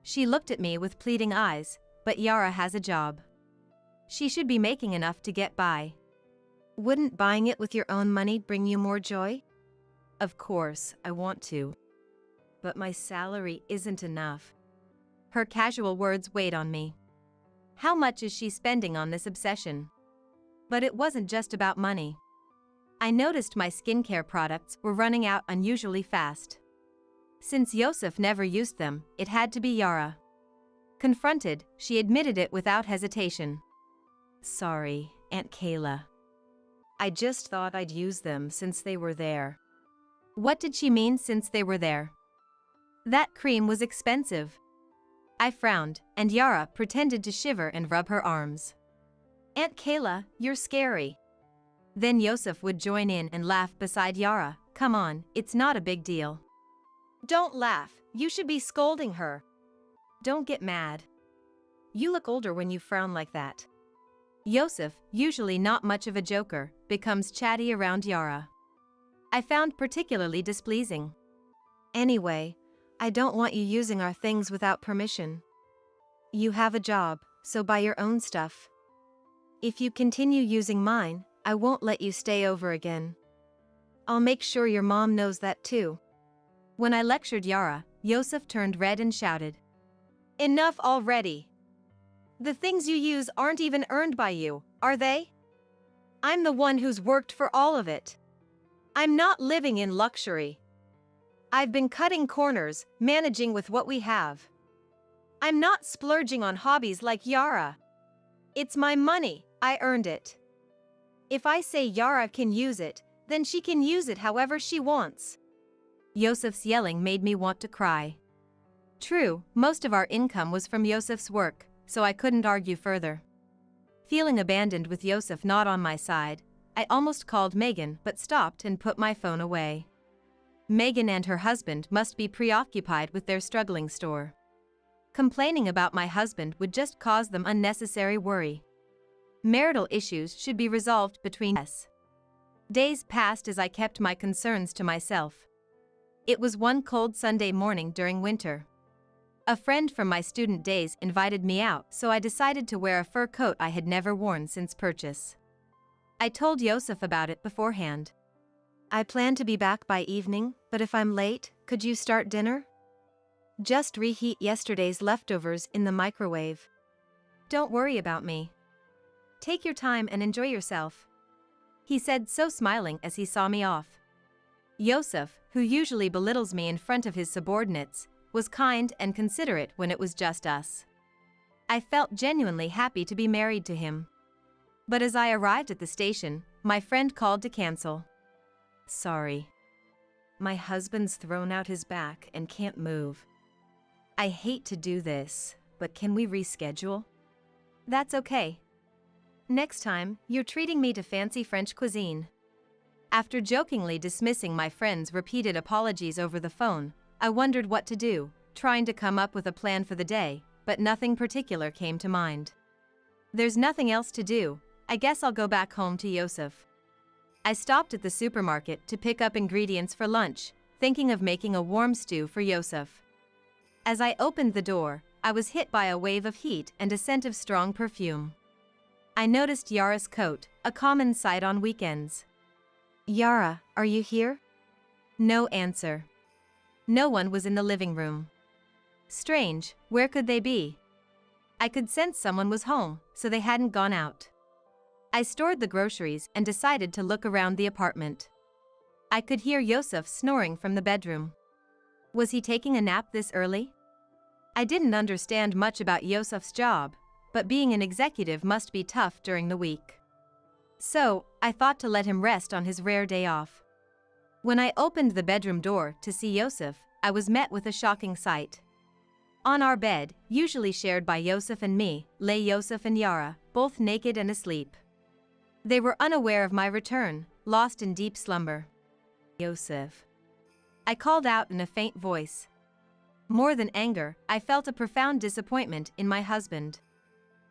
She looked at me with pleading eyes, but Yara has a job. She should be making enough to get by. Wouldn't buying it with your own money bring you more joy? Of course, I want to. But my salary isn't enough. Her casual words weighed on me. How much is she spending on this obsession? But it wasn't just about money. I noticed my skincare products were running out unusually fast. Since Yosef never used them, it had to be Yara. Confronted, she admitted it without hesitation. Sorry, Aunt Kayla. I just thought I'd use them since they were there. What did she mean since they were there? That cream was expensive. I frowned, and Yara pretended to shiver and rub her arms. Aunt Kayla, you're scary. Then Yosef would join in and laugh beside Yara. Come on, it's not a big deal. Don't laugh, you should be scolding her. Don't get mad. You look older when you frown like that. Yosef, usually not much of a joker, becomes chatty around Yara. I found particularly displeasing. Anyway, I don't want you using our things without permission. You have a job, so buy your own stuff. If you continue using mine, I won't let you stay over again. I'll make sure your mom knows that too. When I lectured Yara, Yosef turned red and shouted. Enough already. The things you use aren't even earned by you, are they? I'm the one who's worked for all of it. I'm not living in luxury. I've been cutting corners, managing with what we have. I'm not splurging on hobbies like Yara. It's my money, I earned it. If I say Yara can use it, then she can use it however she wants. Yosef's yelling made me want to cry. True, most of our income was from Yosef's work, so I couldn't argue further. Feeling abandoned with Yosef not on my side, I almost called Megan but stopped and put my phone away. Megan and her husband must be preoccupied with their struggling store. Complaining about my husband would just cause them unnecessary worry. Marital issues should be resolved between us. Days passed as I kept my concerns to myself. It was one cold Sunday morning during winter. A friend from my student days invited me out, so I decided to wear a fur coat I had never worn since purchase. I told Yosef about it beforehand. I plan to be back by evening, but if I'm late, could you start dinner? Just reheat yesterday's leftovers in the microwave. Don't worry about me. Take your time and enjoy yourself. He said, so smiling as he saw me off. Yosef, who usually belittles me in front of his subordinates, was kind and considerate when it was just us. I felt genuinely happy to be married to him. But as I arrived at the station, my friend called to cancel. Sorry. My husband's thrown out his back and can't move. I hate to do this, but can we reschedule? That's okay. Next time, you're treating me to fancy French cuisine. After jokingly dismissing my friend's repeated apologies over the phone, I wondered what to do, trying to come up with a plan for the day, but nothing particular came to mind. There's nothing else to do, I guess I'll go back home to Yosef. I stopped at the supermarket to pick up ingredients for lunch, thinking of making a warm stew for Yosef. As I opened the door, I was hit by a wave of heat and a scent of strong perfume. I noticed Yara's coat, a common sight on weekends. Yara, are you here? No answer. No one was in the living room. Strange, where could they be? I could sense someone was home, so they hadn't gone out. I stored the groceries and decided to look around the apartment. I could hear Yosef snoring from the bedroom. Was he taking a nap this early? I didn't understand much about Yosef's job, but being an executive must be tough during the week. So, I thought to let him rest on his rare day off. When I opened the bedroom door to see Yosef, I was met with a shocking sight. On our bed, usually shared by Yosef and me, lay Yosef and Yara, both naked and asleep. They were unaware of my return, lost in deep slumber. Yosef. I called out in a faint voice. More than anger, I felt a profound disappointment in my husband.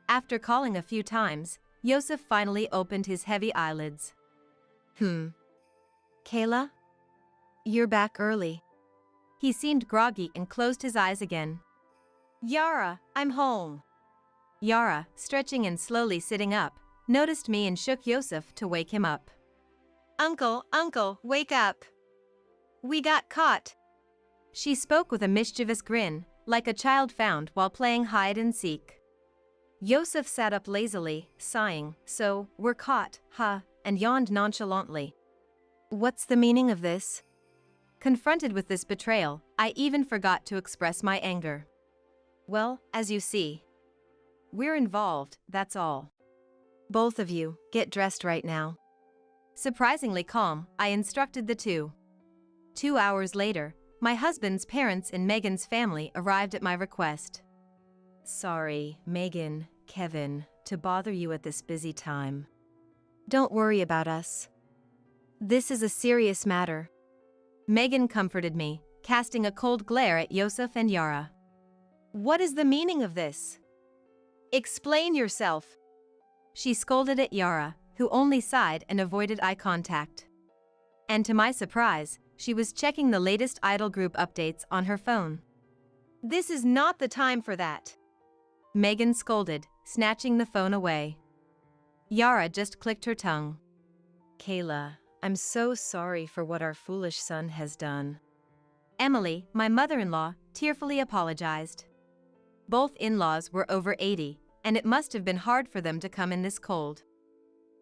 After calling a few times, Yosef finally opened his heavy eyelids. Kayla? You're back early. He seemed groggy and closed his eyes again. Yara, I'm home. Yara, stretching and slowly sitting up, noticed me and shook Yosef to wake him up. Uncle, wake up. We got caught. She spoke with a mischievous grin, like a child found while playing hide and seek. Yosef sat up lazily, sighing, "So, we're caught, huh?" and yawned nonchalantly. What's the meaning of this? Confronted with this betrayal, I even forgot to express my anger. Well, as you see, we're involved, that's all. Both of you, get dressed right now. Surprisingly calm, I instructed the two. 2 hours later, my husband's parents and Megan's family arrived at my request. Sorry, Megan, Kevin, to bother you at this busy time. Don't worry about us. This is a serious matter. Megan comforted me, casting a cold glare at Yosef and Yara. What is the meaning of this? Explain yourself. She scolded at Yara, who only sighed and avoided eye contact. And to my surprise, she was checking the latest Idol group updates on her phone. This is not the time for that. Megan scolded, snatching the phone away. Yara just clicked her tongue. Kayla, I'm so sorry for what our foolish son has done. Emily, my mother-in-law, tearfully apologized. Both in-laws were over 80, and it must have been hard for them to come in this cold.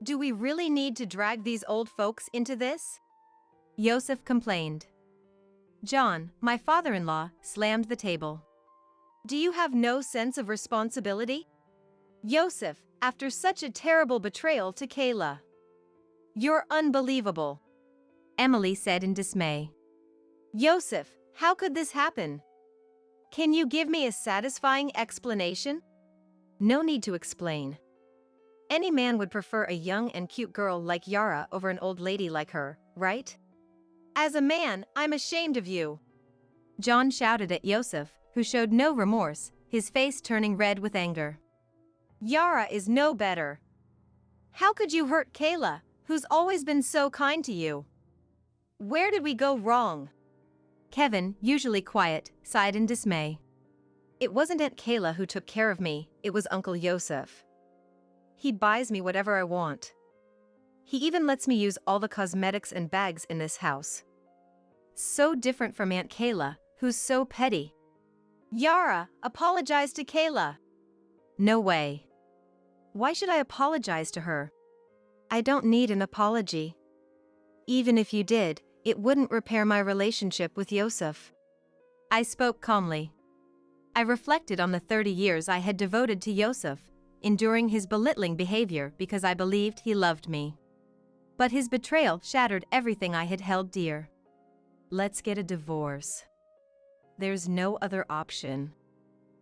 Do we really need to drag these old folks into this? Yosef complained. John, my father-in-law, slammed the table. Do you have no sense of responsibility? Yosef, after such a terrible betrayal to Kayla. You're unbelievable. Emily said in dismay. Yosef, how could this happen? Can you give me a satisfying explanation? No need to explain. Any man would prefer a young and cute girl like Yara over an old lady like her, right? As a man, I'm ashamed of you. John shouted at Yosef, who showed no remorse, his face turning red with anger. Yara is no better. How could you hurt Kayla, who's always been so kind to you? Where did we go wrong? Kevin, usually quiet, sighed in dismay. It wasn't Aunt Kayla who took care of me, it was Uncle Yosef. He buys me whatever I want. He even lets me use all the cosmetics and bags in this house. So different from Aunt Kayla, who's so petty. Yara, apologize to Kayla. No way. Why should I apologize to her? I don't need an apology. Even if you did, it wouldn't repair my relationship with Yosef. I spoke calmly. I reflected on the 30 years I had devoted to Yosef, enduring his belittling behavior because I believed he loved me. But his betrayal shattered everything I had held dear. Let's get a divorce. There's no other option.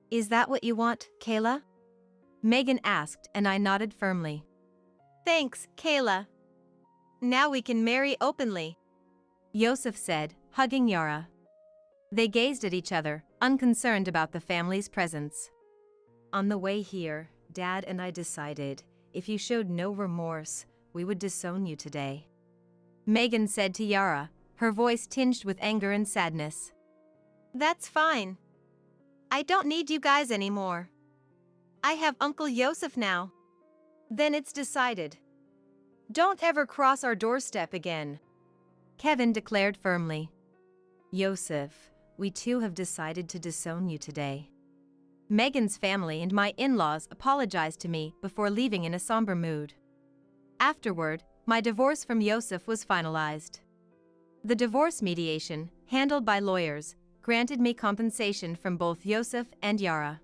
Is that what you want, Kayla? Megan asked, and I nodded firmly. Thanks, Kayla. now we can marry openly," Yosef said, hugging Yara. They gazed at each other, unconcerned about the family's presence. "On the way here, Dad and I decided, if you showed no remorse, we would disown you today," Megan said to Yara, her voice tinged with anger and sadness. "That's fine. I don't need you guys anymore. I have Uncle Yosef now." "Then it's decided. Don't ever cross our doorstep again," Kevin declared firmly. "Yosef, we too have decided to disown you today." Megan's family and my in-laws apologized to me before leaving in a somber mood. Afterward, my divorce from Yosef was finalized. The divorce mediation, handled by lawyers, granted me compensation from both Yosef and Yara.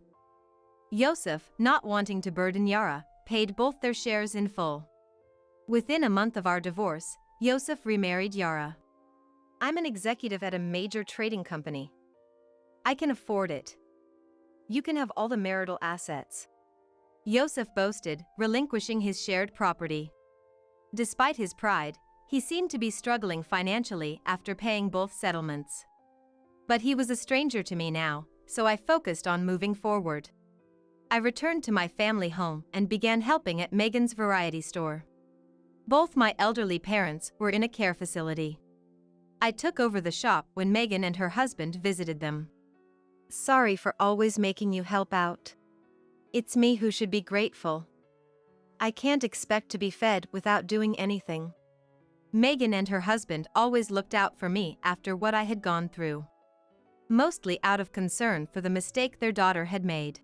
Yosef, not wanting to burden Yara, paid both their shares in full. Within a month of our divorce, Yosef remarried Yara. "I'm an executive at a major trading company. I can afford it. You can have all the marital assets," Yosef boasted, relinquishing his shared property. Despite his pride, he seemed to be struggling financially after paying both settlements. But he was a stranger to me now, so I focused on moving forward. I returned to my family home and began helping at Megan's variety store. Both my elderly parents were in a care facility. I took over the shop when Megan and her husband visited them. "Sorry for always making you help out. It's me who should be grateful. I can't expect to be fed without doing anything." Megan and her husband always looked out for me after what I had gone through. Mostly out of concern for the mistake their daughter had made.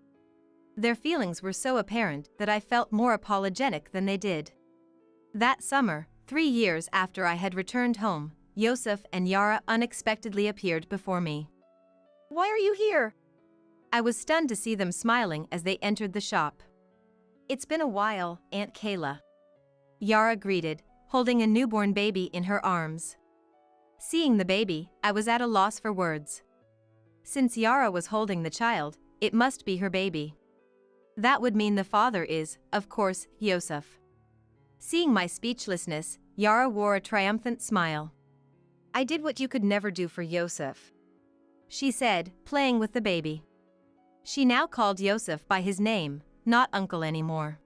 Their feelings were so apparent that I felt more apologetic than they did. That summer, 3 years after I had returned home, Yosef and Yara unexpectedly appeared before me. "Why are you here?" I was stunned to see them smiling as they entered the shop. "It's been a while, Aunt Kayla," Yara greeted, holding a newborn baby in her arms. Seeing the baby, I was at a loss for words. Since Yara was holding the child, it must be her baby. That would mean the father is, of course, Yosef. Seeing my speechlessness, Yara wore a triumphant smile. "I did what you could never do for Yosef," she said, playing with the baby. She now called Yosef by his name, not uncle anymore.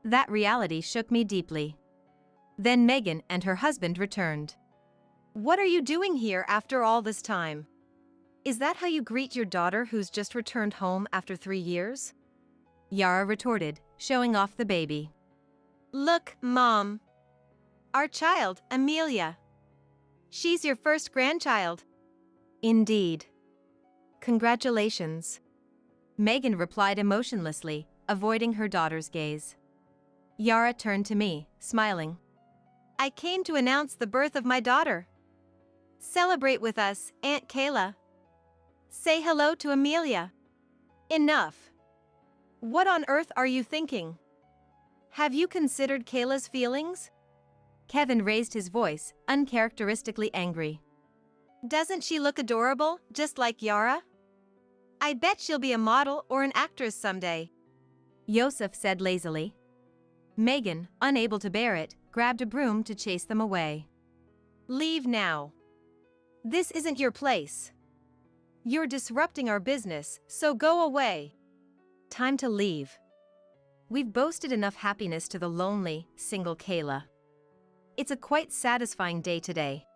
That reality shook me deeply. Then Megan and her husband returned. "What are you doing here after all this time? Is that how you greet your daughter who's just returned home after 3 years?" Yara retorted, showing off the baby. "Look, Mom. Our child, Amelia. She's your first grandchild." "Indeed. Congratulations," Megan replied emotionlessly, avoiding her daughter's gaze. Yara turned to me, smiling. "I came to announce the birth of my daughter. Celebrate with us, Aunt Kayla. Say hello to Amelia." "Enough. What on earth are you thinking? Have you considered Kayla's feelings?" Kevin raised his voice, uncharacteristically angry. "Doesn't she look adorable, just like Yara? I bet she'll be a model or an actress someday," Yosef said lazily. Megan, unable to bear it, grabbed a broom to chase them away. "Leave now. This isn't your place. You're disrupting our business, so go away." "Time to leave. We've boasted enough happiness to the lonely, single Kayla. It's a quite satisfying day today,"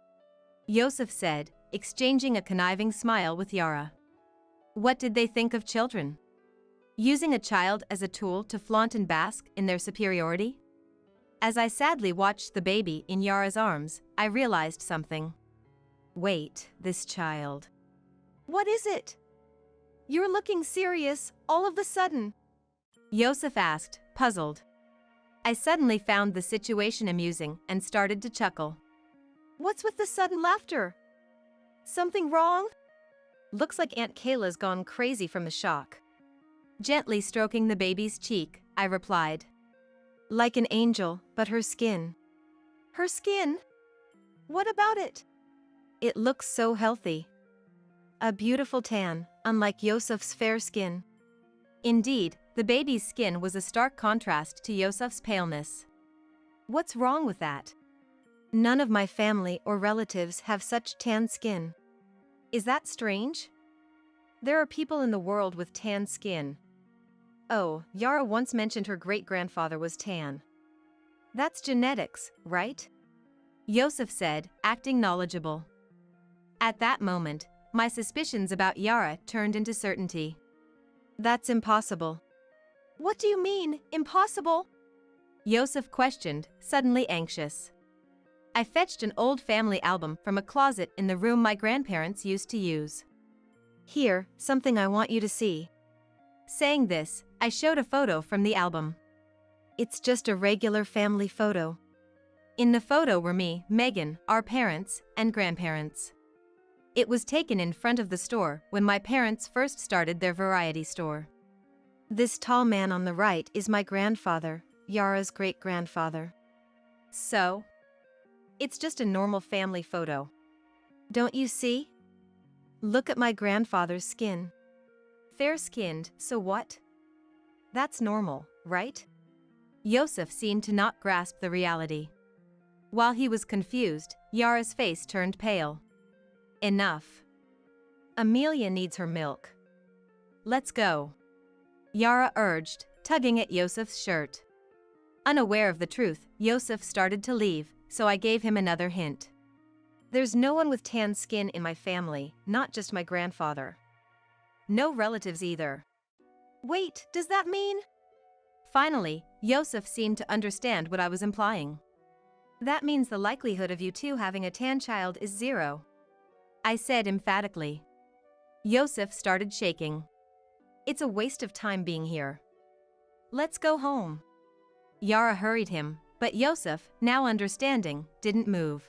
Yosef said, exchanging a conniving smile with Yara. What did they think of children? Using a child as a tool to flaunt and bask in their superiority? As I sadly watched the baby in Yara's arms, I realized something. Wait, this child. "What is it? You're looking serious, all of a sudden," Yosef asked, puzzled. I suddenly found the situation amusing and started to chuckle. "What's with the sudden laughter? Something wrong?" "Looks like Aunt Kayla's gone crazy from the shock." Gently stroking the baby's cheek, I replied. "Like an angel, but her skin." "Her skin? What about it?" "It looks so healthy. A beautiful tan, unlike Yosef's fair skin." Indeed, the baby's skin was a stark contrast to Yosef's paleness. "What's wrong with that?" None of my family or relatives have such tan skin. Is that strange? There are people in the world with tan skin. Oh, Yara once mentioned her great-grandfather was tan. That's genetics, right? Yosef said, acting knowledgeable. At that moment, my suspicions about Yara turned into certainty. That's impossible. What do you mean, impossible? Yosef questioned, suddenly anxious. I fetched an old family album from a closet in the room my grandparents used to use. Here, something I want you to see. Saying this, I showed a photo from the album. It's just a regular family photo. In the photo were me, Megan, our parents, and grandparents. It was taken in front of the store when my parents first started their variety store. This tall man on the right is my grandfather, Yara's great-grandfather. So? It's just a normal family photo. Don't you see? Look at my grandfather's skin. Fair-skinned, so what? That's normal, right? Yosef seemed to not grasp the reality. While he was confused, Yara's face turned pale. Enough. Amelia needs her milk. Let's go. Yara urged, tugging at Yosef's shirt. Unaware of the truth, Yosef started to leave, so I gave him another hint. There's no one with tan skin in my family, not just my grandfather. No relatives either. Wait, does that mean? Finally, Yosef seemed to understand what I was implying. That means the likelihood of you two having a tan child is 0. I said emphatically. Yosef started shaking. It's a waste of time being here. Let's go home. Yara hurried him, but Yosef, now understanding, didn't move.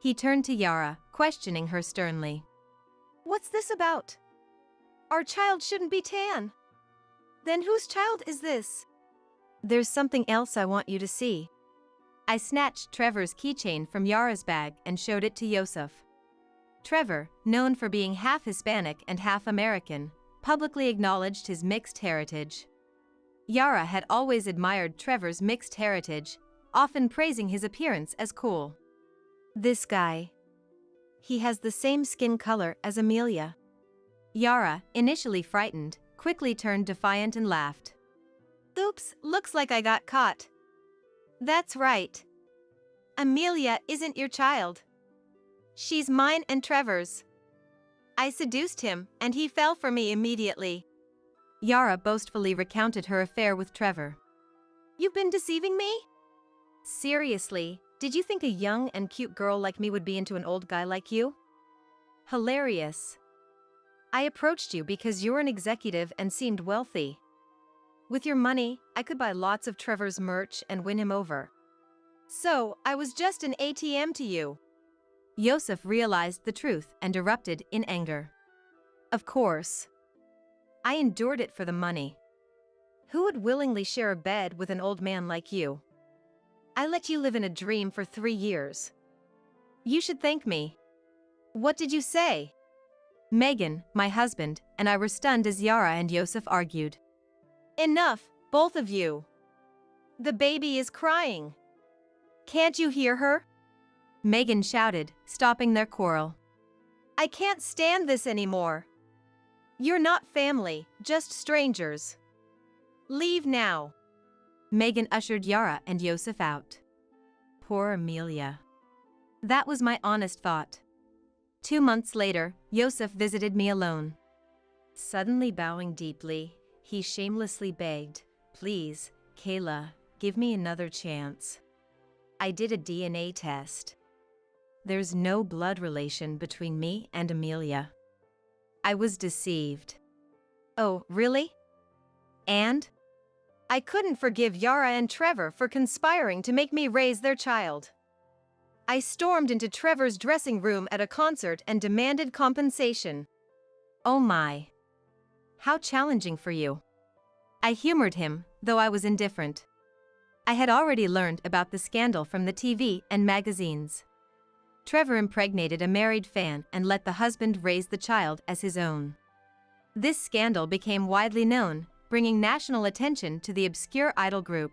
He turned to Yara, questioning her sternly. What's this about? Our child shouldn't be tan. Then whose child is this? There's something else I want you to see. I snatched Trevor's keychain from Yara's bag and showed it to Yosef. Trevor, known for being half Hispanic and half American, publicly acknowledged his mixed heritage. Yara had always admired Trevor's mixed heritage, often praising his appearance as cool. This guy. He has the same skin color as Amelia. Yara, initially frightened, quickly turned defiant and laughed. Oops, looks like I got caught. That's right. Amelia isn't your child. She's mine and Trevor's. I seduced him, and he fell for me immediately. Yara boastfully recounted her affair with Trevor. You've been deceiving me? Seriously, did you think a young and cute girl like me would be into an old guy like you? Hilarious. I approached you because you're an executive and seemed wealthy. With your money, I could buy lots of Trevor's merch and win him over. So, I was just an ATM to you. Yosef realized the truth and erupted in anger. Of course. I endured it for the money. Who would willingly share a bed with an old man like you? I let you live in a dream for 3 years. You should thank me. What did you say? Megan, my husband, and I were stunned as Yara and Yosef argued. Enough, both of you. The baby is crying. Can't you hear her? Megan shouted, stopping their quarrel. I can't stand this anymore. You're not family, just strangers. Leave now. Megan ushered Yara and Yosef out. Poor Amelia. That was my honest thought. 2 months later, Yosef visited me alone. Suddenly bowing deeply, he shamelessly begged, "Please, Kayla, give me another chance. I did a DNA test. There's no blood relation between me and Amelia." I was deceived. Oh, really? And? I couldn't forgive Yara and Trevor for conspiring to make me raise their child. I stormed into Trevor's dressing room at a concert and demanded compensation. Oh my. How challenging for you. I humored him, though I was indifferent. I had already learned about the scandal from the TV and magazines. Trevor impregnated a married fan and let the husband raise the child as his own. This scandal became widely known, bringing national attention to the obscure idol group.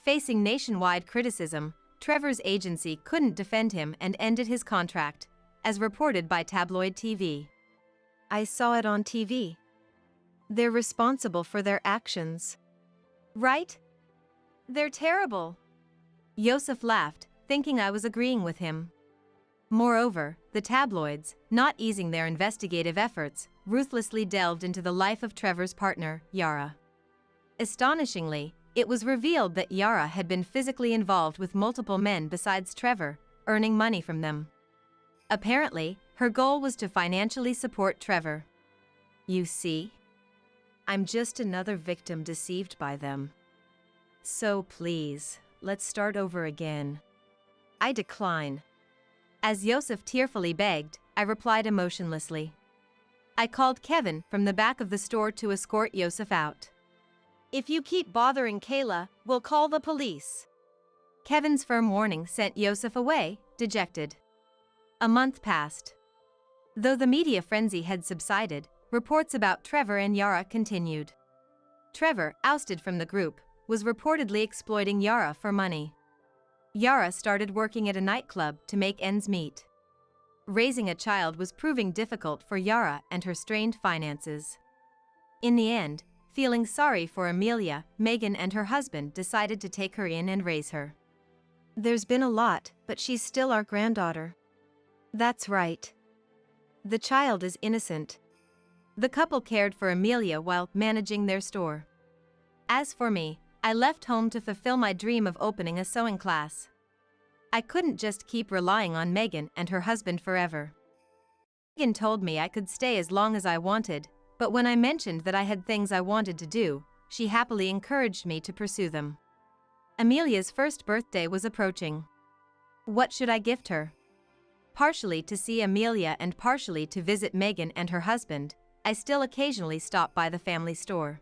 Facing nationwide criticism, Trevor's agency couldn't defend him and ended his contract, as reported by tabloid TV. I saw it on TV. They're responsible for their actions. Right? They're terrible. Yosef laughed, thinking I was agreeing with him. Moreover, the tabloids, not easing their investigative efforts, ruthlessly delved into the life of Trevor's partner, Yara. Astonishingly, it was revealed that Yara had been physically involved with multiple men besides Trevor, earning money from them. Apparently, her goal was to financially support Trevor. You see? I'm just another victim deceived by them. So please, let's start over again. I decline. As Yosef tearfully begged, I replied emotionlessly. I called Kevin from the back of the store to escort Yosef out. If you keep bothering Kayla, we'll call the police. Kevin's firm warning sent Yosef away, dejected. A month passed. Though the media frenzy had subsided, reports about Trevor and Yara continued. Trevor, ousted from the group, was reportedly exploiting Yara for money. Yara started working at a nightclub to make ends meet. Raising a child was proving difficult for Yara and her strained finances. In the end, feeling sorry for Amelia, Megan and her husband decided to take her in and raise her. There's been a lot, but she's still our granddaughter. That's right. The child is innocent. The couple cared for Amelia while managing their store. As for me, I left home to fulfill my dream of opening a sewing class. I couldn't just keep relying on Megan and her husband forever. Megan told me I could stay as long as I wanted, but when I mentioned that I had things I wanted to do, she happily encouraged me to pursue them. Amelia's first birthday was approaching. What should I gift her? Partially to see Amelia and partially to visit Megan and her husband, I still occasionally stop by the family store.